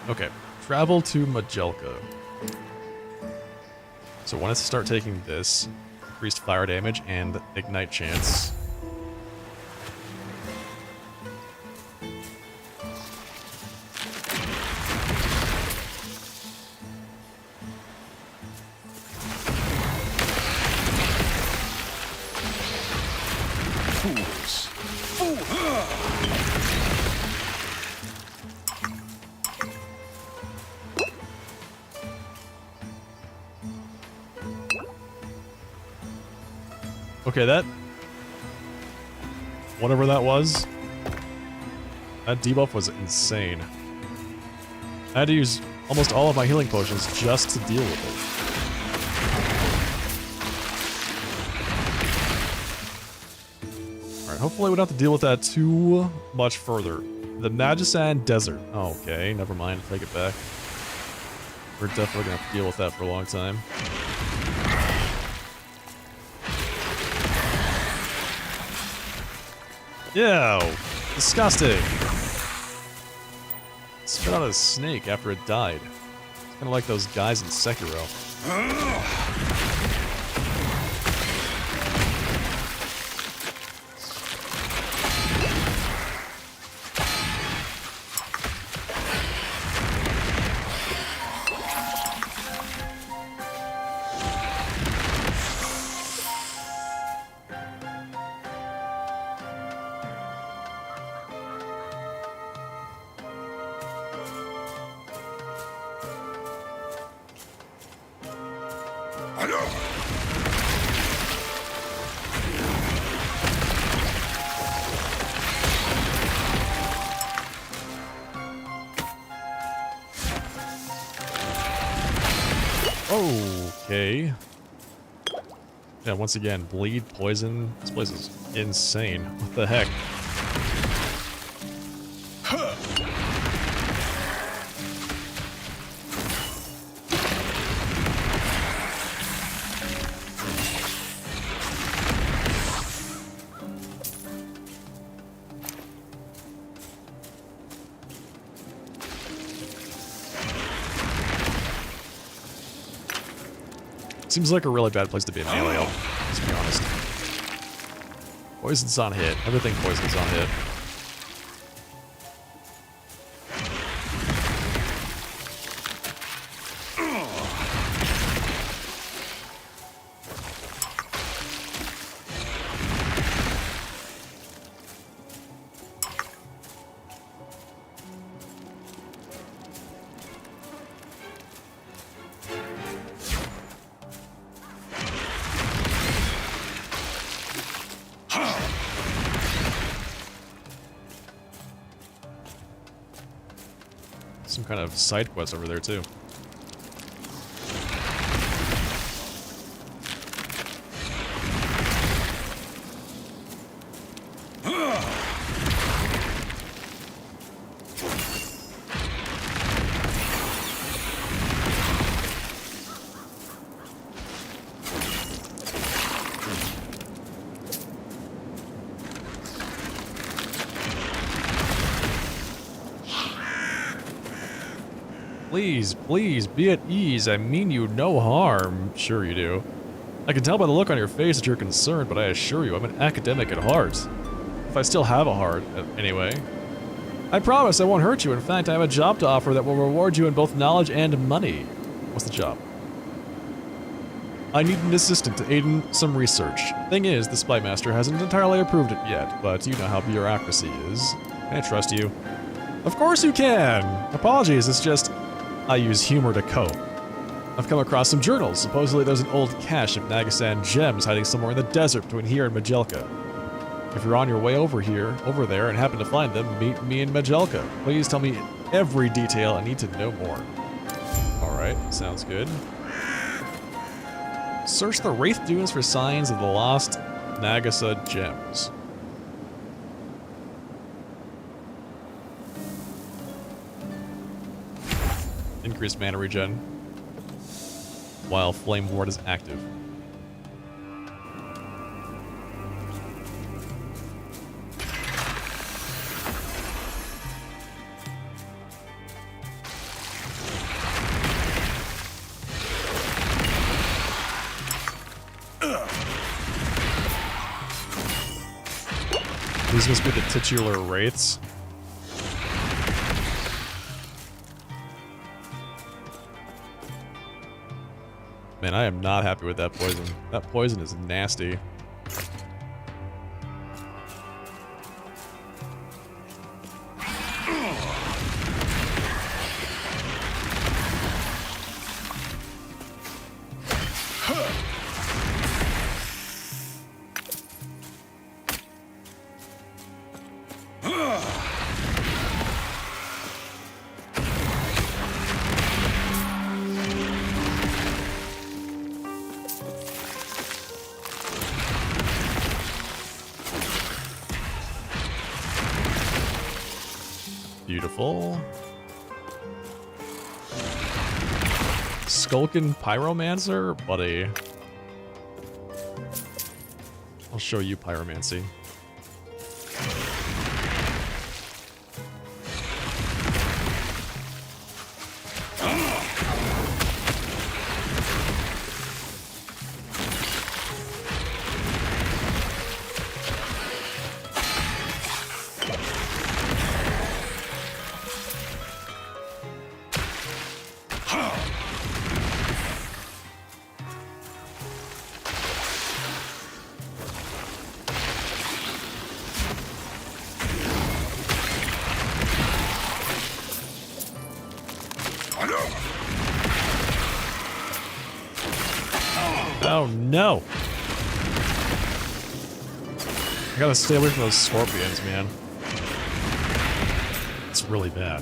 Okay, travel to Majelka. So I want us to start taking this. Increased fire damage and ignite chance. Fools. Okay, that... whatever that was, that debuff was insane. I had to use almost all of my healing potions just to deal with it. Alright, hopefully we don't have to deal with that too much further. The Magisan Desert. Oh, okay, never mind, take it back. We're definitely gonna have to deal with that for a long time. Ew! Disgusting! Spit out a snake after it died. It's kinda like those guys in Sekiro. Okay. Yeah, once again, bleed, poison. This place is insane. What the heck? Seems like a really bad place to be a melee elf, let's be honest. Poison's on hit. Everything poison's on hit. Some kind of side quest over there too. Please, please, be at ease. I mean you no harm. Sure you do. I can tell by the look on your face that you're concerned, but I assure you I'm an academic at heart. If I still have a heart, anyway. I promise I won't hurt you. In fact, I have a job to offer that will reward you in both knowledge and money. What's the job? I need an assistant to aid in some research. Thing is, the Spy Master hasn't entirely approved it yet, but you know how bureaucracy is. Can I trust you? Of course you can! Apologies, it's just... I use humor to cope. I've come across some journals. Supposedly there's an old cache of Nagasan gems hiding somewhere in the desert between here and Majelka. If you're on your way over there, and happen to find them, meet me in Majelka. Please tell me every detail. I need to know more. Alright, sounds good. Search the Wraith Dunes for signs of the lost Nagasa gems. increased mana regen while Flame Ward is active. These must be the titular wraiths. Man, I am not happy with that poison. That poison is nasty. Beautiful. Skulkin Pyromancer? Buddy. I'll show you Pyromancy. Oh no! I gotta stay away from those scorpions, man. It's really bad.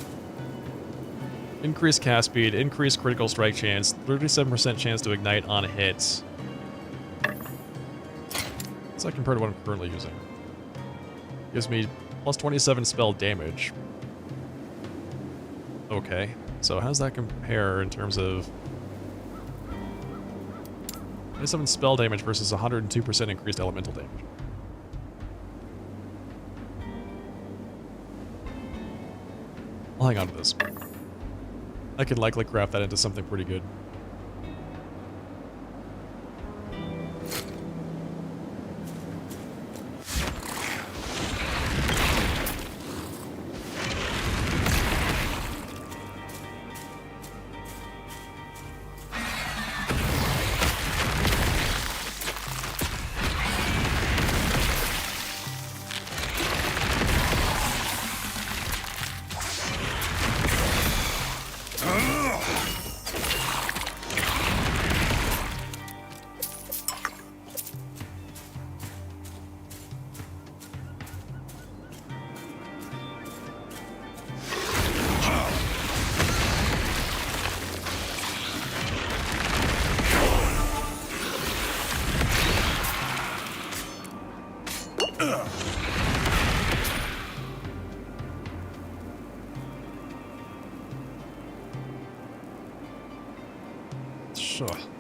Increased cast speed, increased critical strike chance, 37% chance to ignite on hits. What's that compared to what I'm currently using? Gives me plus 27 spell damage. Okay, so how does that compare in terms of 27 spell damage versus 102% increased elemental damage? I'll hang on to this. I could likely craft that into something pretty good.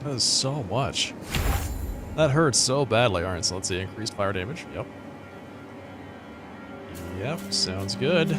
That is so much. That hurts so badly. Alright, so let's see. Increased fire damage. Yep. Yep, sounds good.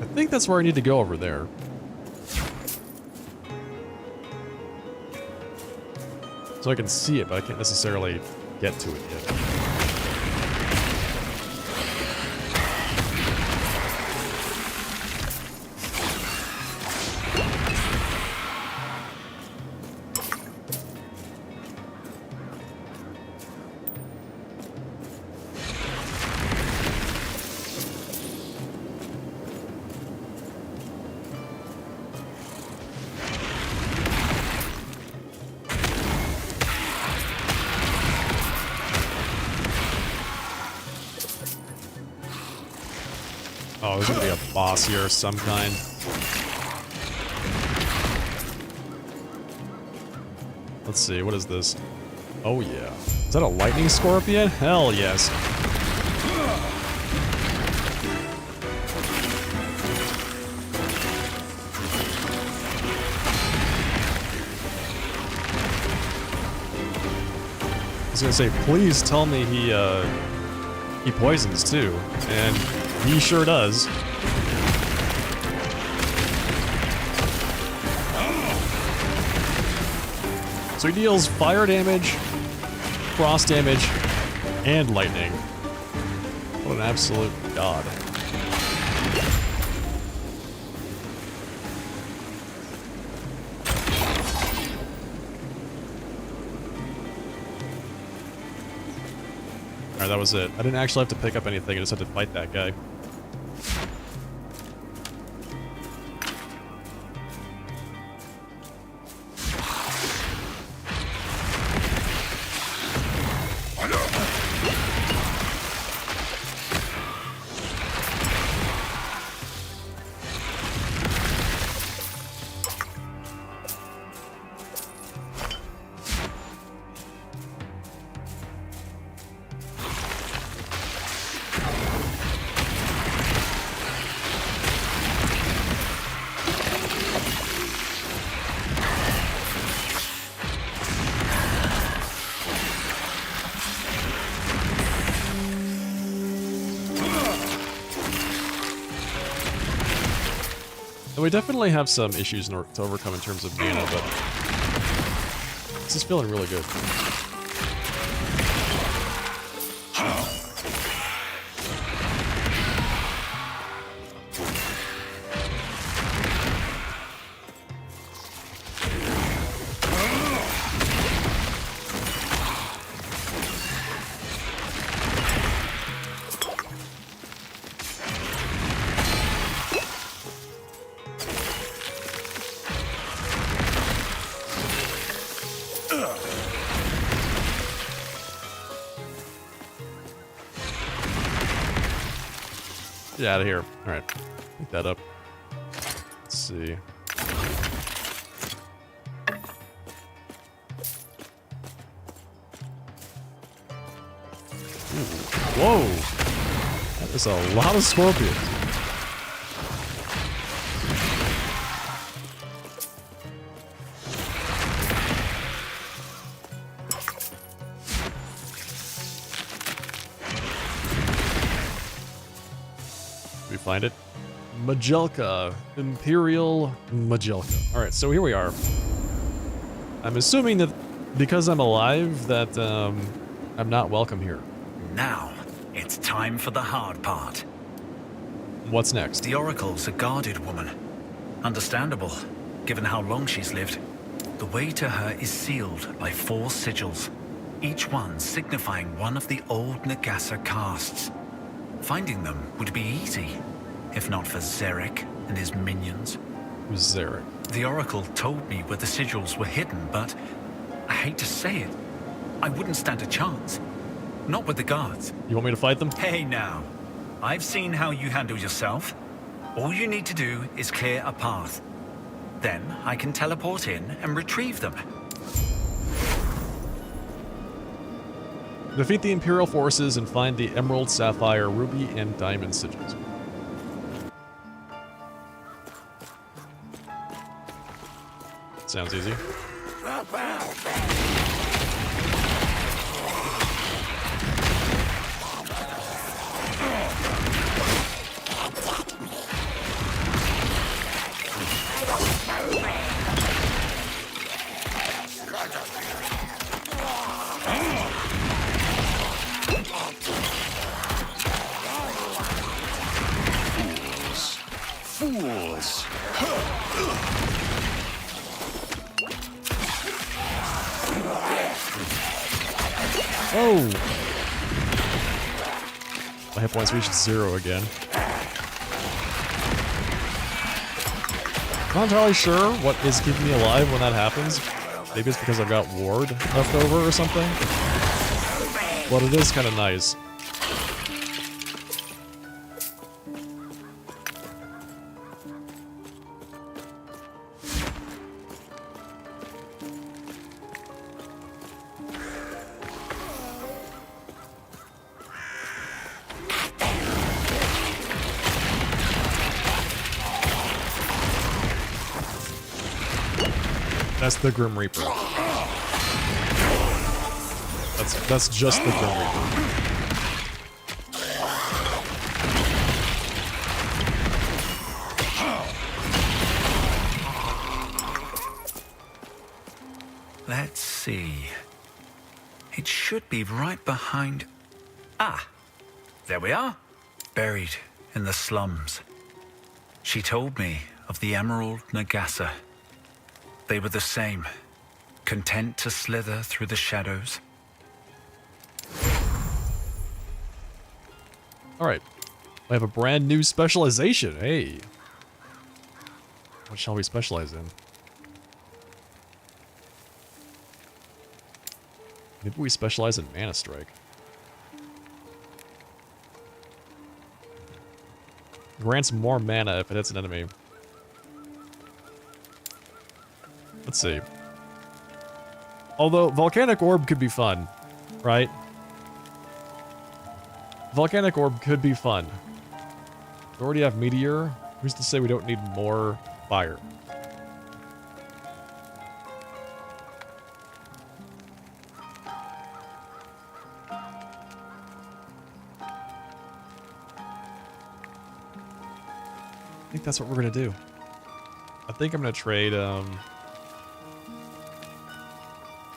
I think that's where I need to go over there. So I can see it, but I can't necessarily get to it yet. Oh, there's gonna be a boss here of some kind. Let's see, what is this? Oh yeah. Is that a lightning scorpion? Hell yes. I was gonna say, please tell me he poisons too, and he sure does. So he deals fire damage, frost damage, and lightning. What an absolute god. Alright, that was it. I didn't actually have to pick up anything, I just had to fight that guy. We definitely have some issues to overcome in terms of mana, but this is feeling really good. Get out of here. Alright. Pick that up. Let's see. Ooh. Whoa! That is a lot of scorpions. Find it. Majelka. Imperial Majelka. Alright, so here we are. I'm assuming that because I'm alive that I'm not welcome here. Now, it's time for the hard part. What's next? The Oracle's a guarded woman. Understandable, given how long she's lived. The way to her is sealed by 4 sigils, each one signifying one of the old Nagasa castes. Finding them would be easy, if not for Zarek and his minions. Who's Zarek? The Oracle told me where the sigils were hidden, but I hate to say it, I wouldn't stand a chance. Not with the guards. You want me to fight them? Hey now, I've seen how you handle yourself. All you need to do is clear a path. Then I can teleport in and retrieve them. Defeat the Imperial forces and find the Emerald, Sapphire, Ruby, and Diamond sigils. Sounds easy. Fools! Oh! My hit points reached 0 again. Not entirely sure what is keeping me alive when that happens. Maybe it's because I've got ward left over or something. But it is kind of nice. That's the Grim Reaper. That's just the Grim Reaper. Let's see. It should be right behind... Ah! There we are. Buried in the slums. She told me of the Emerald Nagasa. They were the same. Content to slither through the shadows. Alright. We have a brand new specialization. Hey. What shall we specialize in? Maybe we specialize in Mana Strike. Grants more mana if it hits an enemy. Let's see. Although, Volcanic Orb could be fun, right? Volcanic Orb could be fun. We already have Meteor. Who's to say we don't need more fire? I think that's what we're gonna do. I think I'm gonna trade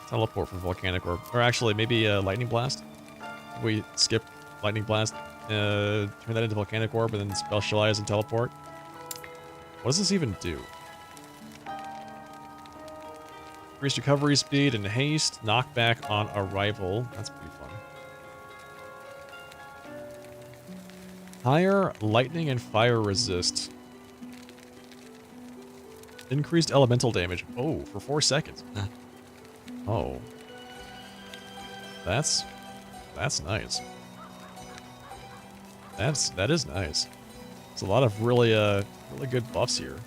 teleport for Volcanic Orb, or actually maybe Lightning Blast. We skip Lightning Blast, turn that into Volcanic Orb, and then specialize and teleport. What does this even do? Increased recovery speed and haste, knockback on arrival. That's pretty fun. Higher lightning and fire resist. Increased elemental damage. Oh, for 4 seconds. Oh. That's nice. That is nice. There's a lot of really really good buffs here.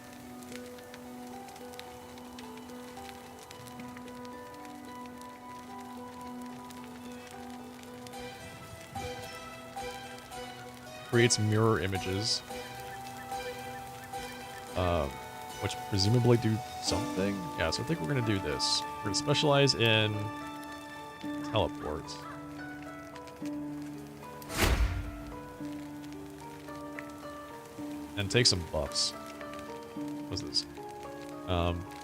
Creates mirror images. Which presumably do something? Yeah, so I think we're gonna do this. We're gonna specialize in teleport. And take some buffs. What's this?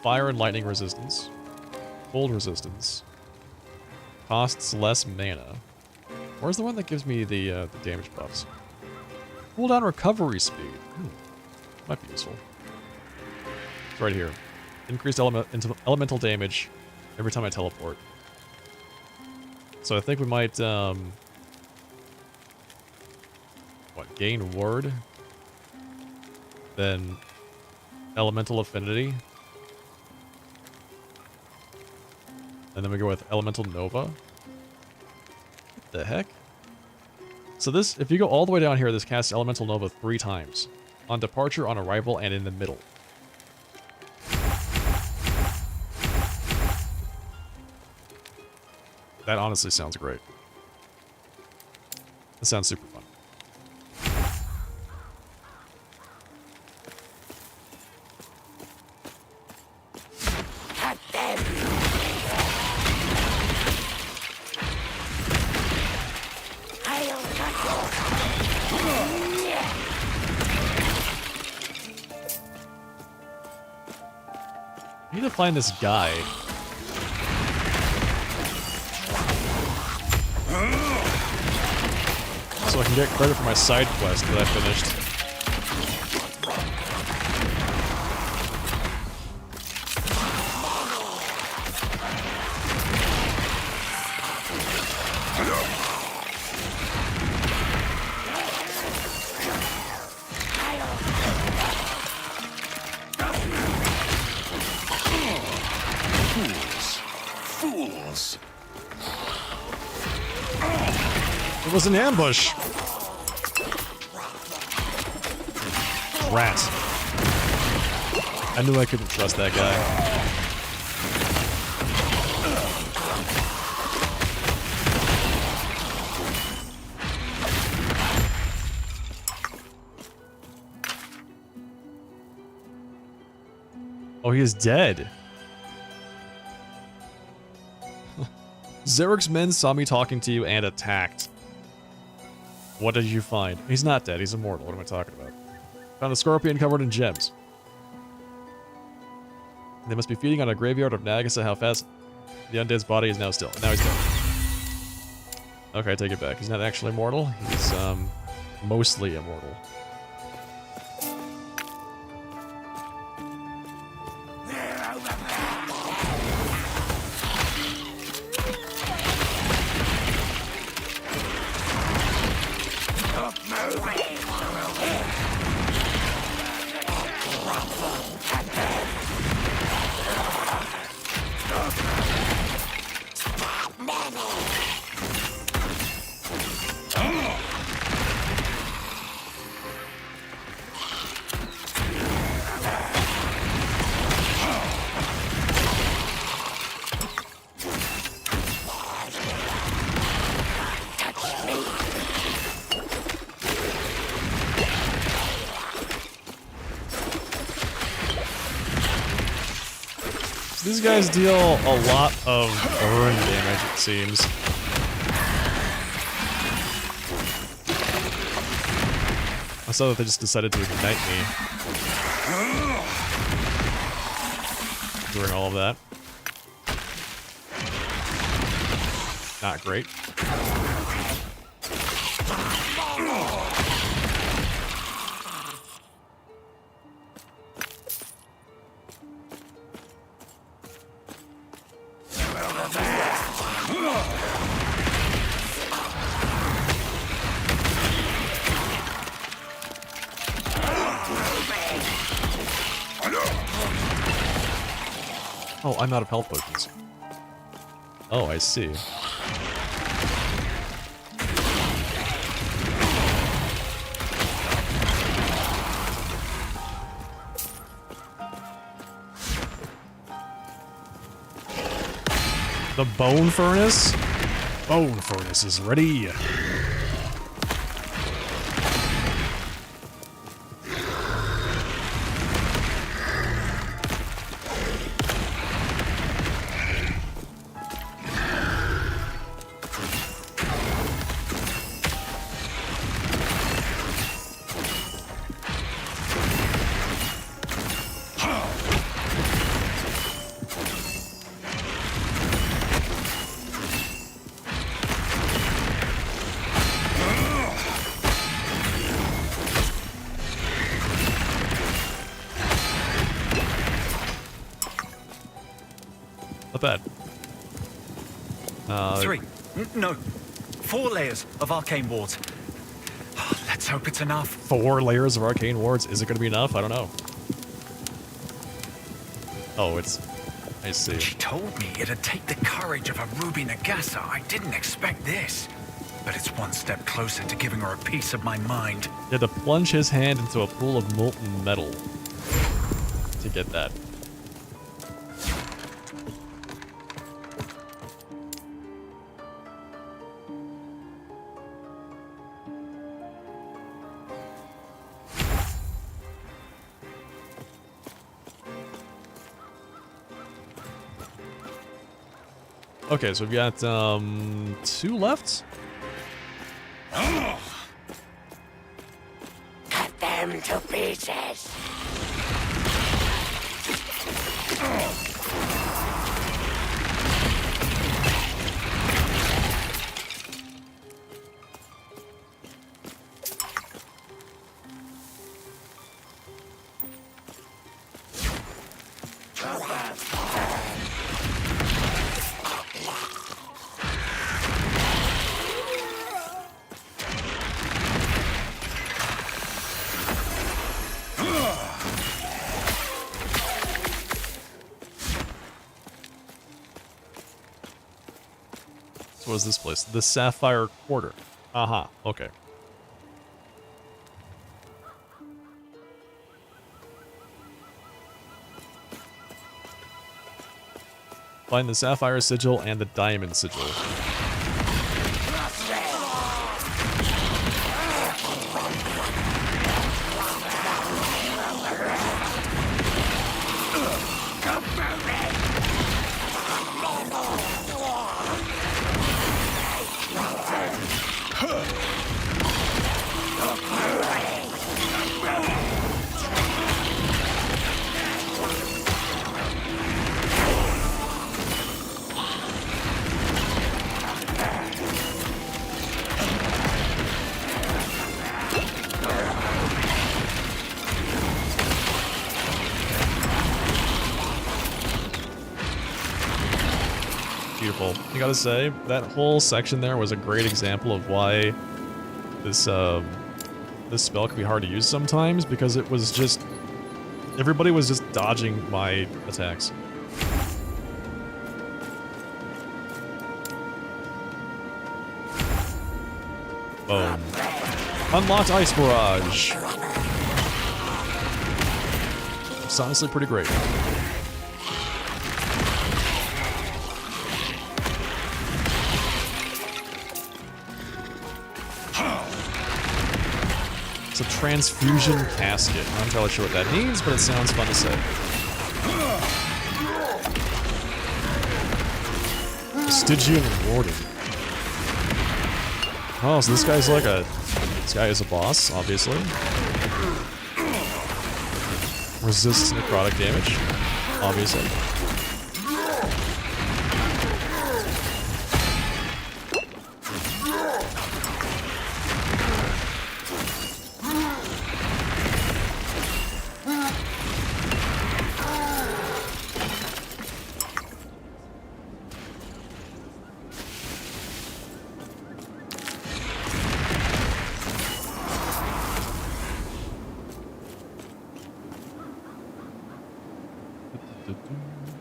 Fire and lightning resistance. Cold resistance. Costs less mana. Where's the one that gives me the damage buffs? Cooldown recovery speed. Might be useful. It's right here. Increased elemental damage every time I teleport. So I think we might, gain ward? Then elemental affinity. And then we go with elemental nova. What the heck? So this, if you go all the way down here, this casts elemental nova 3 times. On departure, on arrival, and in the middle. That honestly sounds great. That sounds super fun. I need to find this guy. So I can get credit for my side quest that I finished. Fools! It was an ambush. Rat. I knew I couldn't trust that guy. Oh, he is dead. Zarek's men saw me talking to you and attacked. What did you find? He's not dead. He's immortal. What am I talking about? Found a scorpion covered in gems. They must be feeding on a graveyard of Nagasa. How fast? The undead's body is now still. Now he's dead. Okay, I take it back. He's not actually immortal. He's, mostly immortal. These guys deal a lot of burn damage, it seems. I saw that they just decided to ignite me during all of that. Not great. Oh, I'm out of health potions. Oh, I see. The bone furnace? Bone furnace is ready. Not bad. No, 4 layers of arcane wards. Let's hope it's enough. 4 layers of arcane wards. Is it going to be enough? I don't know. Oh, it's... I see. She told me it'd take the courage of a Ruby Nagasa. I didn't expect this. But it's one step closer to giving her a piece of my mind. He had to plunge his hand into a pool of molten metal to get that. Okay, so we've got 2 left. Cut them to pieces. So what is this place? The Sapphire Quarter. Aha, okay. Find the Sapphire Sigil and the Diamond Sigil. Beautiful. I gotta say, that whole section there was a great example of why this this spell can be hard to use sometimes, because it was just everybody was just dodging my attacks. Boom. Unlocked Ice Barrage. It's honestly pretty great. It's a transfusion casket. I'm not entirely sure what that means, but it sounds fun to say. Stygian Warden. Oh, so this guy's like a... This guy is a boss, obviously. Resists necrotic damage, obviously.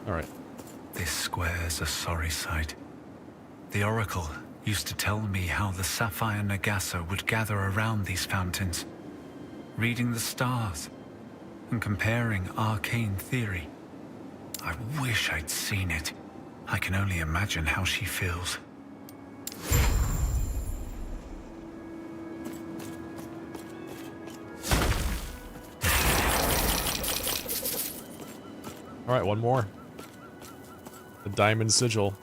Alright. This square's a sorry sight. The Oracle used to tell me how the Sapphire Nagasa would gather around these fountains, reading the stars and comparing arcane theory. I wish I'd seen it. I can only imagine how she feels. Alright, one more. The Diamond Sigil.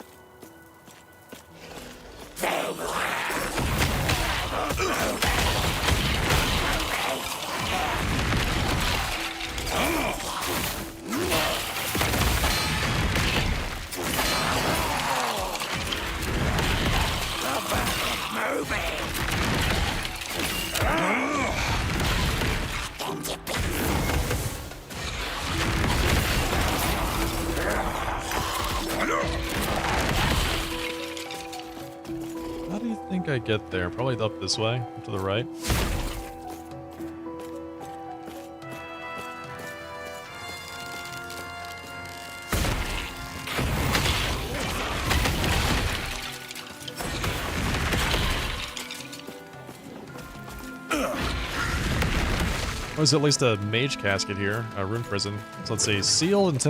How do you think I get there? Probably up this way, up to the right. There's at least a mage casket here, a rune prison. So let's see, sealed and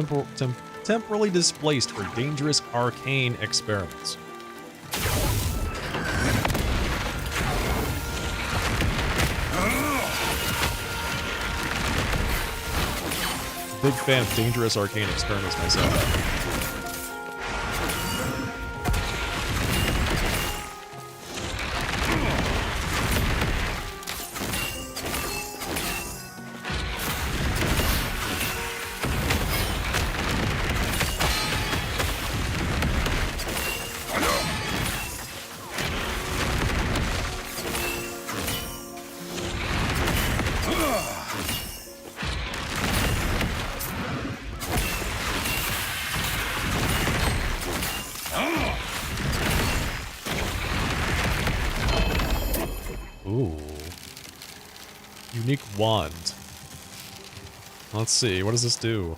temporarily displaced for dangerous arcane experiments. Big fan of dangerous arcane experiments myself. Ooh. Unique wand. Let's see, what does this do?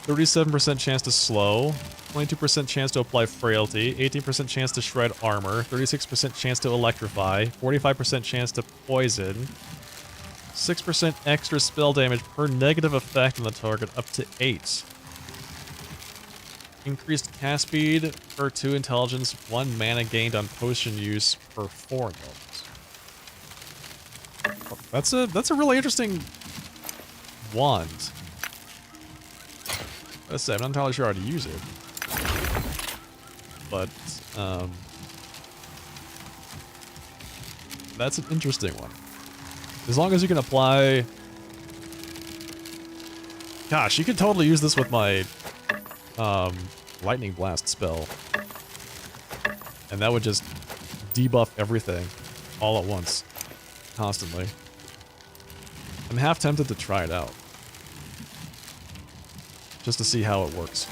37% chance to slow, 22% chance to apply frailty, 18% chance to shred armor, 36% chance to electrify, 45% chance to poison, 6% extra spell damage per negative effect on the target up to 8. Increased cast speed per 2 intelligence, 1 mana gained on potion use per 4 intelligence. That's a really interesting wand. Let's say I'm not entirely sure how to use it, but that's an interesting one. As long as you can apply... Gosh, you could totally use this with my Lightning Blast spell. And that would just debuff everything all at once. Constantly. I'm half tempted to try it out. Just to see how it works.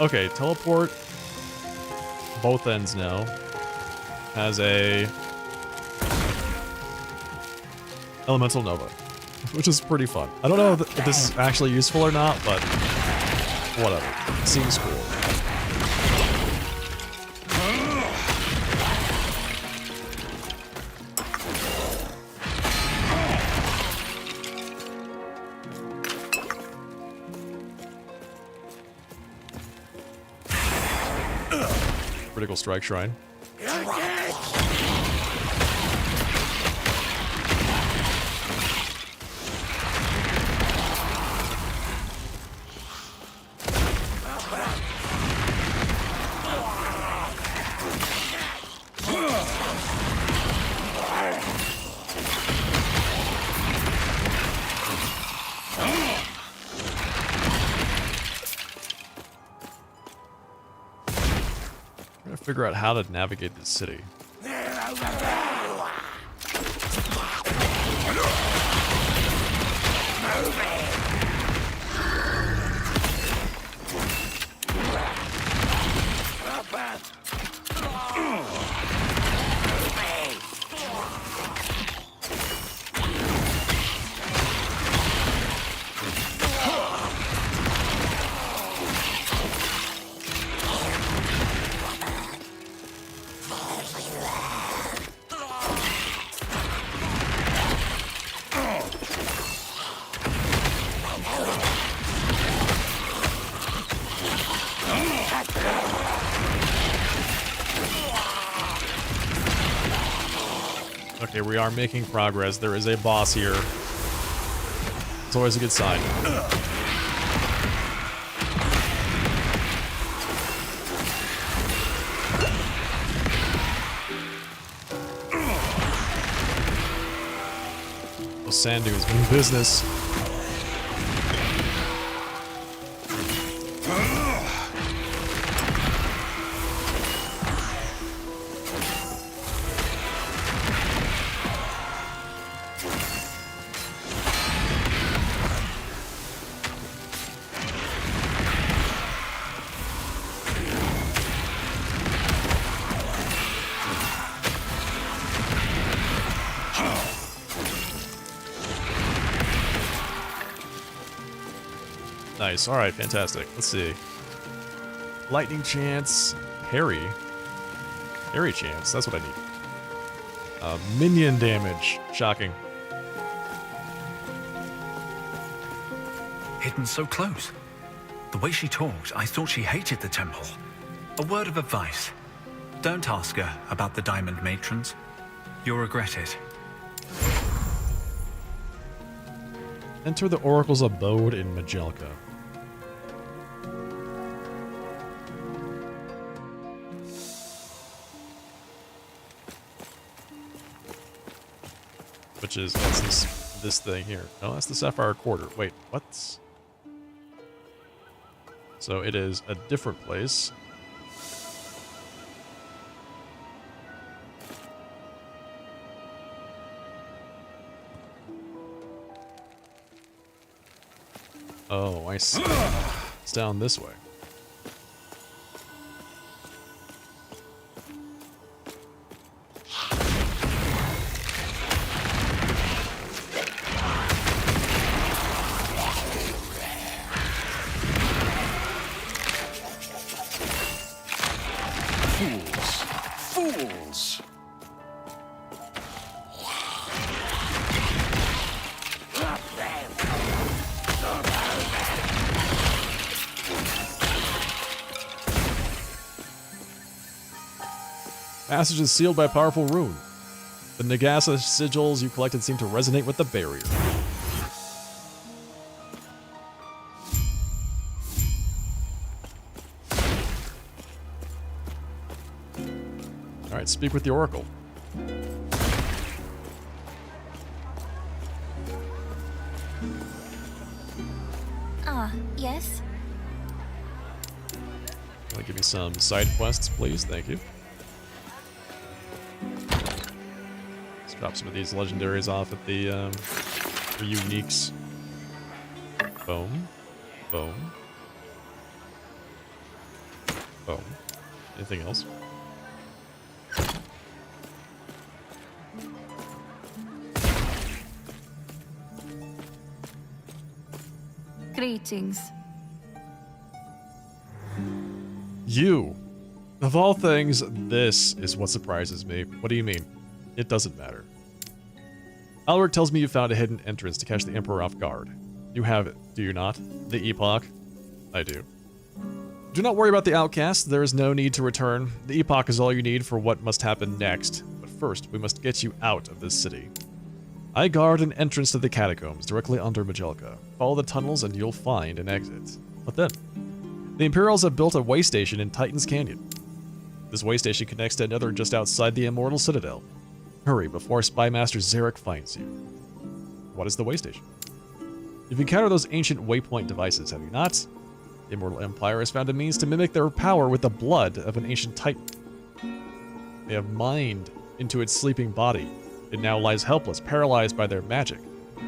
Okay, teleport both ends now has a elemental nova, which is pretty fun. I don't know if this is actually useful or not, but whatever. Seems cool. Critical strike shrine. Figure out how to navigate this city. Okay, we are making progress. There is a boss here. It's always a good sign. Those sand dunes mean business. Nice. All right, fantastic. Let's see. Lightning chance, parry. Parry chance. That's what I need. Minion damage. Shocking. Hidden so close. The way she talked, I thought she hated the temple. A word of advice. Don't ask her about the Diamond Matrons. You'll regret it. Enter the Oracle's abode in Majelka. Which is, what's this thing here? Oh, that's the Sapphire Quarter. Wait, what? So it is a different place. Oh, I see. It's down this way. Fools! Passage is sealed by a powerful rune. The Nagasa sigils you collected seem to resonate with the barrier. Alright, speak with the Oracle. Ah, yes? Give me some side quests, please. Thank you. Let's drop some of these legendaries off at the uniques. Boom. Boom. Boom. Anything else? Greetings. You! Of all things, this is what surprises me. What do you mean? It doesn't matter. Alaric tells me you found a hidden entrance to catch the Emperor off guard. You have it, do you not? The Epoch? I do. Do not worry about the outcast. There is no need to return. The Epoch is all you need for what must happen next. But first, we must get you out of this city. I guard an entrance to the catacombs directly under Majelka. Follow the tunnels and you'll find an exit. What then? The Imperials have built a way station in Titan's Canyon. This way station connects to another just outside the Immortal Citadel. Hurry before Spy Master Zarek finds you. What is the way station? You've encountered those ancient waypoint devices, have you not? The Immortal Empire has found a means to mimic their power with the blood of an ancient Titan. They have mined into its sleeping body. It now lies helpless, paralyzed by their magic.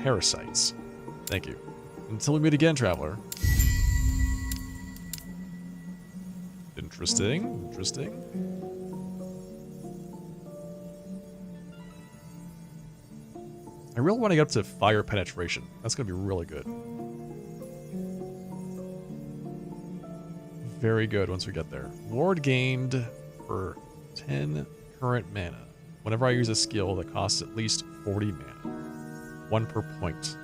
Parasites. Thank you. Until we meet again, traveler. Interesting. Interesting. I really want to get up to fire penetration. That's going to be really good. Very good once we get there. Ward gained for 10 current mana. Whenever I use a skill that costs at least 40 mana. 1 per point.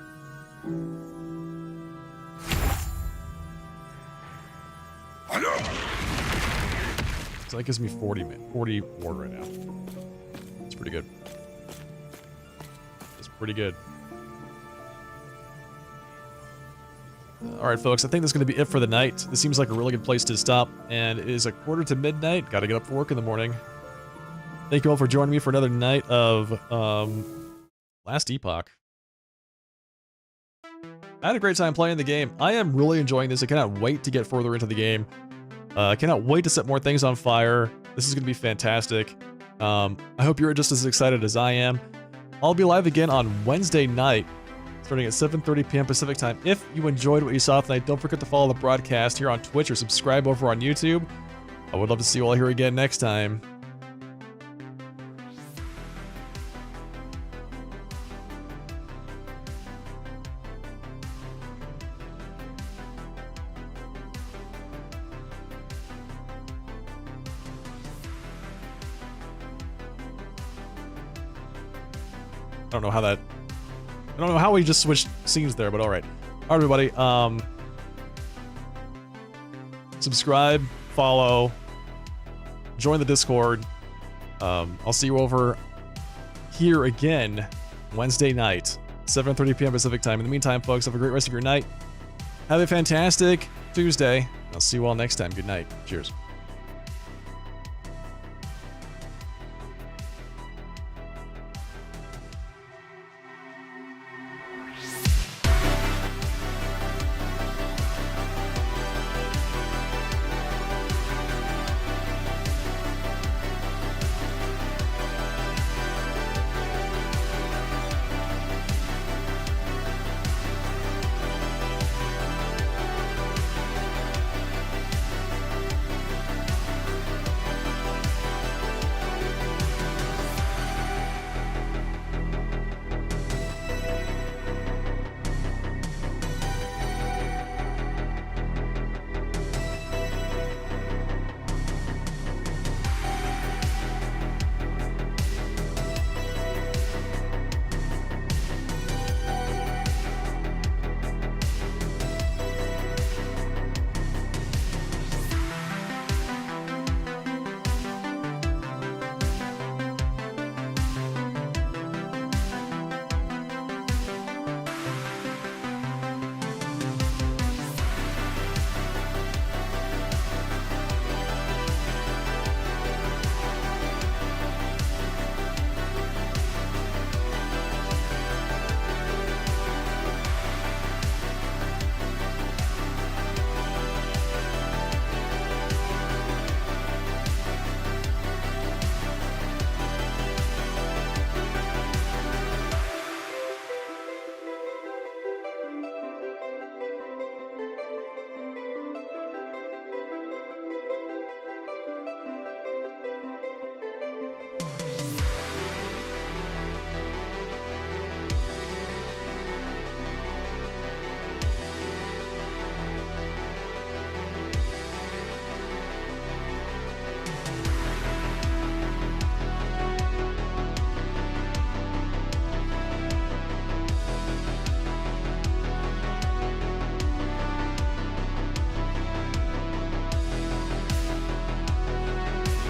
So that gives me 40 ward right now. That's pretty good. That's pretty good. Alright folks, I think that's going to be it for the night. This seems like a really good place to stop, and it is 1:45 to midnight. Gotta get up for work in the morning. Thank you all for joining me for another night of Last Epoch. I had a great time playing the game. I am really enjoying this. I cannot wait to get further into the game. I cannot wait to set more things on fire. This is going to be fantastic. I hope you're just as excited as I am. I'll be live again on Wednesday night, starting at 7:30 p.m. Pacific time. If you enjoyed what you saw tonight, don't forget to follow the broadcast here on Twitch or subscribe over on YouTube. I would love to see you all here again next time. I don't know how we just switched scenes there, but alright. Alright, everybody. Subscribe, follow, join the Discord. I'll see you over here again Wednesday night, 7:30 p.m. Pacific time. In the meantime, folks, have a great rest of your night. Have a fantastic Tuesday. I'll see you all next time. Good night. Cheers.